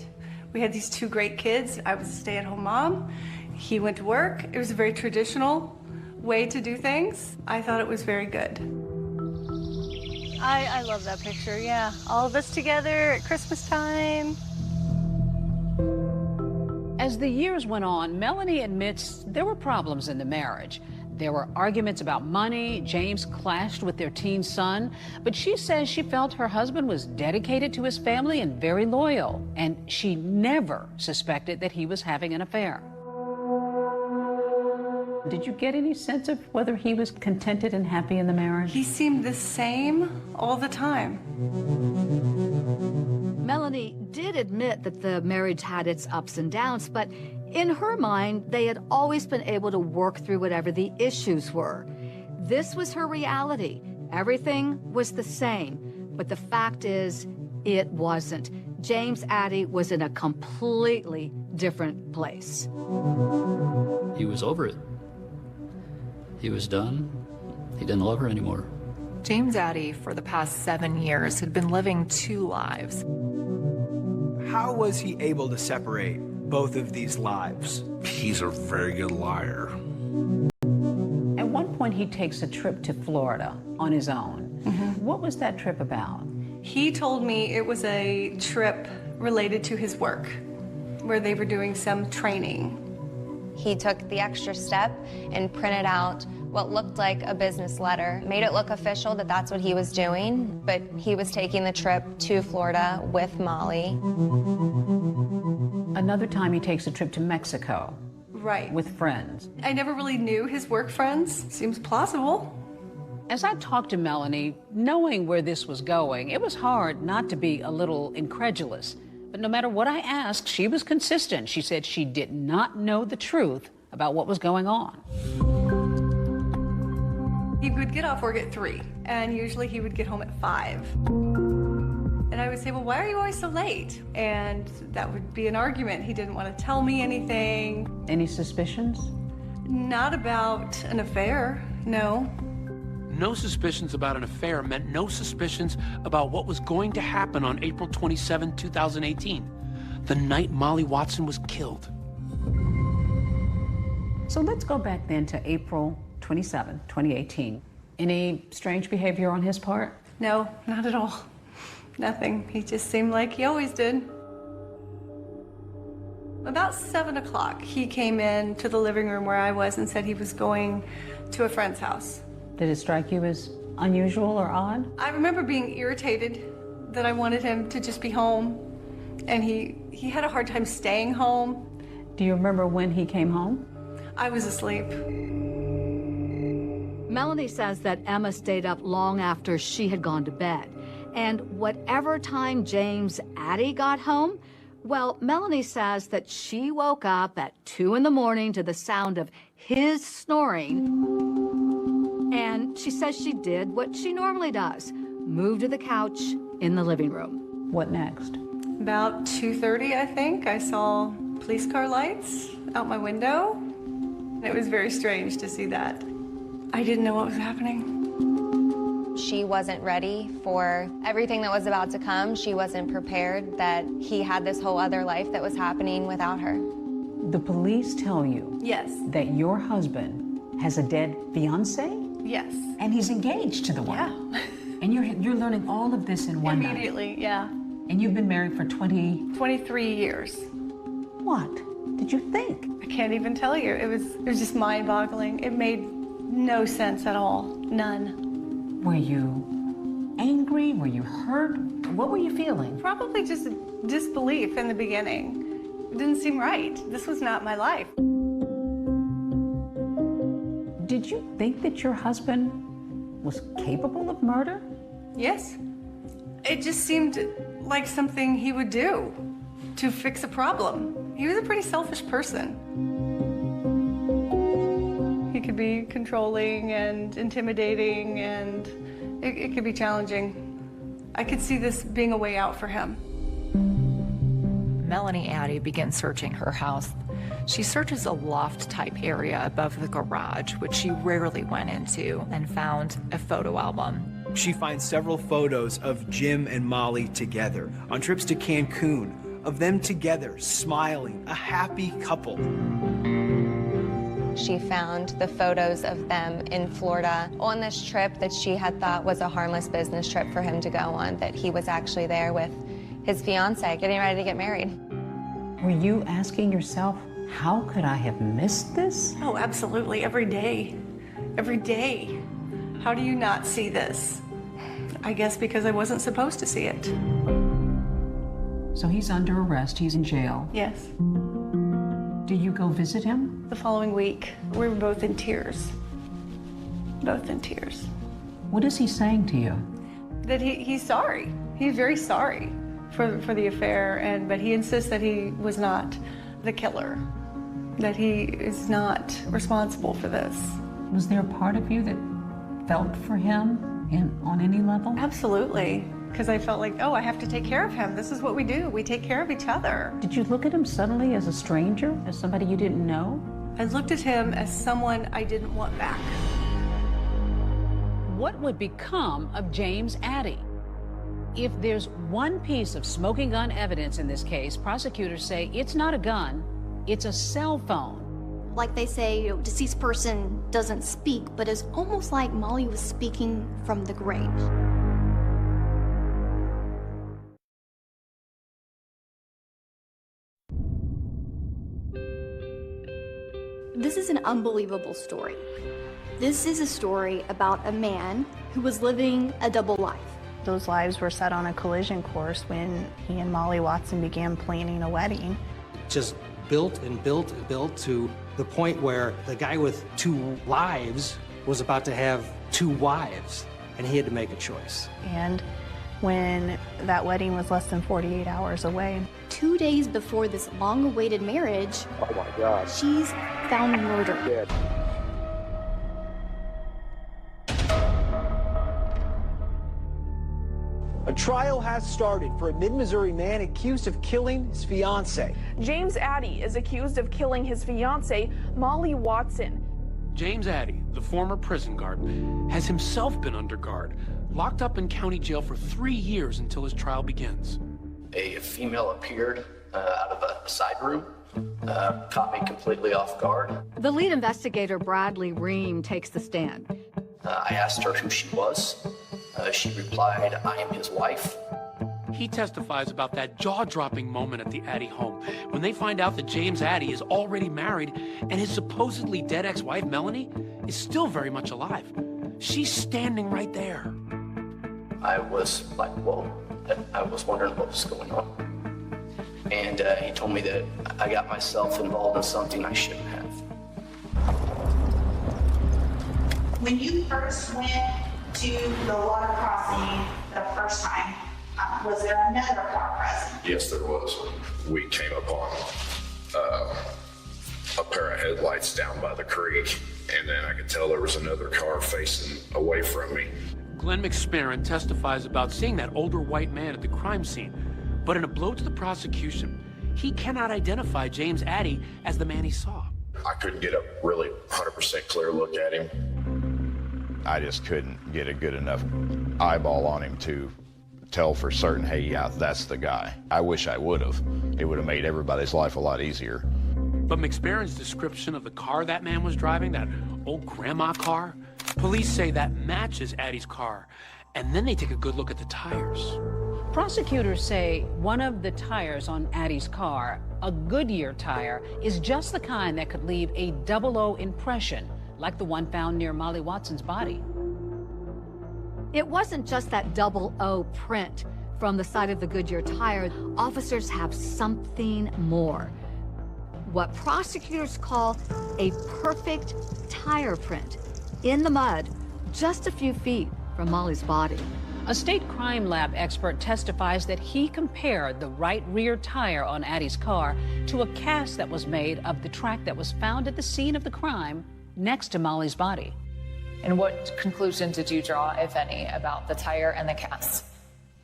We had these 2 great kids. I was a stay-at-home mom. He went to work. It was a very traditional way to do things. I thought it was very good. I love that picture, yeah. All of us together at Christmas time. As the years went on, Melanie admits there were problems in the marriage. There were arguments about money. James clashed with their teen son. But she says she felt her husband was dedicated to his family and very loyal. And she never suspected that he was having an affair. Did you get any sense of whether he was contented and happy in the marriage? He seemed the same all the time. Melanie did admit that the marriage had its ups and downs, but in her mind, they had always been able to work through whatever the issues were. This was her reality. Everything was the same, but the fact is, it wasn't. James Addy was in a completely different place. He was over it. He was done. He didn't love her anymore. James Addy, for the past 7 years, had been living 2 lives. How was he able to separate both of these lives? He's a very good liar. At one point, he takes a trip to Florida on his own. What was that trip about? He told me it was a trip related to his work, where they were doing some training. He took the extra step and printed out what looked like a business letter, made it look official that that's what he was doing, but he was taking the trip to Florida with Molly. Another time he takes a trip to Mexico. Right. With friends. I never really knew his work friends. Seems plausible. As I talked to Melanie, knowing where this was going, it was hard not to be a little incredulous. But no matter what I asked, she was consistent. She said she did not know the truth about what was going on. He would get off work at 3, and usually he would get home at 5. And I would say, well, why are you always so late? And that would be an argument. He didn't want to tell me anything. Any suspicions? Not about an affair, no. No suspicions about an affair meant no suspicions about what was going to happen on April 27, 2018, the night Molly Watson was killed. So let's go back then to April 27, 2018. Any strange behavior on his part? No, not at all. Nothing. He just seemed like he always did. About 7 o'clock, he came in to the living room where I was and said he was going to a friend's house. Did it strike you as unusual or odd? I remember being irritated that I wanted him to just be home, and he had a hard time staying home. Do you remember when he came home? I was asleep. Melanie says that Emma stayed up long after she had gone to bed. And whatever time James Addy got home, well, Melanie says that she woke up at 2 in the morning to the sound of his snoring. And she says she did what she normally does, move to the couch in the living room. What next? About 2:30, I think, I saw police car lights out my window. It was very strange to see that. I didn't know what was happening. She wasn't ready for everything that was about to come. She wasn't prepared that he had this whole other life that was happening without her. The police tell you yes, that your husband has a dead fiance? Yes. And he's engaged to the woman? Yeah. And you're learning all of this in one night? Immediately, yeah. And you've been married for 23 years. What did you think? I can't even tell you. It was just mind-boggling. It made no sense at all. None. Were you angry? Were you hurt? What were you feeling? Probably just disbelief in the beginning. It didn't seem right. This was not my life. Did you think that your husband was capable of murder? Yes. It just seemed like something he would do to fix a problem. He was a pretty selfish person. He could be controlling and intimidating, and it could be challenging. I could see this being a way out for him. Melanie Addy begins searching her house. She searches a loft-type area above the garage, which she rarely went into, and found a photo album. She finds several photos of Jim and Molly together on trips to Cancun, of them together, smiling, a happy couple. She found the photos of them in Florida on this trip that she had thought was a harmless business trip for him to go on, that he was actually there with his fiancée getting ready to get married. Were you asking yourself, how could I have missed this? Oh, absolutely. Every day. Every day. How do you not see this? I guess because I wasn't supposed to see it. So he's under arrest. He's in jail. Yes. Do you go visit him? The following week, we were both in tears. Both in tears. What is he saying to you? That he's sorry. He's very sorry for the affair, but he insists that he was not the killer, that he is not responsible for this. Was there a part of you that felt for him on any level? Absolutely. Because I felt like, oh, I have to take care of him. This is what we do. We take care of each other. Did you look at him suddenly as a stranger, as somebody you didn't know? I looked at him as someone I didn't want back. What would become of James Addy? If there's one piece of smoking gun evidence in this case, prosecutors say it's not a gun, it's a cell phone. Like they say, deceased person doesn't speak, but it's almost like Molly was speaking from the grave. This is an unbelievable story. This is a story about a man who was living a double life. Those lives were set on a collision course when he and Molly Watson began planning a wedding. Just built and built and built to the point where the guy with 2 lives was about to have 2 wives, and he had to make a choice. And when that wedding was less than 48 hours away. 2 days before this long-awaited marriage, oh my God, she's found murdered. Dead. A trial has started for a mid-Missouri man accused of killing his fiancée. James Addy is accused of killing his fiancée, Molly Watson. James Addy, the former prison guard, has himself been under guard, locked up in county jail for 3 years until his trial begins. A female appeared out of a side room, caught me completely off guard. The lead investigator, Bradley Ream, takes the stand. I asked her who she was. She replied, "I am his wife." He testifies about that jaw-dropping moment at the Addy home when they find out that James Addy is already married and his supposedly dead ex-wife, Melanie, is still very much alive. She's standing right there. I was like, whoa, I was wondering what was going on. And he told me that I got myself involved in something I shouldn't have. When you first went to the water crossing the first time, was there another car present? Yes, there was. We came upon a pair of headlights down by the creek, and then I could tell there was another car facing away from me. Glenn McSparron testifies about seeing that older white man at the crime scene, but in a blow to the prosecution, he cannot identify James Addy as the man he saw. I couldn't get a really 100% clear look at him. I just couldn't get a good enough eyeball on him to tell for certain, hey, yeah, that's the guy. I wish I would have. It would have made everybody's life a lot easier. But McSparron's description of the car that man was driving, that old grandma car, police say that matches Addy's car. And then they take a good look at the tires. Prosecutors say one of the tires on Addy's car, a Goodyear tire, is just the kind that could leave a 00 impression, like the one found near Molly Watson's body. It wasn't just that 00 print from the side of the Goodyear tire. Officers have something more. What prosecutors call a perfect tire print in the mud, just a few feet from Molly's body. A state crime lab expert testifies that he compared the right rear tire on Addy's car to a cast that was made of the track that was found at the scene of the crime next to Molly's body. And what conclusion did you draw, if any, about the tire and the cast?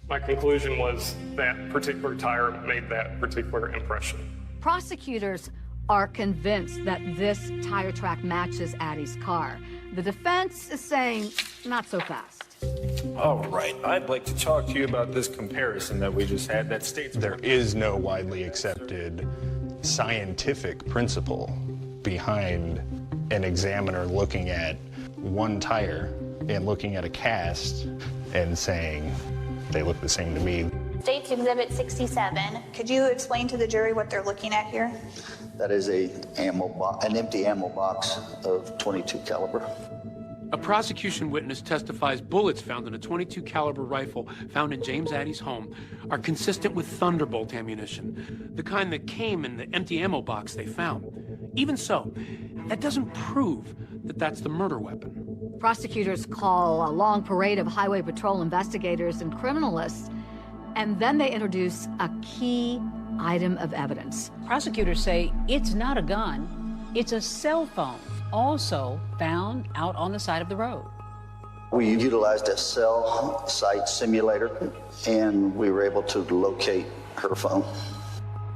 My conclusion was that particular tire made that particular impression. Prosecutors are convinced that this tire track matches Addy's car. The defense is saying, not so fast. All right, I'd like to talk to you about this comparison that we just had that states there is no widely accepted scientific principle behind an examiner looking at one tire and looking at a cast and saying they look the same to me. State's Exhibit 67. Could you explain to the jury what they're looking at here? That is an empty ammo box of .22 caliber. A prosecution witness testifies bullets found in a .22 caliber rifle found in James Addy's home are consistent with Thunderbolt ammunition, the kind that came in the empty ammo box they found. Even so, that doesn't prove that that's the murder weapon. Prosecutors call a long parade of highway patrol investigators and criminalists, and then they introduce a key item of evidence. Prosecutors say it's not a gun, it's a cell phone, also found out on the side of the road. We utilized a cell site simulator, and we were able to locate her phone.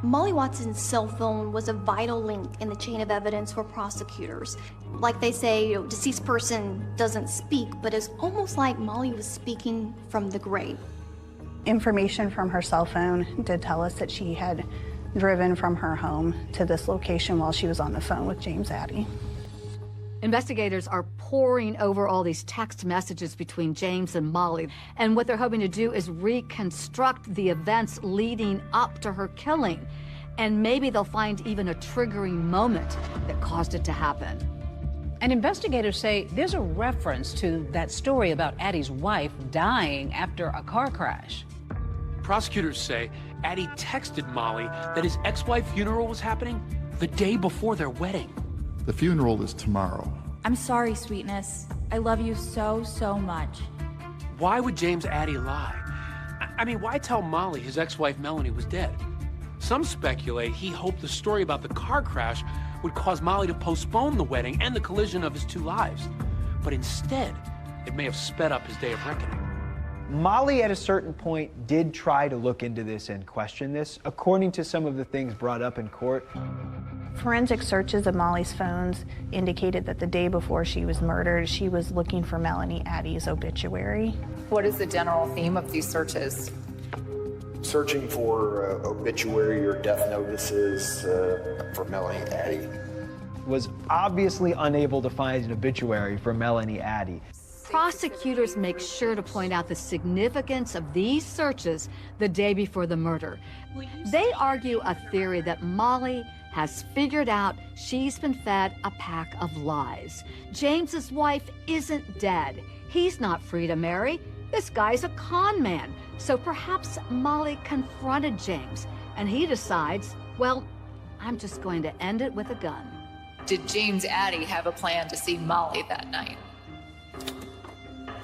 Molly Watson's cell phone was a vital link in the chain of evidence for prosecutors. Like they say, deceased person doesn't speak, but it's almost like Molly was speaking from the grave. Information from her cell phone did tell us that she had driven from her home to this location while she was on the phone with James Addy. Investigators are poring over all these text messages between James and Molly, and what they're hoping to do is reconstruct the events leading up to her killing. And maybe they'll find even a triggering moment that caused it to happen. And investigators say there's a reference to that story about Addy's wife dying after a car crash. Prosecutors say Addy texted Molly that his ex-wife's funeral was happening the day before their wedding. The funeral is tomorrow. I'm sorry, sweetness. I love you so, so much. Why would James Addy lie? I mean, why tell Molly his ex-wife Melanie was dead? Some speculate he hoped the story about the car crash would cause Molly to postpone the wedding and the collision of his two lives. But instead, it may have sped up his day of reckoning. Molly, at a certain point, did try to look into this and question this, according to some of the things brought up in court. Forensic searches of Molly's phones indicated that the day before she was murdered, she was looking for Melanie Addy's obituary. What is the general theme of these searches? Searching for obituary or death notices for Melanie Addy. Was obviously unable to find an obituary for Melanie Addy. prosecutors make sure to point out the significance of these searches the day before the murder. They argue a theory that Molly has figured out she's been fed a pack of lies. James's wife isn't dead. He's not free to marry. This guy's a con man. So perhaps Molly confronted James, and he decides, well, I'm just going to end it with a gun. Did James Addy have a plan to see Molly that night?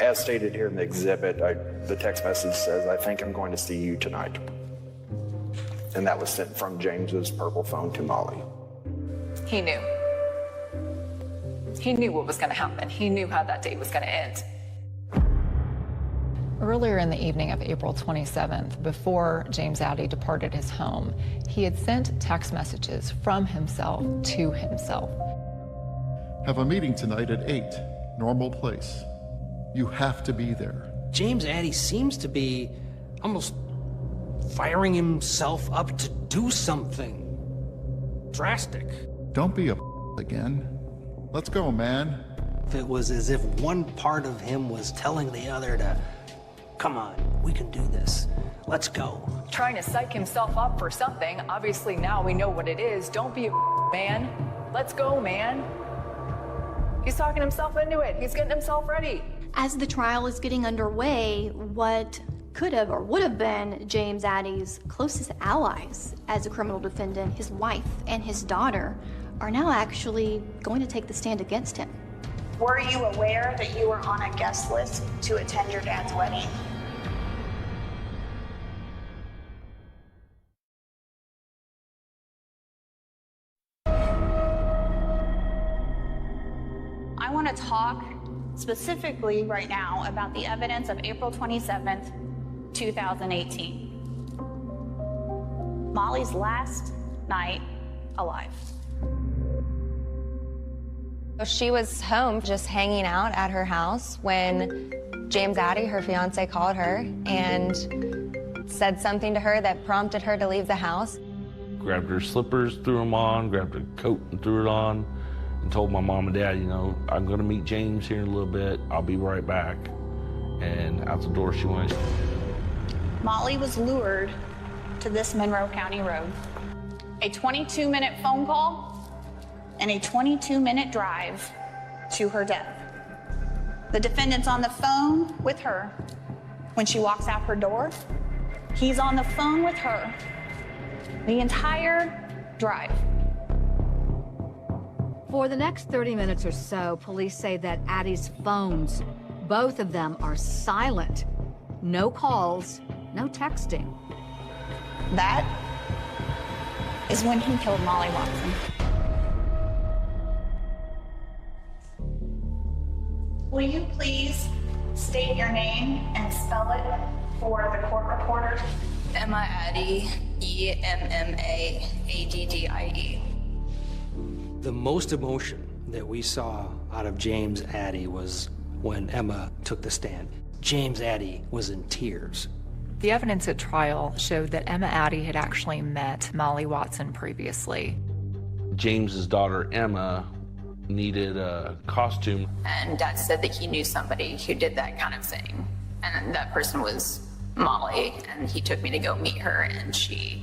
As stated here in the exhibit, the text message says, "I think I'm going to see you tonight." And that was sent from James's purple phone to Molly. He knew. He knew what was going to happen. He knew how that date was going to end. Earlier in the evening of April 27th, before James Addy departed his home, he had sent text messages from himself to himself. Have a meeting tonight at 8, normal place. You have to be there. James Addy seems to be almost firing himself up to do something drastic. Don't be a again. Let's go, man. If it was as if one part of him was telling the other to, come on, we can do this. Let's go. Trying to psych himself up for something. Obviously now we know what it is. Don't be a man. Let's go, man. He's talking himself into it. He's getting himself ready. As the trial is getting underway, what could have or would have been James Addy's closest allies as a criminal defendant, his wife and his daughter, are now actually going to take the stand against him. Were you aware that you were on a guest list to attend your dad's wedding? I want to talk specifically right now about the evidence of April 27th, 2018. Molly's last night alive. She was home just hanging out at her house when James Addy, her fiance, called her and said something to her that prompted her to leave the house. Grabbed her slippers, threw them on, grabbed her coat and threw it on, and told my mom and dad, you know, I'm gonna meet James here in a little bit. I'll be right back. And out the door she went. Molly was lured to this Monroe County road. A 22-minute phone call and a 22-minute drive to her death. The defendant's on the phone with her when she walks out her door. He's on the phone with her the entire drive. For the next 30 minutes or so, police say that Addy's phones, both of them, are silent. No calls, no texting. That is when he killed Molly Watson. Will you please state your name and spell it for the court reporter? Emma Addy, E-M-M-A-A-D-D-I-E. The most emotion that we saw out of James Addy was when Emma took the stand. James Addy was in tears. The evidence at trial showed that Emma Addy had actually met Molly Watson previously. James's daughter, Emma, needed a costume. And Dad said that he knew somebody who did that kind of thing. And that person was Molly, and he took me to go meet her, and she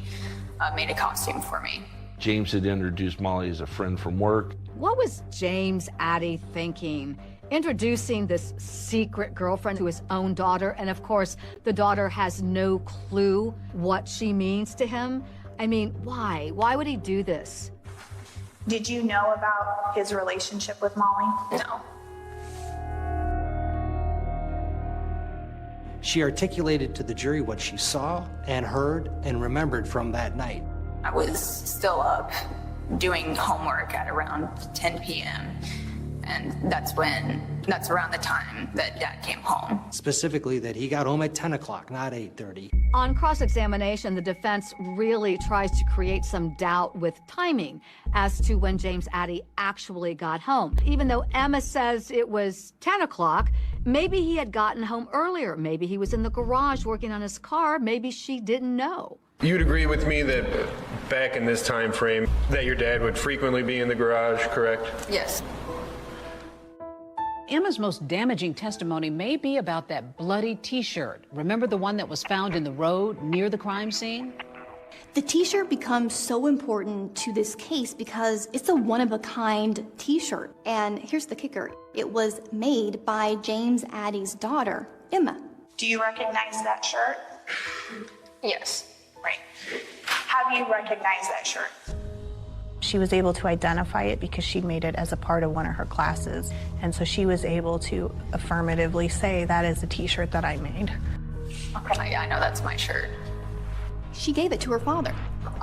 made a costume for me. James had introduced Molly as a friend from work. What was James Addy thinking? Introducing this secret girlfriend to his own daughter, and of course, the daughter has no clue what she means to him. I mean, why? Why would he do this? Did you know about his relationship with Molly? No. She articulated to the jury what she saw and heard and remembered from that night. I was still up doing homework at around 10 p.m. And that's around the time that Dad came home. Specifically that he got home at 10 o'clock, not 8:30. On cross-examination, the defense really tries to create some doubt with timing as to when James Addy actually got home. Even though Emma says it was 10 o'clock, maybe he had gotten home earlier. Maybe he was in the garage working on his car. Maybe she didn't know. You'd agree with me that back in this time frame that your dad would frequently be in the garage, correct? Yes. Emma's most damaging testimony may be about that bloody T-shirt. Remember the one that was found in the road near the crime scene? The T-shirt becomes so important to this case because it's a one-of-a-kind T-shirt. And here's the kicker. It was made by James Addy's daughter, Emma. Do you recognize that shirt? Yes. Right. How do you recognize that shirt? She was able to identify it because she made it as a part of one of her classes. And so she was able to affirmatively say, that is a T-shirt that I made. Okay, I know that's my shirt. She gave it to her father.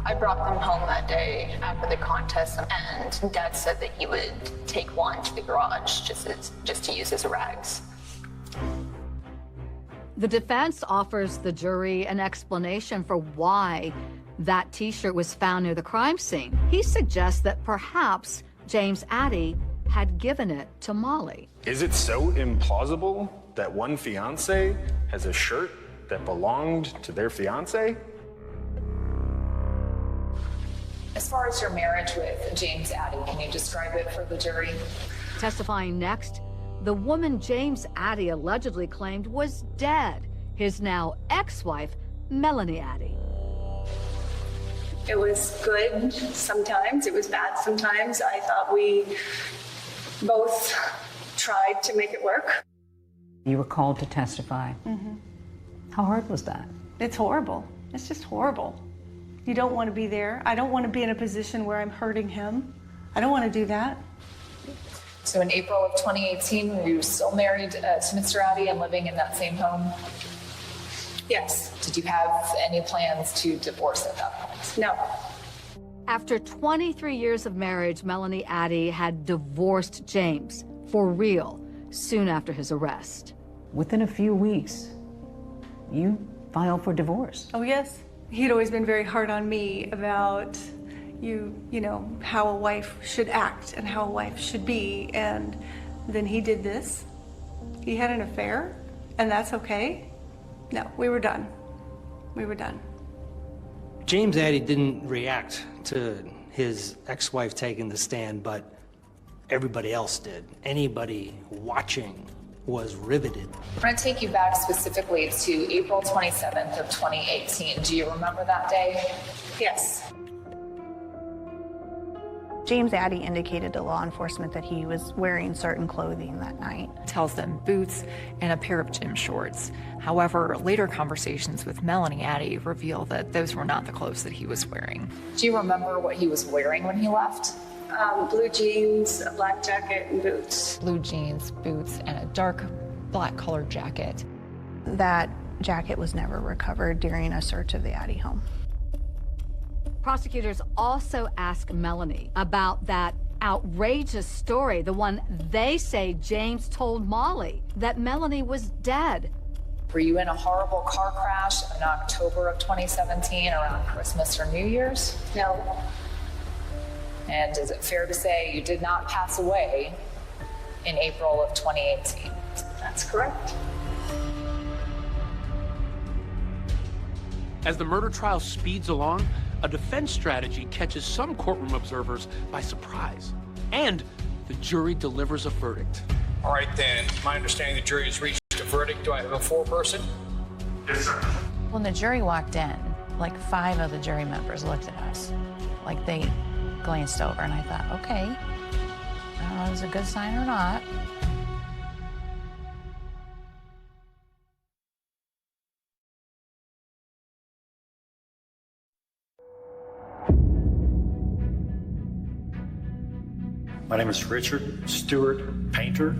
I brought them home that day after the contest, and Dad said that he would take one to the garage just to use as rags. The defense offers the jury an explanation for why that T-shirt was found near the crime scene. He suggests that perhaps James Addy had given it to Molly. Is it so implausible that one fiance has a shirt that belonged to their fiance? As far as your marriage with James Addy, can you describe it for the jury? Testifying next, the woman James Addy allegedly claimed was dead, his now ex-wife, Melanie Addy. It was good sometimes, it was bad sometimes. I thought we both tried to make it work. You were called to testify. Mm-hmm. How hard was that? It's horrible. It's just horrible. You don't want to be there. I don't want to be in a position where I'm hurting him. I don't want to do that. So in April of 2018, were you still married to Mr. Addy and living in that same home? Yes. Did you have any plans to divorce at that point? No. After 23 years of marriage, Melanie Addy had divorced James for real soon after his arrest. Within a few weeks, you filed for divorce. Oh, yes. He'd always been very hard on me about you know, how a wife should act and how a wife should be. And then he did this. He had an affair, and that's okay. No, we were done. We were done. James Addy didn't react to his ex-wife taking the stand, but everybody else did. Anybody watching was riveted. I'm going to take you back specifically to April 27th of 2018. Do you remember that day? Yes. James Addy indicated to law enforcement that he was wearing certain clothing that night. Tells them boots and a pair of gym shorts. However, later conversations with Melanie Addy reveal that those were not the clothes that he was wearing. Do you remember what he was wearing when he left? Blue jeans, a black jacket, and boots. Blue jeans, boots, and a dark black colored jacket. That jacket was never recovered during a search of the Addy home. Prosecutors also ask Melanie about that outrageous story, the one they say James told Molly, that Melanie was dead. Were you in a horrible car crash in October of 2017 around Christmas or New Year's? No. And is it fair to say you did not pass away in April of 2018? That's correct. As the murder trial speeds along, a defense strategy catches some courtroom observers by surprise, and the jury delivers a verdict. All right, then. My understanding the jury has reached a verdict. Do I have a foreperson? Yes, sir. When the jury walked in, like 5 of the jury members looked at us, like they glanced over, and I thought, okay, I don't know if it's a good sign or not. My name is Richard Stewart Painter.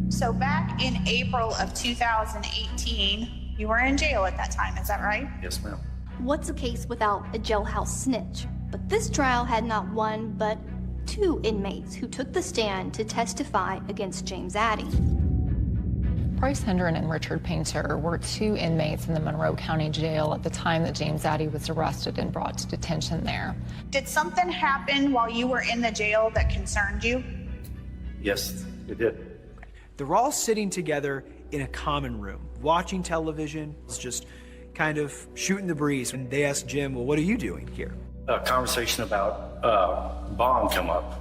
So back in April of 2018, you were in jail at that time, is that right? Yes, ma'am. What's a case without a jailhouse snitch? But this trial had not one, but 2 inmates who took the stand to testify against James Addy. Bryce Hendren and Richard Painter were 2 inmates in the Monroe County Jail at the time that James Addy was arrested and brought to detention there. Did something happen while you were in the jail that concerned you? Yes, it did. They're all sitting together in a common room, watching television. It's just kind of shooting the breeze. And they asked Jim, well, what are you doing here? A conversation about bond come up.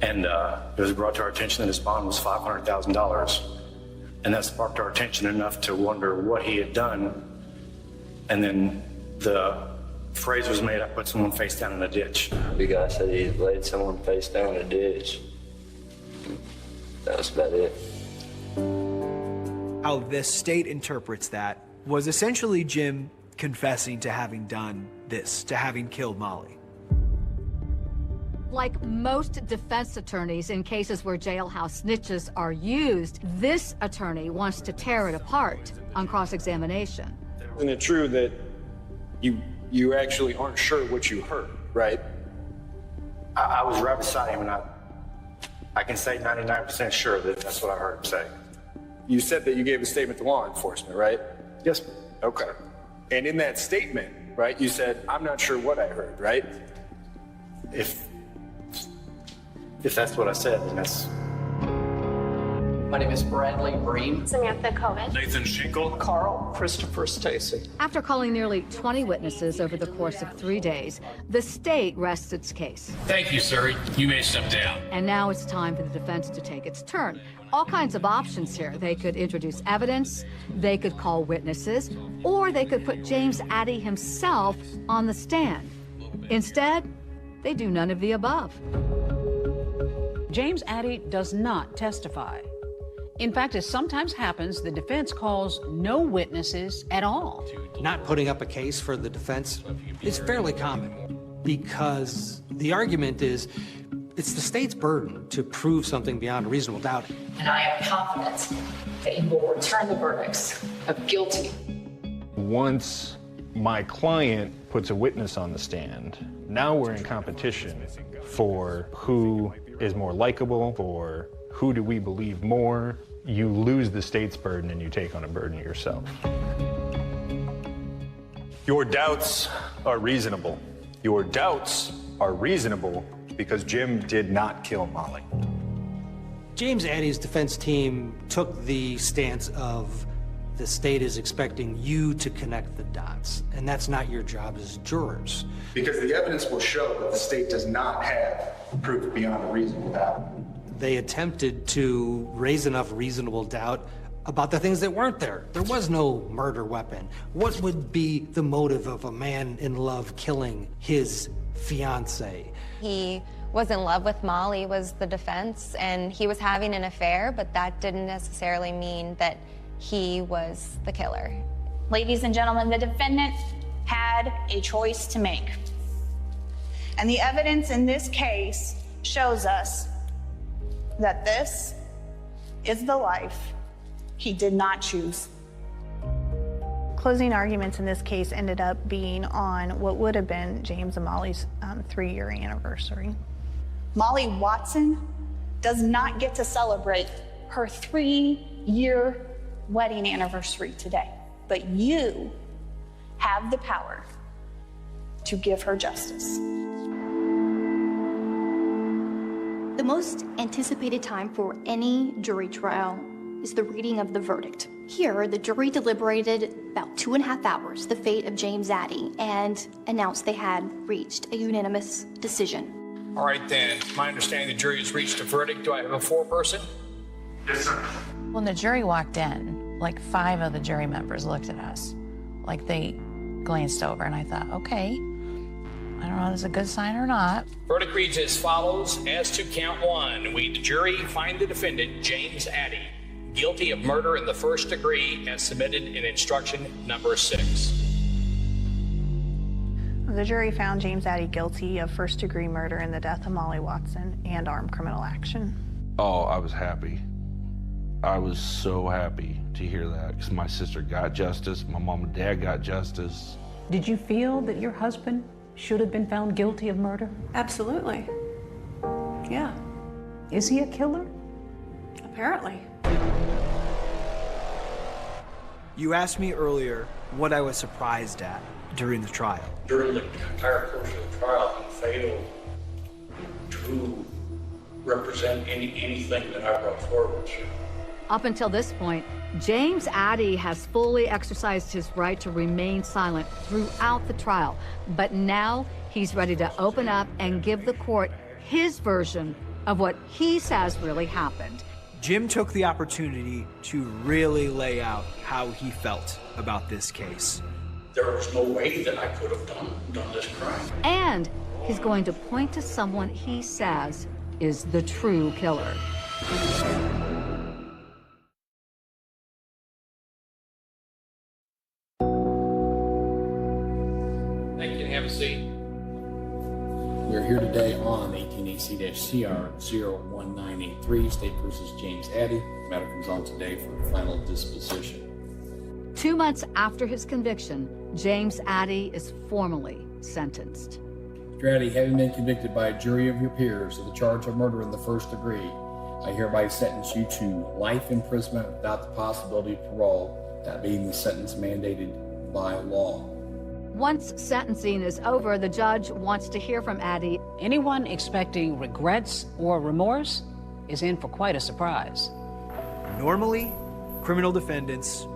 And it was brought to our attention that his bond was $500,000. And that sparked our attention enough to wonder what he had done. And then the phrase was made, I put someone face down in a ditch. The guy said he laid someone face down in a ditch. That was about it. How this state interprets that was essentially Jim confessing to having done this, to having killed Molly. Like most defense attorneys in cases where jailhouse snitches are used, this attorney wants to tear it apart on cross-examination. Isn't it true that you actually aren't sure what you heard, right? I was right beside him, and I can say 99% sure that that's what I heard him say. You said that you gave a statement to law enforcement, right? Yes. Okay. And in that statement, right, you said, I'm not sure what I heard, right? If that's what I said, then that's... My name is Bradley Breen. Samantha Cohen. Nathan Schinkel. Carl Christopher Stacy. After calling nearly 20 witnesses over the course of 3 days, the state rests its case. Thank you, sir. You may step down. And now it's time for the defense to take its turn. All kinds of options here. They could introduce evidence, they could call witnesses, or they could put James Addy himself on the stand. Instead, they do none of the above. James Addy does not testify. In fact, as sometimes happens, the defense calls no witnesses at all. Not putting up a case for the defense is fairly common because the argument is it's the state's burden to prove something beyond a reasonable doubt. And I am confident that you will return the verdicts of guilty. Once my client puts a witness on the stand, now we're in competition for who is more likable, for who do we believe more. You lose the state's burden and you take on a burden yourself. Your doubts are reasonable. Your doubts are reasonable because Jim did not kill Molly. James Addy's defense team took the stance of the state is expecting you to connect the dots, and that's not your job as jurors. Because the evidence will show that the state does not have proof beyond a reasonable doubt. They attempted to raise enough reasonable doubt about the things that weren't there. There was no murder weapon. What would be the motive of a man in love killing his fiancée? He was in love with Molly, was the defense, and he was having an affair, but that didn't necessarily mean that he was the killer. Ladies and gentlemen, the defendant had a choice to make. And the evidence in this case shows us that this is the life he did not choose. Closing arguments in this case ended up being on what would have been James and Molly's 3-year anniversary. Molly Watson does not get to celebrate her 3-year wedding anniversary today, but you have the power to give her justice. The most anticipated time for any jury trial is the reading of the verdict. Here, the jury deliberated about 2.5 hours the fate of James Addy and announced they had reached a unanimous decision. All right, then. My understanding the jury has reached a verdict. Do I have a foreperson? Yes, sir. When the jury walked in, like 5 of the jury members looked at us. Like they glanced over, and I thought, okay, I don't know if this is a good sign or not. Verdict reads as follows. As to count 1, we, the jury, find the defendant, James Addy, guilty of murder in the first degree as submitted in instruction number 6. The jury found James Addy guilty of first-degree murder in the death of Molly Watson and armed criminal action. Oh, I was happy. I was so happy to hear that because my sister got justice, my mom and dad got justice. Did you feel that your husband should have been found guilty of murder? Absolutely. Yeah. Is he a killer? Apparently. You asked me earlier what I was surprised at during the trial. During the entire course of the trial, he failed to represent anything that I brought forward, sir. Up until this point, James Addy has fully exercised his right to remain silent throughout the trial, but now he's ready to open up and give the court his version of what he says really happened. Jim took the opportunity to really lay out how he felt about this case. There was no way that I could have done this crime. And he's going to point to someone he says is the true killer. Thank you, and have a seat. We're here today on 18AC-CR01983, State versus James Addy. Matter comes on today for final disposition. 2 months after his conviction, James Addy is formally sentenced. Mr. Addy, having been convicted by a jury of your peers of the charge of murder in the first degree, I hereby sentence you to life imprisonment without the possibility of parole, that being the sentence mandated by law. Once sentencing is over, the judge wants to hear from Addy. Anyone expecting regrets or remorse is in for quite a surprise. Normally, criminal defendants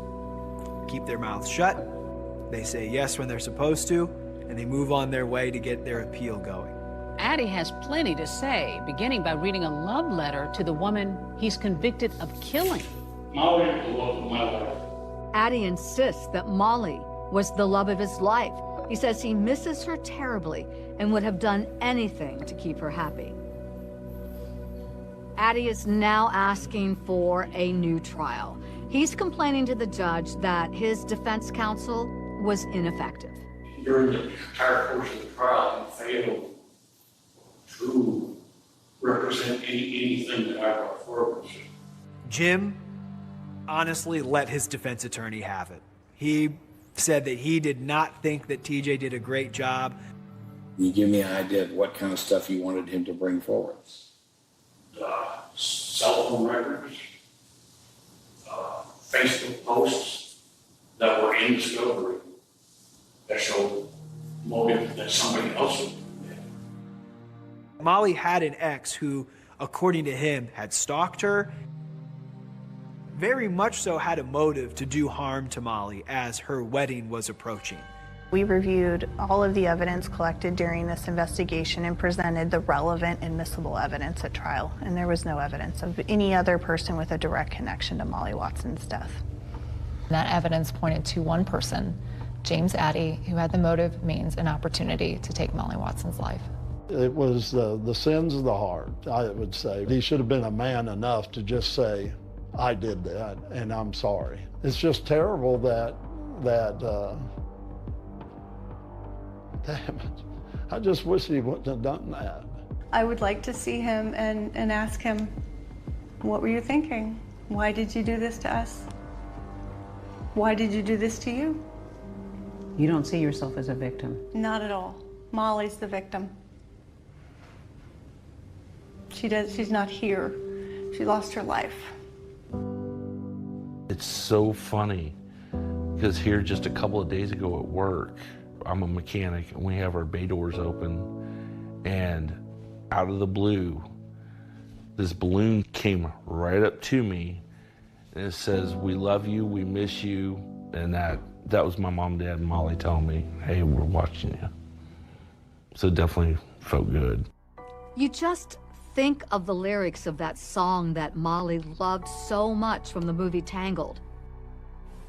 keep their mouths shut, they say yes when they're supposed to, and they move on their way to get their appeal going. Addy has plenty to say, beginning by reading a love letter to the woman he's convicted of killing. Molly is the love of my life. Addy insists that Molly was the love of his life. He says he misses her terribly and would have done anything to keep her happy. Addy is now asking for a new trial. He's complaining to the judge that his defense counsel was ineffective. During the entire course of the trial, he failed to represent anything that I brought forward. Jim honestly let his defense attorney have it. He said that he did not think that TJ did a great job. Can you give me an idea of what kind of stuff you wanted him to bring forward? Cell phone records, Facebook posts that were in discovery that showed motive that somebody else would. Molly had an ex who, according to him, had stalked her, very much so had a motive to do harm to Molly as her wedding was approaching. We reviewed all of the evidence collected during this investigation and presented the relevant admissible evidence at trial, and there was no evidence of any other person with a direct connection to Molly Watson's death. That evidence pointed to one person, James Addy, who had the motive, means, and opportunity to take Molly Watson's life. It was the sins of the heart, I would say. He should have been a man enough to just say, I did that, and I'm sorry. It's just terrible that damn it. I just wish he wouldn't have done that. I would like to see him and ask him, what were you thinking? Why did you do this to us? Why did you do this to you? You don't see yourself as a victim? Not at all. Molly's the victim. She's not here. She lost her life. It's so funny because here just a couple of days ago at work, I'm a mechanic and we have our bay doors open, and out of the blue, this balloon came right up to me and it says, "We love you, we miss you," and that was my mom, dad, and Molly telling me, "Hey, we're watching you." So it definitely felt good. You just think of the lyrics of that song that Molly loved so much from the movie Tangled.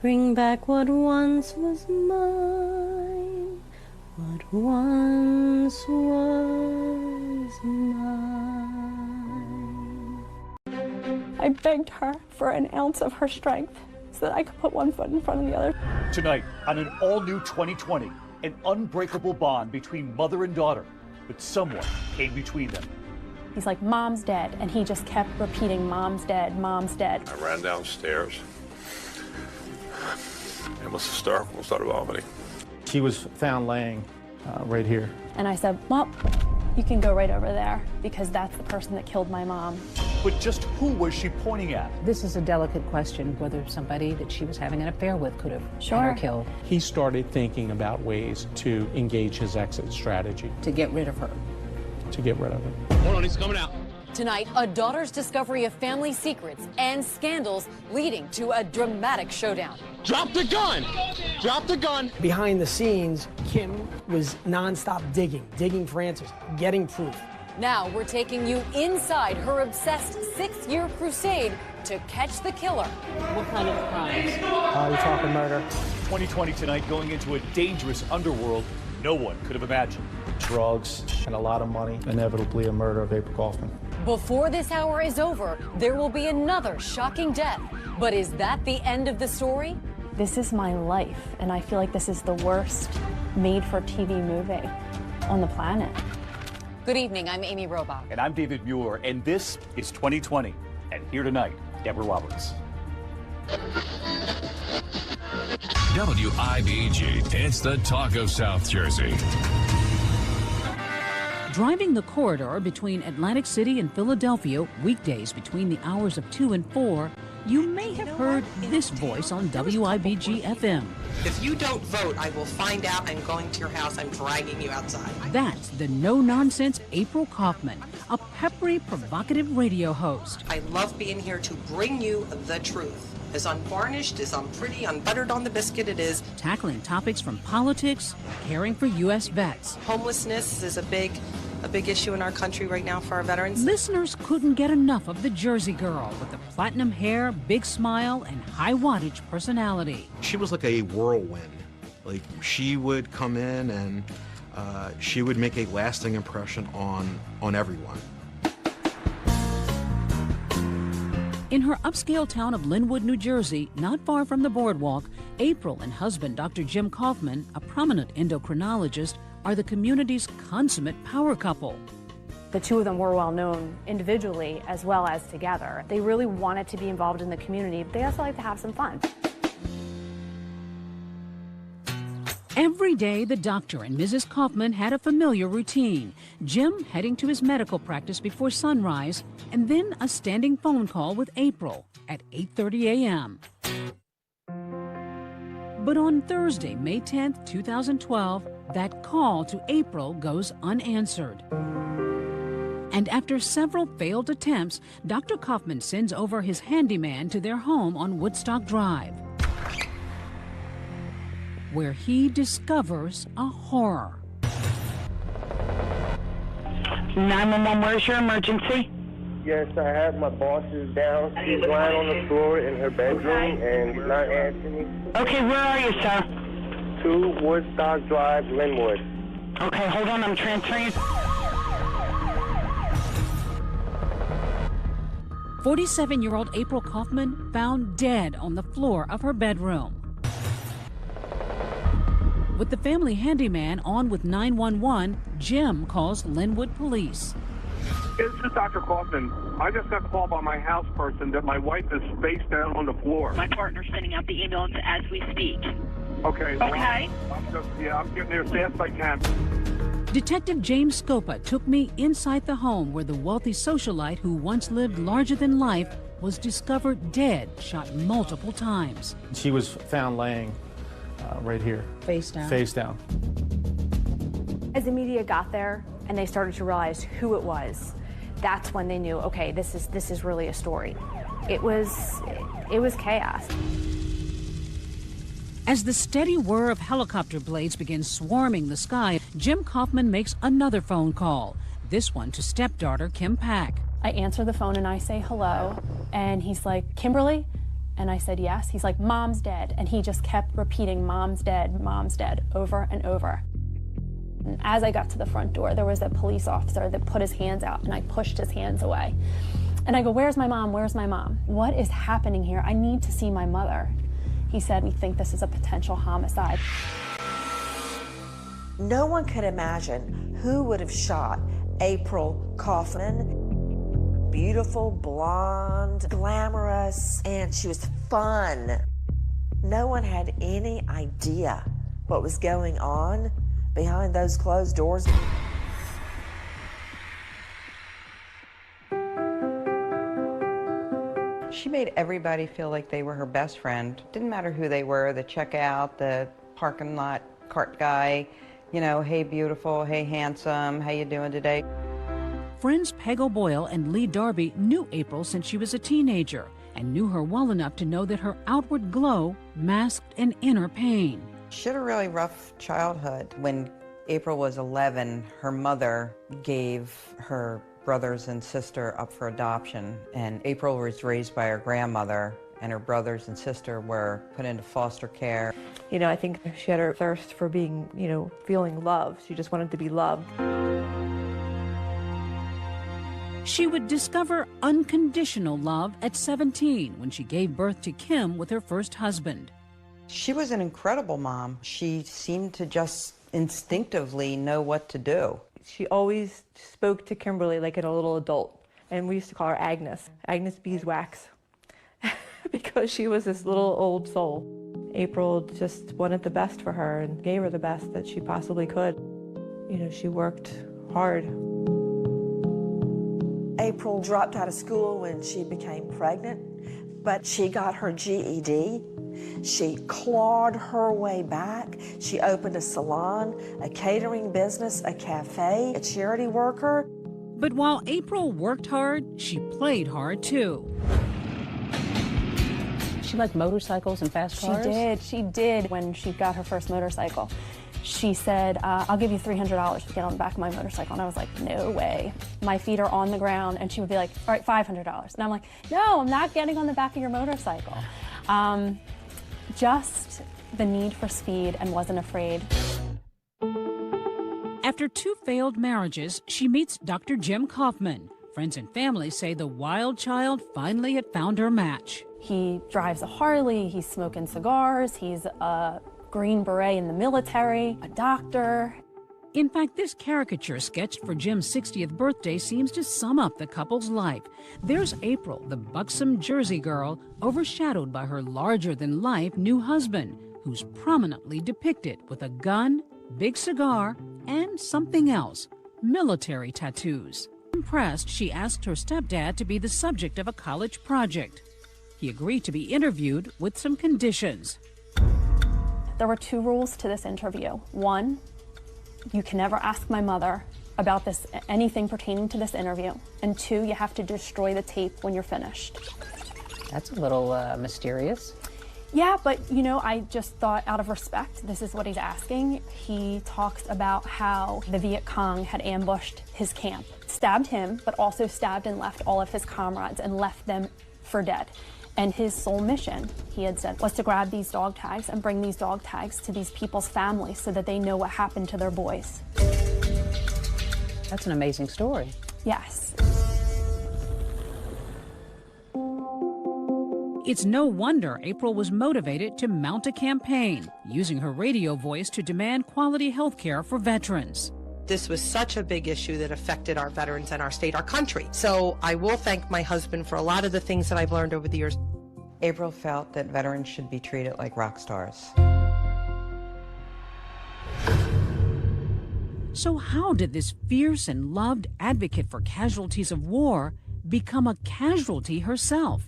Bring back what once was mine, what once was mine. I begged her for an ounce of her strength so that I could put one foot in front of the other. Tonight, on an all-new 2020, an unbreakable bond between mother and daughter, but someone came between them. He's like, Mom's dead, and he just kept repeating, Mom's dead, Mom's dead. I ran downstairs and was hysterical and started vomiting. She was found laying right here. And I said, well, you can go right over there because that's the person that killed my mom. But just who was she pointing at? This is a delicate question, whether somebody that she was having an affair with could have had her killed. He started thinking about ways to engage his exit strategy. To get rid of her. To get rid of her. Hold on, he's coming out. Tonight, a daughter's discovery of family secrets and scandals leading to a dramatic showdown. Drop the gun! Drop the gun! Behind the scenes, Kim was nonstop digging for answers, getting proof. Now we're taking you inside her obsessed 6-year crusade to catch the killer. What kind of crimes? You're talking murder. 2020 tonight going into a dangerous underworld no one could have imagined. Drugs and a lot of money. Inevitably a murder of April Kaufman. Before this hour is over, there will be another shocking death. But is that the end of the story? This is my life, and I feel like this is the worst made-for-TV movie on the planet. Good evening, I'm Amy Robach. And I'm David Muir, and this is 2020. And here tonight, Deborah Roberts. WIBG, it's the talk of South Jersey. Driving the corridor between Atlantic City and Philadelphia weekdays between the hours of 2 and 4, you may have heard this voice on WIBG FM. If you don't vote, I will find out I'm going to your house. I'm dragging you outside. That's the no-nonsense April Kaufman, a peppery, provocative radio host. I love being here to bring you the truth. As unvarnished, as unpretty, unbuttered on the biscuit it is. Tackling topics from politics, caring for U.S. vets. Homelessness is a big issue in our country right now for our veterans. Listeners couldn't get enough of the Jersey girl with the platinum hair, big smile, and high wattage personality. She was like a whirlwind. Like, she would come in and she would make a lasting impression on everyone. In her upscale town of Linwood, New Jersey, not far from the boardwalk, April and husband Dr. Jim Kaufman, a prominent endocrinologist, are the community's consummate power couple. The two of them were well known individually as well as together. They really wanted to be involved in the community, but they also like to have some fun. Every day, the doctor and Mrs. Kaufman had a familiar routine. Jim heading to his medical practice before sunrise, and then a standing phone call with April at 8:30 a.m. But on Thursday, May 10th, 2012, that call to April goes unanswered. And after several failed attempts, Dr. Kaufman sends over his handyman to their home on Woodstock Drive, where he discovers a horror. 911, where's your emergency? Yes, I have my bosses down. She's lying on the floor in her bedroom and not answering. Okay, where are you, sir? 2 Woodstock Drive, Linwood. Okay, hold on, I'm transferring you. 47-year-old April Kaufman found dead on the floor of her bedroom. With the family handyman on with 911, Jim calls Linwood police. This is Dr. Kaufman. I just got called by my house person that my wife is face down on the floor. My partner's sending out the ambulance as we speak. Okay. Okay. I'm getting there as fast as I can. Detective James Scopa took me inside the home where the wealthy socialite who once lived larger than life was discovered dead, shot multiple times. She was found laying right here. Face down. Face down. As the media got there and they started to realize who it was, that's when they knew, okay, this is really a story. It was chaos. As the steady whir of helicopter blades begins swarming the sky, Jim Kaufman makes another phone call, this one to stepdaughter Kim Pack. I answer the phone and I say hello, and he's like, Kimberly? And I said yes. He's like, Mom's dead. And he just kept repeating, Mom's dead, over and over. And as I got to the front door, there was a police officer that put his hands out, and I pushed his hands away. And I go, where's my mom? Where's my mom? What is happening here? I need to see my mother. He said, we think this is a potential homicide. No one could imagine who would have shot April Kaufman. Beautiful, blonde, glamorous, and she was fun. No one had any idea what was going on behind those closed doors. She made everybody feel like they were her best friend. Didn't matter who they were, the checkout, the parking lot cart guy, you know, hey beautiful, hey handsome, how you doing today? Friends Peg O'Boyle and Lee Darby knew April since she was a teenager and knew her well enough to know that her outward glow masked an inner pain. She had a really rough childhood. When April was 11. Her mother gave her brothers and sister up for adoption, and April was raised by her grandmother, and her brothers and sister were put into foster care. You know, I think she had her thirst for being, you know, feeling loved. She just wanted to be loved. She would discover unconditional love at 17 when she gave birth to Kim with her first husband. She was an incredible mom. She seemed to just instinctively know what to do. She always spoke to Kimberly like a little adult, and we used to call her Agnes, Agnes Beeswax, because she was this little old soul. April just wanted the best for her and gave her the best that she possibly could. You know, she worked hard. April dropped out of school when she became pregnant, but she got her GED. She clawed her way back. She opened a salon, a catering business, a cafe, a charity worker. But while April worked hard, she played hard too. She liked motorcycles and fast cars? She did. When she got her first motorcycle, she said, I'll give you $300 to get on the back of my motorcycle. And I was like, no way. My feet are on the ground. And she would be like, all right, $500. And I'm like, no, I'm not getting on the back of your motorcycle. Just the need for speed and wasn't afraid. After 2 failed marriages, she meets Dr. Jim Kaufman. Friends and family say the wild child finally had found her match. He drives a Harley, he's smoking cigars, he's a Green Beret in the military, a doctor. In fact, this caricature sketched for Jim's 60th birthday seems to sum up the couple's life. There's April, the buxom Jersey girl, overshadowed by her larger-than-life new husband, who's prominently depicted with a gun, big cigar, and something else, military tattoos. Impressed, she asked her stepdad to be the subject of a college project. He agreed to be interviewed with some conditions. There were 2 rules to this interview. 1, you can never ask my mother about this, anything pertaining to this interview. And 2, you have to destroy the tape when you're finished. That's a little mysterious. Yeah, but you know, I just thought out of respect, this is what he's asking. He talks about how the Viet Cong had ambushed his camp, stabbed him, but also stabbed and left all of his comrades and left them for dead. And his sole mission, he had said, was to grab these dog tags and bring these dog tags to these people's families so that they know what happened to their boys. That's an amazing story. Yes. It's no wonder April was motivated to mount a campaign, using her radio voice to demand quality health care for veterans. This was such a big issue that affected our veterans and our state, our country. So I will thank my husband for a lot of the things that I've learned over the years. April felt that veterans should be treated like rock stars. So how did this fierce and loved advocate for casualties of war become a casualty herself?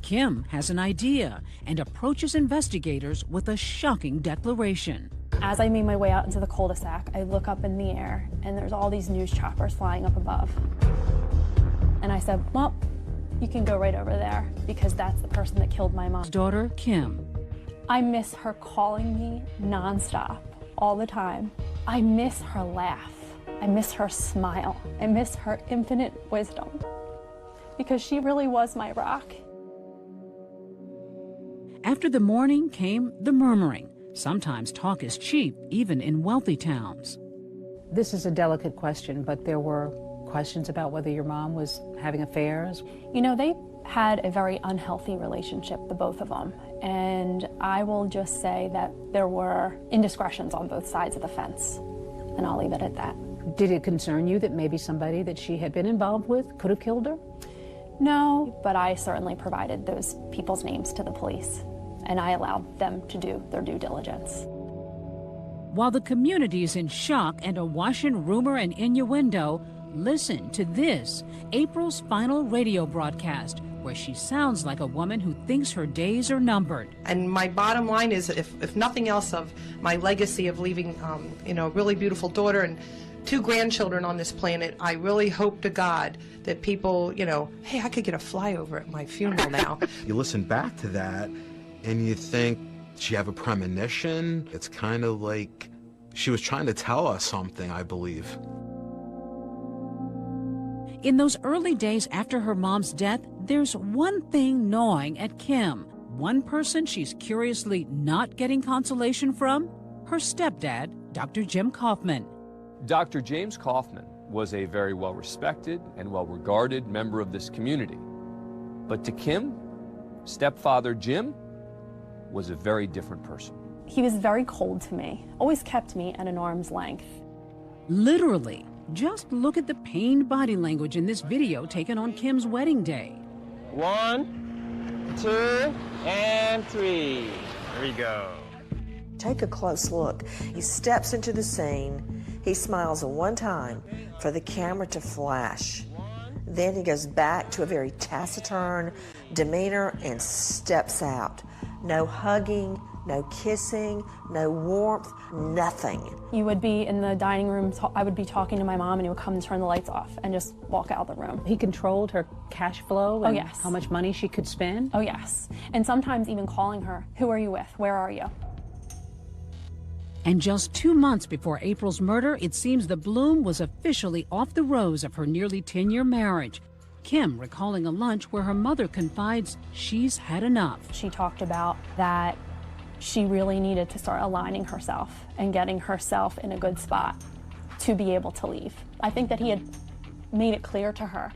Kim has an idea and approaches investigators with a shocking declaration. As I made my way out into the cul-de-sac, I look up in the air, and there's all these news choppers flying up above. And I said, well, you can go right over there, because that's the person that killed my mom's daughter, Kim. I miss her calling me nonstop, all the time. I miss her laugh. I miss her smile. I miss her infinite wisdom, because she really was my rock. After the mourning came the murmuring. Sometimes talk is cheap, even in wealthy towns. This is a delicate question, but there were questions about whether your mom was having affairs. You know, they had a very unhealthy relationship, the both of them. And I will just say that there were indiscretions on both sides of the fence. And I'll leave it at that. Did it concern you that maybe somebody that she had been involved with could have killed her? No, but I certainly provided those people's names to the police. And I allowed them to do their due diligence. While the community is in shock and awash in rumor and innuendo, listen to this, April's final radio broadcast, where she sounds like a woman who thinks her days are numbered. And my bottom line is, if nothing else, of my legacy of leaving, a really beautiful daughter and 2 grandchildren on this planet, I really hope to God that people, hey, I could get a flyover at my funeral now. You listen back to that and you think, did she have a premonition? It's kind of like She was trying to tell us something, I believe. In those early days after her mom's death, there's one thing gnawing at Kim. One person she's curiously not getting consolation from? Her stepdad, Dr. Jim Kaufman. Dr. James Kaufman was a very well-respected and well-regarded member of this community. But to Kim, stepfather Jim was a very different person. He was very cold to me, always kept me at an arm's length. Literally. Just look at the pained body language in this video taken on Kim's wedding day. 1, 2, and 3. Here we go. Take a close look. He steps into the scene. He smiles one time for the camera to flash. Then he goes back to a very taciturn demeanor and steps out. No hugging, no kissing, no warmth, nothing. You would be in the dining room, I would be talking to my mom, and he would come and turn the lights off and just walk out of the room. He controlled her cash flow and oh, yes. how much money she could spend? Oh, yes. And sometimes even calling her, who are you with? Where are you? And just 2 months before April's murder, it seems the bloom was officially off the rose of her nearly 10-year marriage. Kim recalling a lunch where her mother confides she's had enough. She talked about that she really needed to start aligning herself and getting herself in a good spot to be able to leave. I think that he had made it clear to her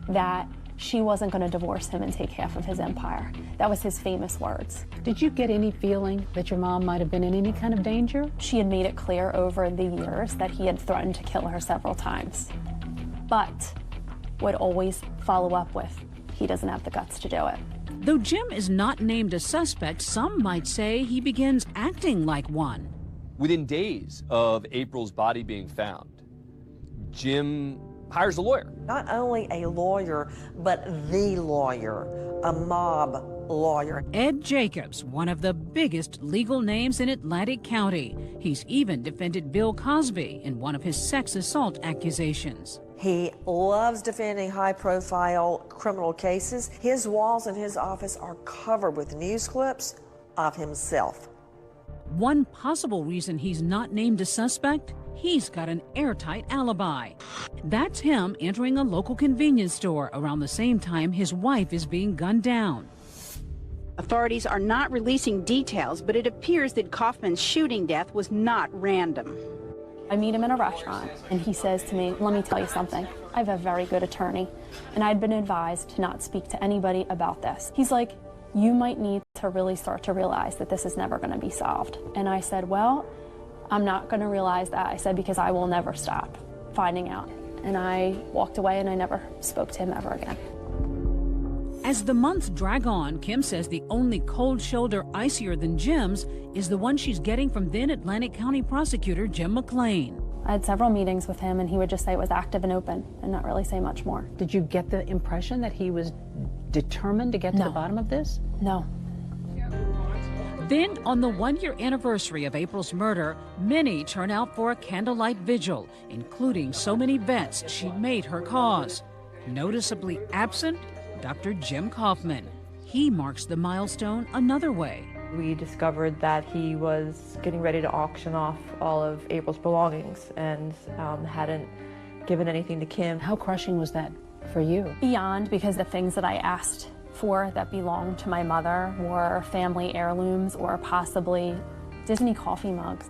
that she wasn't going to divorce him and take half of his empire. That was his famous words. Did you get any feeling that your mom might have been in any kind of danger? She had made it clear over the years that he had threatened to kill her several times, but would always follow up with, he doesn't have the guts to do it. Though Jim is not named a suspect, some might say he begins acting like one. Within days of April's body being found, Jim hires a lawyer. Not only a lawyer, but the lawyer, a mob lawyer. Ed Jacobs, one of the biggest legal names in Atlantic County. He's even defended Bill Cosby in one of his sex assault accusations. He loves defending high-profile criminal cases. His walls in his office are covered with news clips of himself. One possible reason he's not named a suspect? He's got an airtight alibi. That's him entering a local convenience store around the same time his wife is being gunned down. Authorities are not releasing details, but it appears that Kaufman's shooting death was not random. I meet him in a restaurant, and he says to me, let me tell you something. I have a very good attorney, and I'd been advised to not speak to anybody about this. He's like, you might need to really start to realize that this is never going to be solved. And I said, well, I'm not going to realize that. I said, because I will never stop finding out. And I walked away, and I never spoke to him ever again. As the months drag on, Kim says the only cold shoulder icier than Jim's is the one she's getting from then Atlantic County prosecutor Jim McClain. I had several meetings with him, and he would just say it was active and open and not really say much more. Did you get the impression that he was determined to get to the bottom of this? No. Then, on the one-year anniversary of April's murder, many turn out for a candlelight vigil, including so many vets she'd made her cause. Noticeably absent, Dr. Jim Kaufman. He marks the milestone another way. We discovered that he was getting ready to auction off all of April's belongings and hadn't given anything to Kim. How crushing was that for you? Beyond, because the things that I asked for that belonged to my mother were family heirlooms or possibly Disney coffee mugs.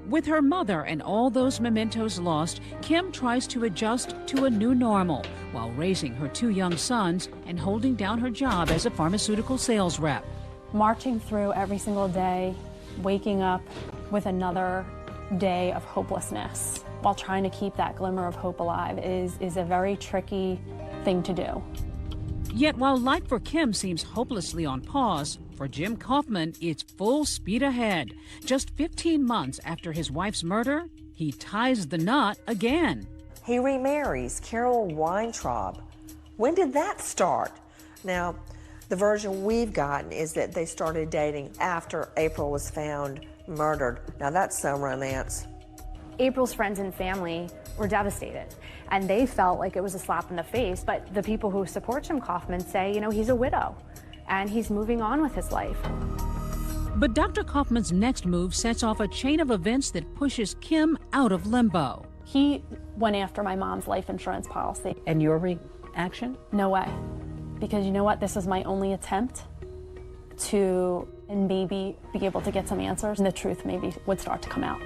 With her mother and all those mementos lost, Kim tries to adjust to a new normal while raising her 2 young sons and holding down her job as a pharmaceutical sales rep. Marching through every single day, waking up with another day of hopelessness while trying to keep that glimmer of hope alive is a very tricky thing to do. Yet while life for Kim seems hopelessly on pause, for Jim Kaufman, it's full speed ahead. Just 15 months after his wife's murder, he ties the knot again. He remarries Carol Weintraub. When did that start? Now, the version we've gotten is that they started dating after April was found murdered. Now that's some romance. April's friends and family were devastated, and they felt like it was a slap in the face, but the people who support Jim Kaufman say, you know, he's a widow, and he's moving on with his life. But Dr. Kaufman's next move sets off a chain of events that pushes Kim out of limbo. He went after my mom's life insurance policy. And your reaction? No way. Because you know what? This is my only attempt to maybe be able to get some answers, and the truth maybe would start to come out.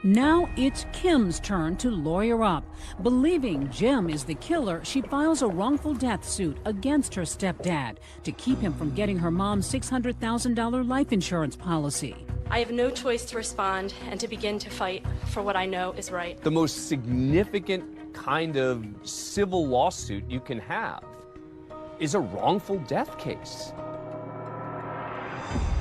Now it's Kim's turn to lawyer up. Believing Jim is the killer, she files a wrongful death suit against her stepdad to keep him from getting her mom's $600,000 life insurance policy. I have no choice to respond and to begin to fight for what I know is right. The most significant kind of civil lawsuit you can have is a wrongful death case.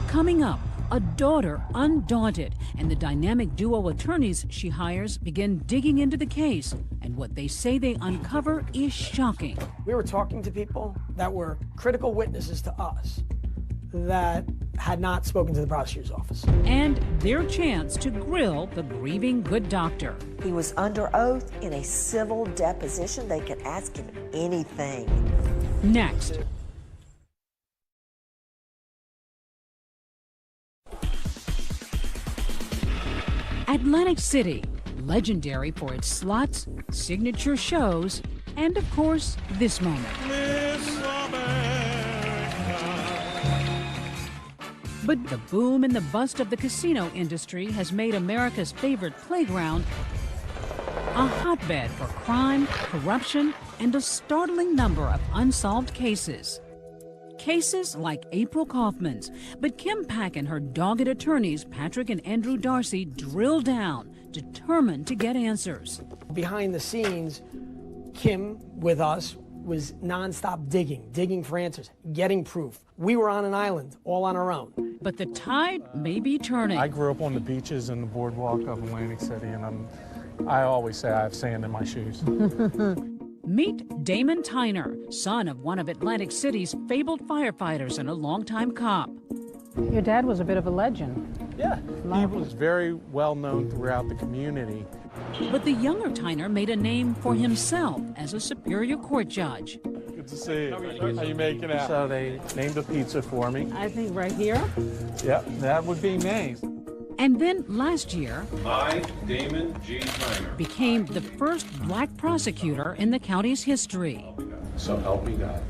Coming up, a daughter undaunted, and the dynamic duo attorneys she hires begin digging into the case, and what they say they uncover is shocking. We were talking to people that were critical witnesses to us that had not spoken to the prosecutor's office. And their chance to grill the grieving good doctor. He was under oath in a civil deposition. They could ask him anything. Next. Atlantic City, legendary for its slots, signature shows, and of course, this moment. But the boom and the bust of the casino industry has made America's favorite playground a hotbed for crime, corruption, and a startling number of unsolved cases. Cases like April Kaufman's, but Kim Pack and her dogged attorneys, Patrick and Andrew Darcy, drill down, determined to get answers. Behind the scenes, Kim, with us, was nonstop digging for answers, getting proof. We were on an island, all on our own. But the tide may be turning. I grew up on the beaches and the boardwalk of Atlantic City, and I always say I have sand in my shoes. Meet Damon Tyner, son of one of Atlantic City's fabled firefighters and a longtime cop. Your dad was a bit of a legend. Yeah, he was very well known throughout the community. But the younger Tyner made a name for himself as a Superior Court judge. Good to see you. How you making out? So they named a pizza for me. I think right here? Yep, that would be me. And then last year, I, Damon G. Tyner, became the first black prosecutor in the county's history. So help me God.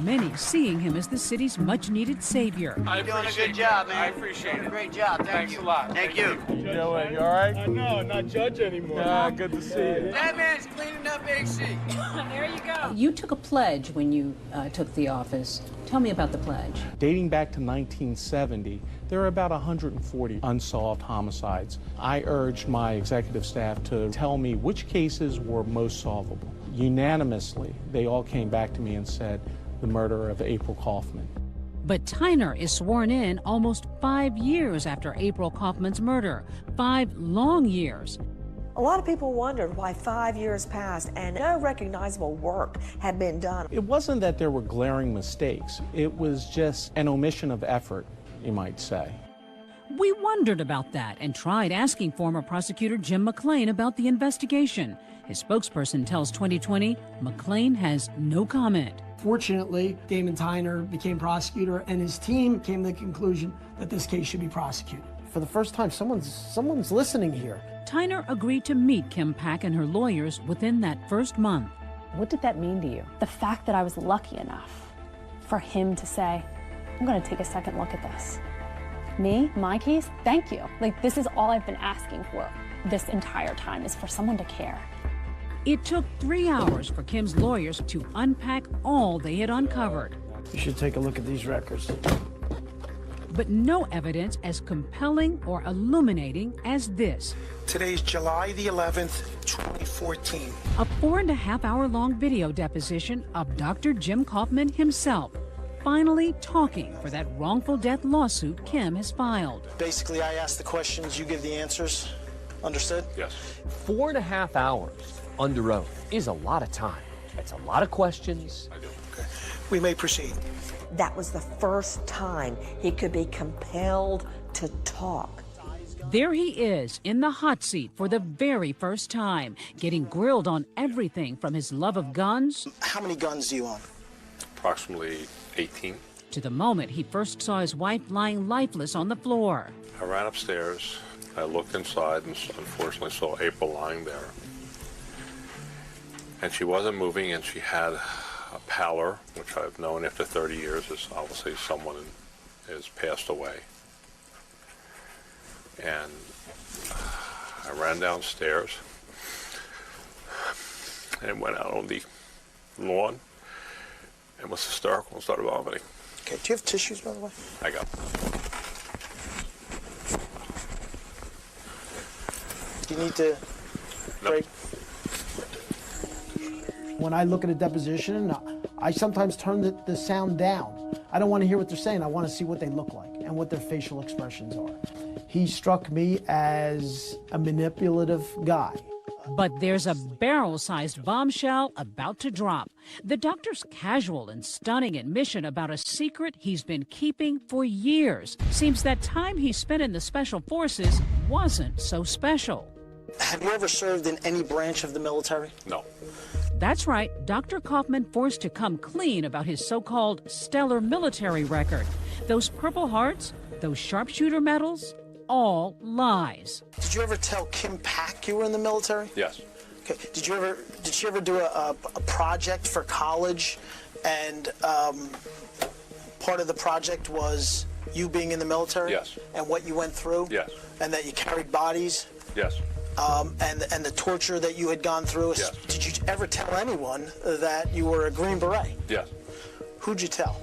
Many seeing him as the city's much-needed savior. You're doing a good job, man. I appreciate it. Great job. Thanks a lot. Thank you. You doing? You all right? I know, I'm not judge anymore. Good to see you. That man's cleaning up AC. There you go. You took a pledge when you took the office. Tell me about the pledge. Dating back to 1970, there are about 140 unsolved homicides. I urged my executive staff to tell me which cases were most solvable. Unanimously, they all came back to me and said, the murder of April Kaufman. But Tyner is sworn in almost 5 years after April Kaufman's murder. 5 long years. A lot of people wondered why 5 years passed and no recognizable work had been done. It wasn't that there were glaring mistakes. It was just an omission of effort, you might say. We wondered about that and tried asking former prosecutor Jim McClain about the investigation. His spokesperson tells 2020 McClain has no comment. Fortunately, Damon Tyner became prosecutor, and his team came to the conclusion that this case should be prosecuted. For the first time, someone's listening here. Tyner agreed to meet Kim Pack and her lawyers within that first month. What did that mean to you? The fact that I was lucky enough for him to say, I'm going to take a second look at this. Me, my case, thank you. Like, this is all I've been asking for this entire time, is for someone to care. It took 3 hours for Kim's lawyers to unpack all they had uncovered. You should take a look at these records. But no evidence as compelling or illuminating as this. Today's July the 11th, 2014. A 4.5-hour-long video deposition of Dr. Jim Kaufman himself, finally talking for that wrongful death lawsuit Kim has filed. Basically, I ask the questions, you give the answers. Understood? Yes. 4.5 hours under oath is a lot of time. It's a lot of questions. I do. Okay. We may proceed. That was the first time he could be compelled to talk. There he is in the hot seat for the very first time, getting grilled on everything from his love of guns. How many guns do you own? Approximately 18. to the moment he first saw his wife lying lifeless on the floor. I ran upstairs. I looked inside and unfortunately saw April lying there. And she wasn't moving, and she had a pallor, which I've known after 30 years is obviously someone has passed away. And I ran downstairs and went out on the lawn and was hysterical and started vomiting. Okay, do you have tissues, by the way? I got Do you need to break? When I look at a deposition, I sometimes turn the sound down. I don't want to hear what they're saying. I want to see what they look like and what their facial expressions are. He struck me as a manipulative guy. But there's a barrel-sized bombshell about to drop. The doctor's casual and stunning admission about a secret he's been keeping for years. Seems that time he spent in the Special Forces wasn't so special. Have you ever served in any branch of the military? No. That's right, Dr. Kaufman forced to come clean about his so-called stellar military record. Those Purple Hearts, those sharpshooter medals, all lies. Did you ever tell Kim Pack you were in the military? Yes. Okay. Did she ever do a project for college, and part of the project was you being in the military? Yes. And what you went through? Yes. And that you carried bodies? Yes. And the torture that you had gone through? Yes. Did you ever tell anyone that you were a Green Beret? Yes. Who'd you tell?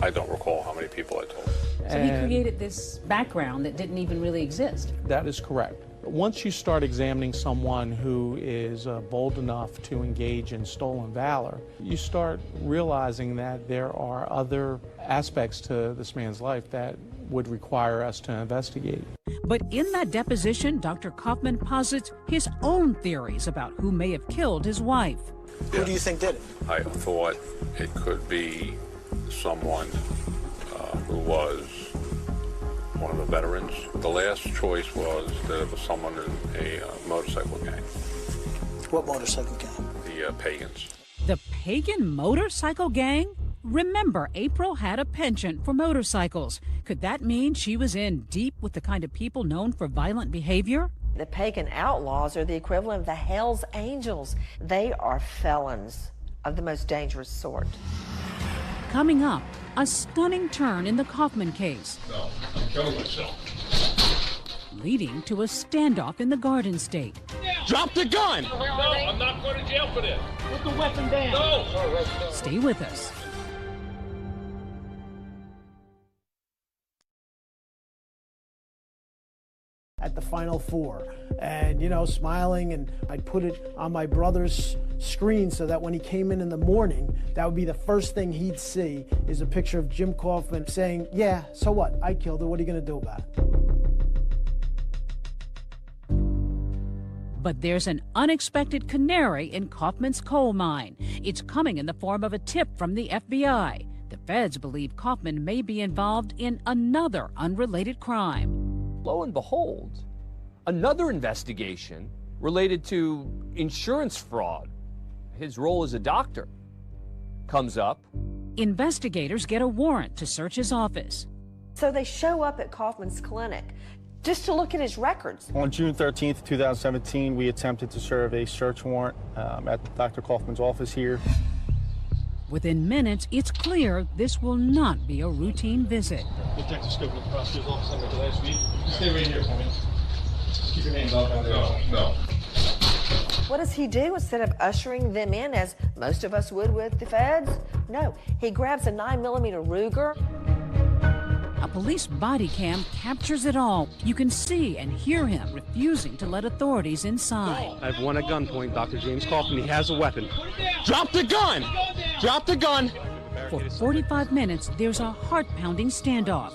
I don't recall how many people I told. So he created this background that didn't even really exist. That is correct. Once you start examining someone who is bold enough to engage in stolen valor, you start realizing that there are other aspects to this man's life that would require us to investigate. But in that deposition, Dr. Kaufman posits his own theories about who may have killed his wife. Who do you think did it? I thought it could be someone who was one of the veterans. The last choice was that it was someone in a motorcycle gang. What motorcycle gang? The Pagans. The pagan motorcycle gang? Remember, April had a penchant for motorcycles. Could that mean she was in deep with the kind of people known for violent behavior? The pagan outlaws are the equivalent of the Hell's Angels. They are felons of the most dangerous sort. Coming up, a stunning turn in the Kaufman case. No, I'm killing myself. Leading to a standoff in the Garden State. Drop the gun! No, I'm not going to jail for this. Put the weapon down. No! Stay with us. At the Final Four, and smiling, and I'd put it on my brother's screen so that when he came in the morning, that would be the first thing he'd see is a picture of Jim Kaufman saying, yeah, so what? I killed her. What are you going to do about it? But there's an unexpected canary in Kaufman's coal mine. It's coming in the form of a tip from the FBI. The feds believe Kaufman may be involved in another unrelated crime. Lo and behold, another investigation related to insurance fraud, his role as a doctor, comes up. Investigators get a warrant to search his office. So they show up at Kaufman's clinic just to look at his records. On June 13th, 2017, we attempted to serve a search warrant at Dr. Kaufman's office here. Within minutes, it's clear this will not be a routine visit. Detective Scope at the prosecutor's office under the last week. Stay right here for me. Keep your names off down there. No. What does he do instead of ushering them in as most of us would with the feds? No, he grabs a 9mm Ruger. A police body cam captures it all. You can see and hear him refusing to let authorities inside. I have one at gunpoint, Dr. James Kaufman. He has a weapon. Drop the gun! Drop the gun! For 45 minutes, there's a heart-pounding standoff.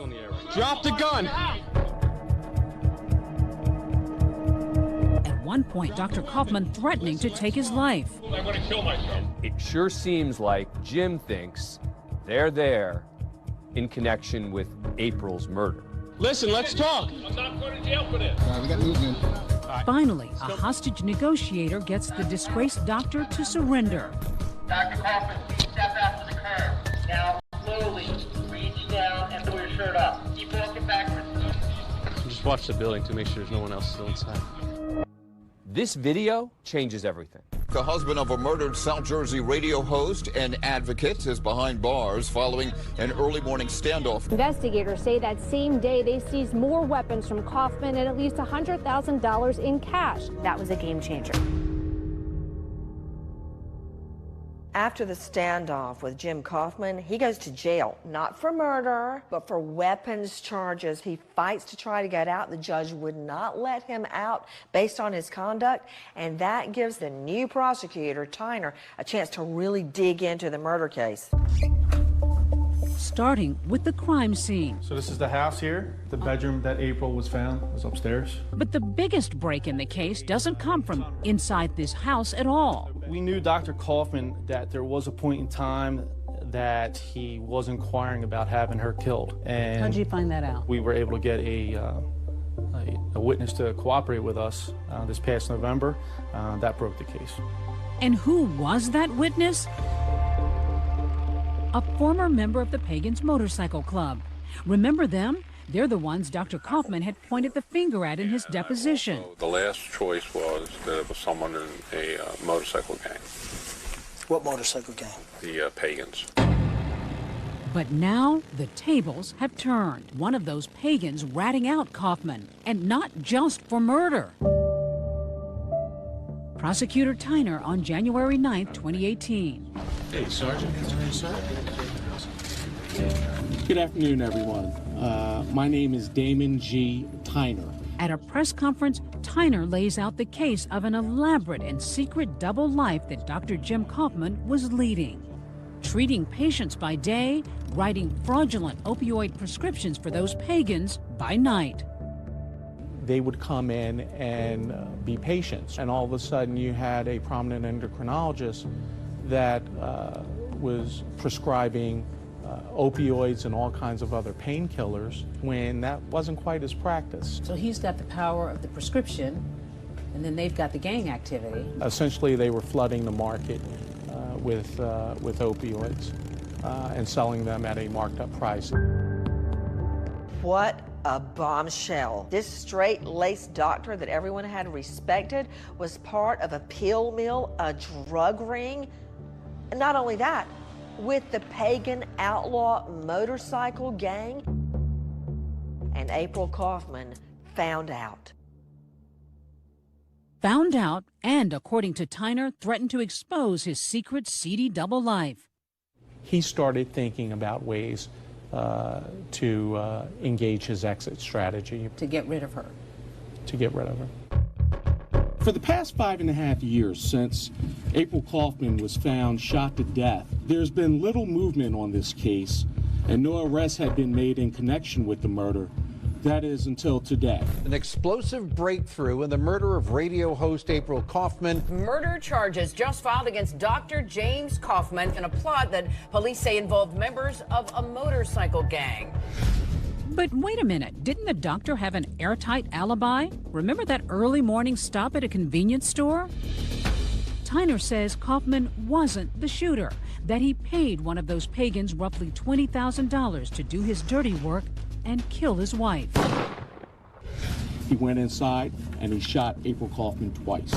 Drop the gun! At one point, Dr. Kaufman threatening to take his life. I'm going to kill myself. It sure seems like Jim thinks they're there in connection with April's murder. Listen, let's talk. I'm not going to jail for this. We got movement. Finally, a hostage negotiator gets the disgraced doctor to surrender. Dr. Kaufman, please step out to the curb. Now, slowly. watch the building to make sure there's no one else still inside. This video changes everything. The husband of a murdered South Jersey radio host and advocate is behind bars following an early morning standoff. Investigators say that same day they seized more weapons from Kaufman and at least $100,000 in cash. That was a game changer. After the standoff with Jim Kaufman, he goes to jail, not for murder, but for weapons charges. He fights to try to get out. The judge would not let him out based on his conduct, and that gives the new prosecutor, Tyner, a chance to really dig into the murder case. Starting with the crime scene. So this is the house here. The bedroom that April was found was upstairs. But the biggest break in the case doesn't come from inside this house at all. We knew Dr. Kaufman that there was a point in time that he was inquiring about having her killed. And how'd you find that out? We were able to get a witness to cooperate with us this past November. That broke the case. And who was that witness? A former member of the Pagans Motorcycle Club. Remember them? They're the ones Dr. Kaufman had pointed the finger at in his deposition. The last choice was that it was someone in a motorcycle gang. What motorcycle gang? The Pagans. But now the tables have turned. One of those pagans ratting out Kaufman, and not just for murder. Prosecutor Tyner on January 9th, 2018. Hey, Sergeant. Good afternoon, everyone. My name is Damon G. Tyner. At a press conference, Tyner lays out the case of an elaborate and secret double life that Dr. Jim Kaufman was leading. Treating patients by day, writing fraudulent opioid prescriptions for those pagans by night. They would come in and be patients, and all of a sudden you had a prominent endocrinologist that was prescribing opioids and all kinds of other painkillers when that wasn't quite his practice. So he's got the power of the prescription, and then they've got the gang activity. Essentially, they were flooding the market with opioids and selling them at a marked up price. What a bombshell. This straight-laced doctor that everyone had respected was part of a pill mill, a drug ring. And not only that, with the pagan outlaw motorcycle gang. And April Kaufman found out. Found out and, according to Tyner, threatened to expose his secret seedy double life. He started thinking about ways to engage his exit strategy. To get rid of her. To get rid of her. For the past 5.5 years since April Kaufman was found shot to death, there's been little movement on this case, and no arrests had been made in connection with the murder. That is until today. An explosive breakthrough in the murder of radio host April Kaufman. Murder charges just filed against Dr. James Kaufman in a plot that police say involved members of a motorcycle gang. But wait a minute, didn't the doctor have an airtight alibi? Remember that early morning stop at a convenience store? Tyner says Kaufman wasn't the shooter, that he paid one of those pagans roughly $20,000 to do his dirty work and kill his wife. He went inside and he shot April Kaufman twice.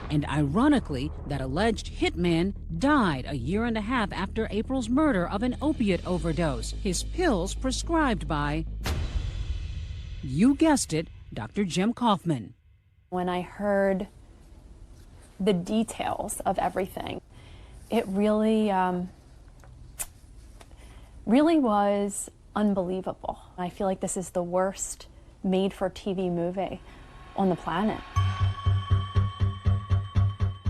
And ironically, that alleged hitman died a year and a half after April's murder of an opiate overdose. His pills prescribed by, you guessed it, Dr. Jim Kaufman. When I heard the details of everything, it really, really was unbelievable. I feel like this is the worst made-for-TV movie on the planet.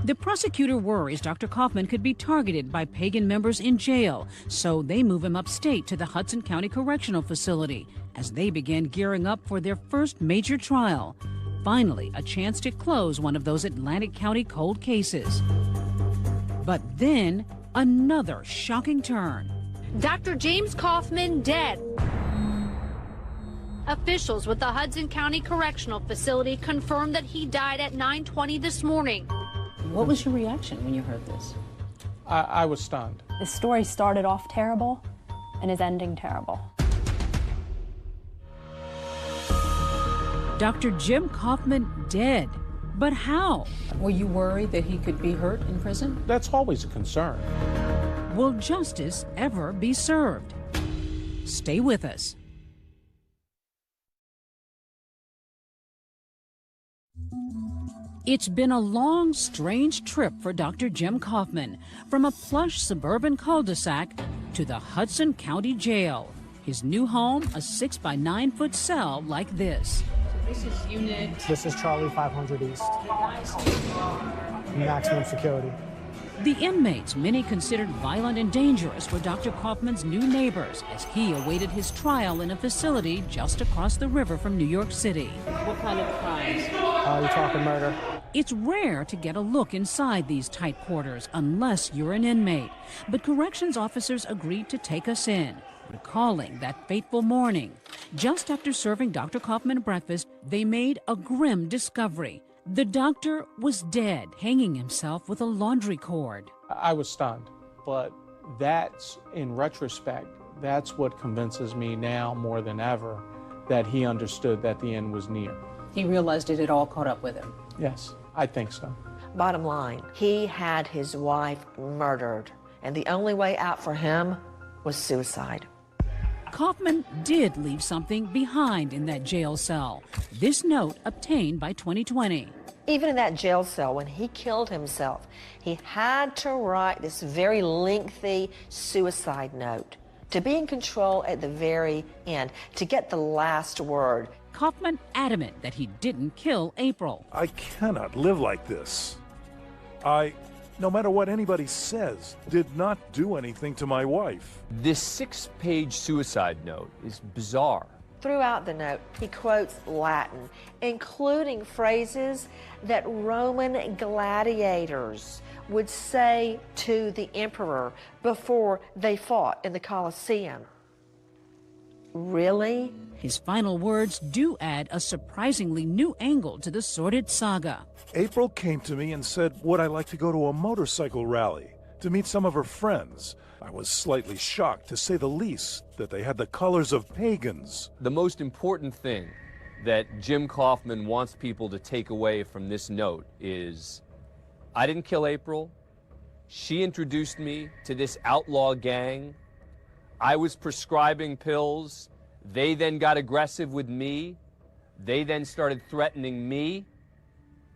The prosecutor worries Dr. Kaufman could be targeted by pagan members in jail, so they move him upstate to the Hudson County Correctional Facility as they begin gearing up for their first major trial. Finally, a chance to close one of those Atlantic County cold cases. But then, another shocking turn. Dr. James Kaufman dead. Officials with the Hudson County Correctional Facility confirmed that he died at 9:20 this morning. What was your reaction when you heard this? I was stunned. This story started off terrible and is ending terrible. Dr. Jim Kaufman dead. But how? Were you worried that he could be hurt in prison? That's always a concern. Will justice ever be served? Stay with us. It's been a long, strange trip for Dr. Jim Kaufman, from a plush suburban cul-de-sac to the Hudson County Jail. His new home, a 6 by 9 foot cell like this. This is unit. This is Charlie 500 East. Maximum security. The inmates, many considered violent and dangerous, were Dr. Kaufman's new neighbors as he awaited his trial in a facility just across the river from New York City. What kind of crimes? You're talking murder. It's rare to get a look inside these tight quarters unless you're an inmate, but corrections officers agreed to take us in, recalling that fateful morning. Just after serving Dr. Kaufman breakfast, they made a grim discovery. The doctor was dead, hanging himself with a laundry cord. I was stunned, but that's, in retrospect, that's what convinces me now more than ever that he understood that the end was near. He realized it had all caught up with him. Yes, I think so. Bottom line, he had his wife murdered, and the only way out for him was suicide. Kaufman did leave something behind in that jail cell. This note obtained by 2020. Even in that jail cell, when he killed himself, he had to write this very lengthy suicide note to be in control at the very end, to get the last word. Kaufman adamant that he didn't kill April. I cannot live like this. No matter what anybody says, did not do anything to my wife. This 6-page suicide note is bizarre. Throughout the note, he quotes Latin, including phrases that Roman gladiators would say to the emperor before they fought in the Colosseum. Really? His final words do add a surprisingly new angle to the sordid saga. April came to me and said, would I like to go to a motorcycle rally to meet some of her friends? I was slightly shocked, to say the least, that they had the colors of pagans. The most important thing that Jim Kaufman wants people to take away from this note is, I didn't kill April. She introduced me to this outlaw gang. I was prescribing pills. They then got aggressive with me. They then started threatening me.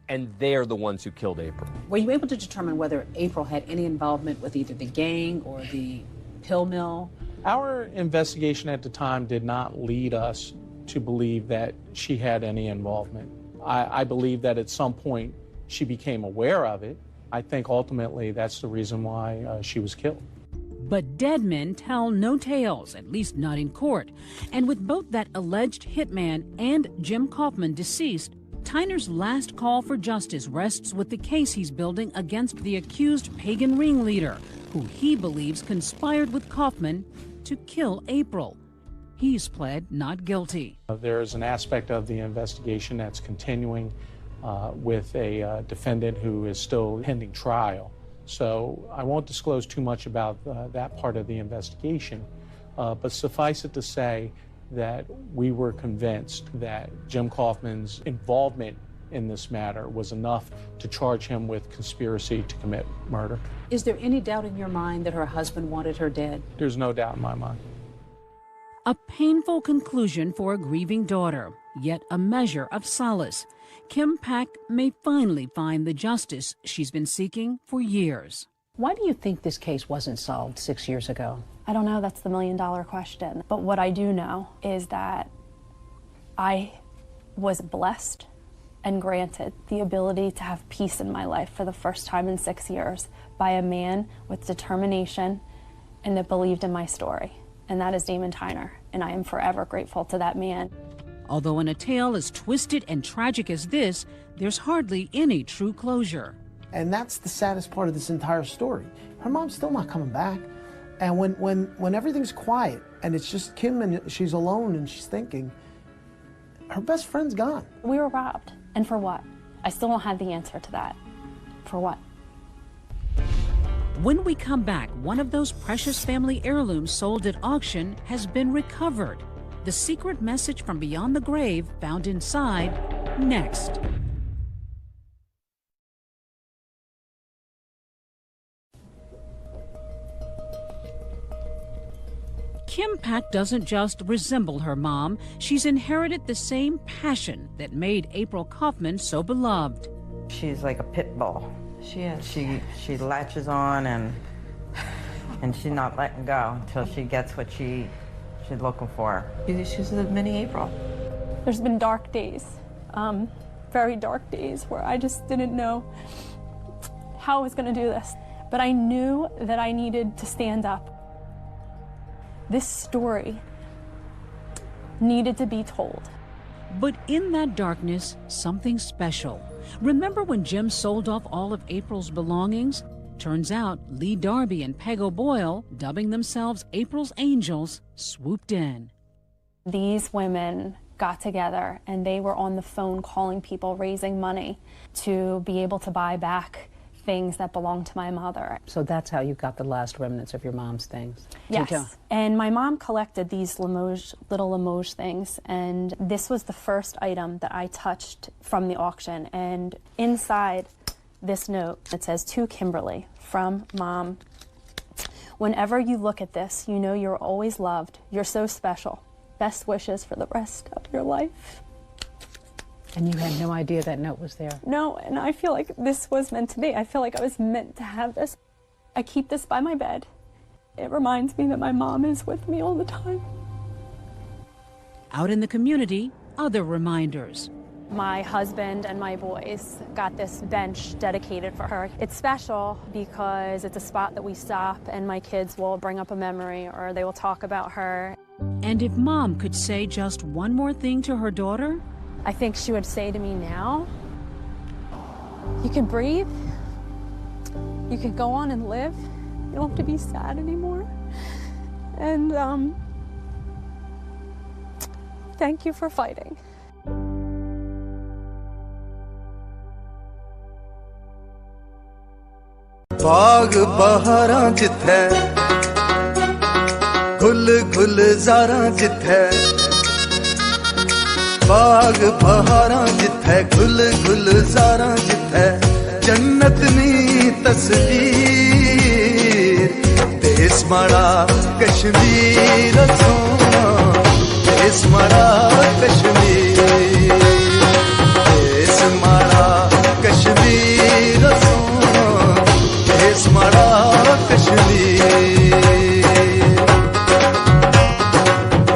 And they're the ones who killed April. Were you able to determine whether April had any involvement with either the gang or the pill mill? Our investigation at the time did not lead us to believe that she had any involvement. I believe that at some point she became aware of it. I think ultimately that's the reason why she was killed. But dead men tell no tales, at least not in court. And with both that alleged hitman and Jim Kaufman deceased, Tyner's last call for justice rests with the case he's building against the accused pagan ringleader, who he believes conspired with Kaufman to kill April. He's pled not guilty. There is an aspect of the investigation that's continuing with a defendant who is still pending trial. So I won't disclose too much about that part of the investigation, but suffice it to say that we were convinced that Jim Kaufman's involvement in this matter was enough to charge him with conspiracy to commit murder. Is there any doubt in your mind that her husband wanted her dead? There's no doubt in my mind. A painful conclusion for a grieving daughter, yet a measure of solace. Kim Pack may finally find the justice she's been seeking for years. Why do you think this case wasn't solved 6 years ago? I don't know. That's the million-dollar question. But what I do know is that I was blessed and granted the ability to have peace in my life for the first time in 6 years by a man with determination and that believed in my story. And that is Damon Tyner. And I am forever grateful to that man. Although in a tale as twisted and tragic as this, there's hardly any true closure. And that's the saddest part of this entire story. Her mom's still not coming back. And when everything's quiet and it's just Kim and she's alone and she's thinking, her best friend's gone. We were robbed. And for what? I still don't have the answer to that. For what? When we come back, one of those precious family heirlooms sold at auction has been recovered. The secret message from beyond the grave found inside, next. Kim Pack doesn't just resemble her mom, she's inherited the same passion that made April Kaufman so beloved. She's like a pit bull. She is. She latches on and she's not letting go until she gets what she's looking for. She's a mini April. There's been dark days, very dark days, where I just didn't know how I was going to do this. But I knew that I needed to stand up. This story needed to be told. But in that darkness, something special. Remember when Jim sold off all of April's belongings? Turns out Lee Darby and Peg O'Boyle, dubbing themselves April's Angels, swooped in. These women got together and they were on the phone calling people, raising money to be able to buy back things that belonged to my mother. So that's how you got the last remnants of your mom's things? Yes, and my mom collected these little Limoges things, and this was the first item that I touched from the auction. And inside this note, it says, "To Kimberly, from Mom. Whenever you look at this, you know you're always loved. You're so special. Best wishes for the rest of your life." And you had no idea that note was there? No, and I feel like this was meant to be. I feel like I was meant to have this. I keep this by my bed. It reminds me that my mom is with me all the time. Out in the community, other reminders. My husband and my boys got this bench dedicated for her. It's special because it's a spot that we stop and my kids will bring up a memory or they will talk about her. And if Mom could say just one more thing to her daughter? I think she would say to me now, you can breathe, you can go on and live, you don't have to be sad anymore. And thank you for fighting. बाग बहारां जिथे गुल गुलजारां जिथे बाग बहारां जिथे गुल गुलजारां जिथे जन्नत नी तस्वीर देश माड़ा कश्मीर सोना देश माड़ा कश्मीर देश माड़ा कश्मीर सोना देश माड़ा कश्मीर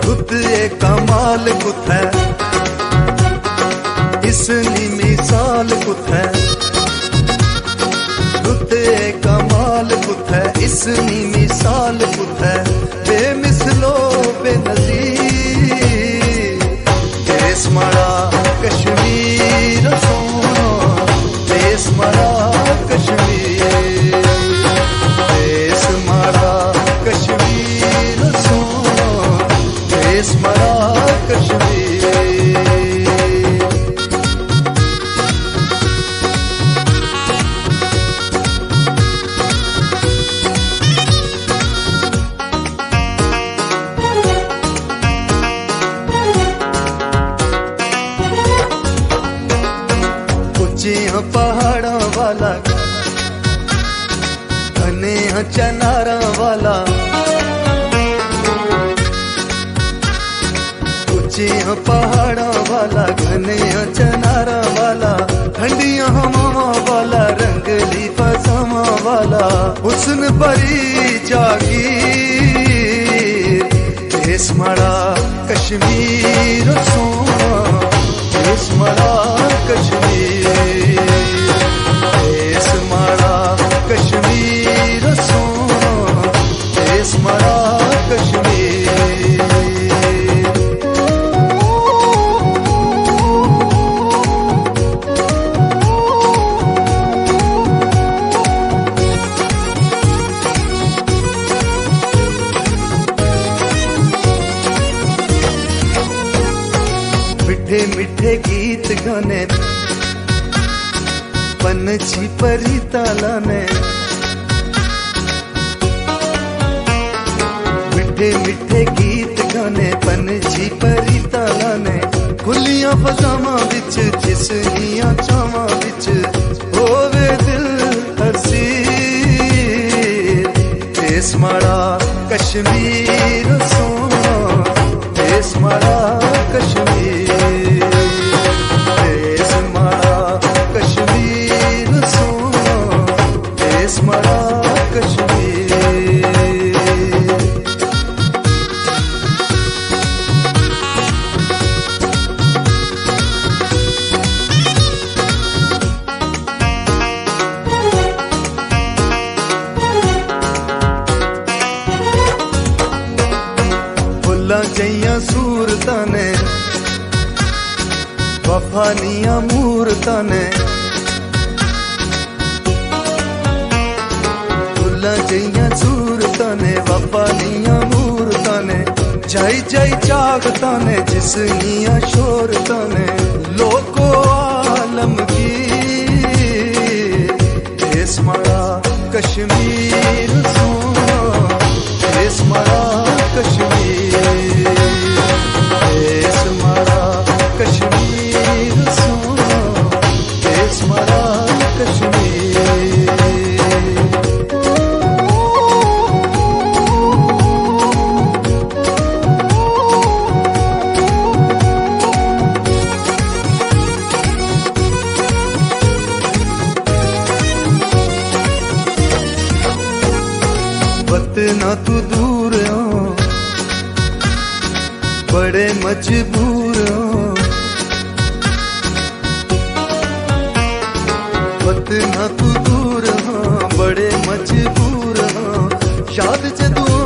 खुद एक कमाल कुछ है इसनी मिसाल कुछ है खुद एक कमाल कुछ है इसनी मिसाल कुछ है बेमिसलो बेनजीर देश माड़ा कश्मीर सोना देश माड़ा कश्मीर देश माड़ा कश्मीर सोना देश माड़ा कश्मीर पहाड़ा वाला घने चनारा वाला ऊंचे पहाड़ा वाला घने चनारा वाला ठंडिया हवा वाला रंगली फसावा वाला हुस्न भरी जागीर देश माड़ा कश्मीर सोना देश माड़ा कश्मीर देश माड़ा कश्मीर सोना देश माड़ा कश्मीर मिठे मिठे गीत गाने पंछी परी तालाने मिठे मिठे गीत जाने पंछी परी ताला ने खुलियां फजावां विच जिसनियां चावां विच होवे दिल असीर देस माड़ा कश्मीर सोना देस माड़ा कश्मीर देस माड़ा कश्मीर सोना देस माड़ा कश्मीर जइयां सूरतां ने वफानियां मूरतां ने फुल्लां जइयां सूरतां ने वफानियां मूरतां ने जाई जाई जागतां ने जिसनियां शोरतां ने लोको आलमगीर देस माड़ा कश्मीर सोना देस माड़ा कश्मीर देस माड़ा कश्मीर सोना देस माड़ा कश्मीर वतना तू दूर हो बड़े मजबूर हो वतना तू दूर हो बड़े मजबूर हो याद जदों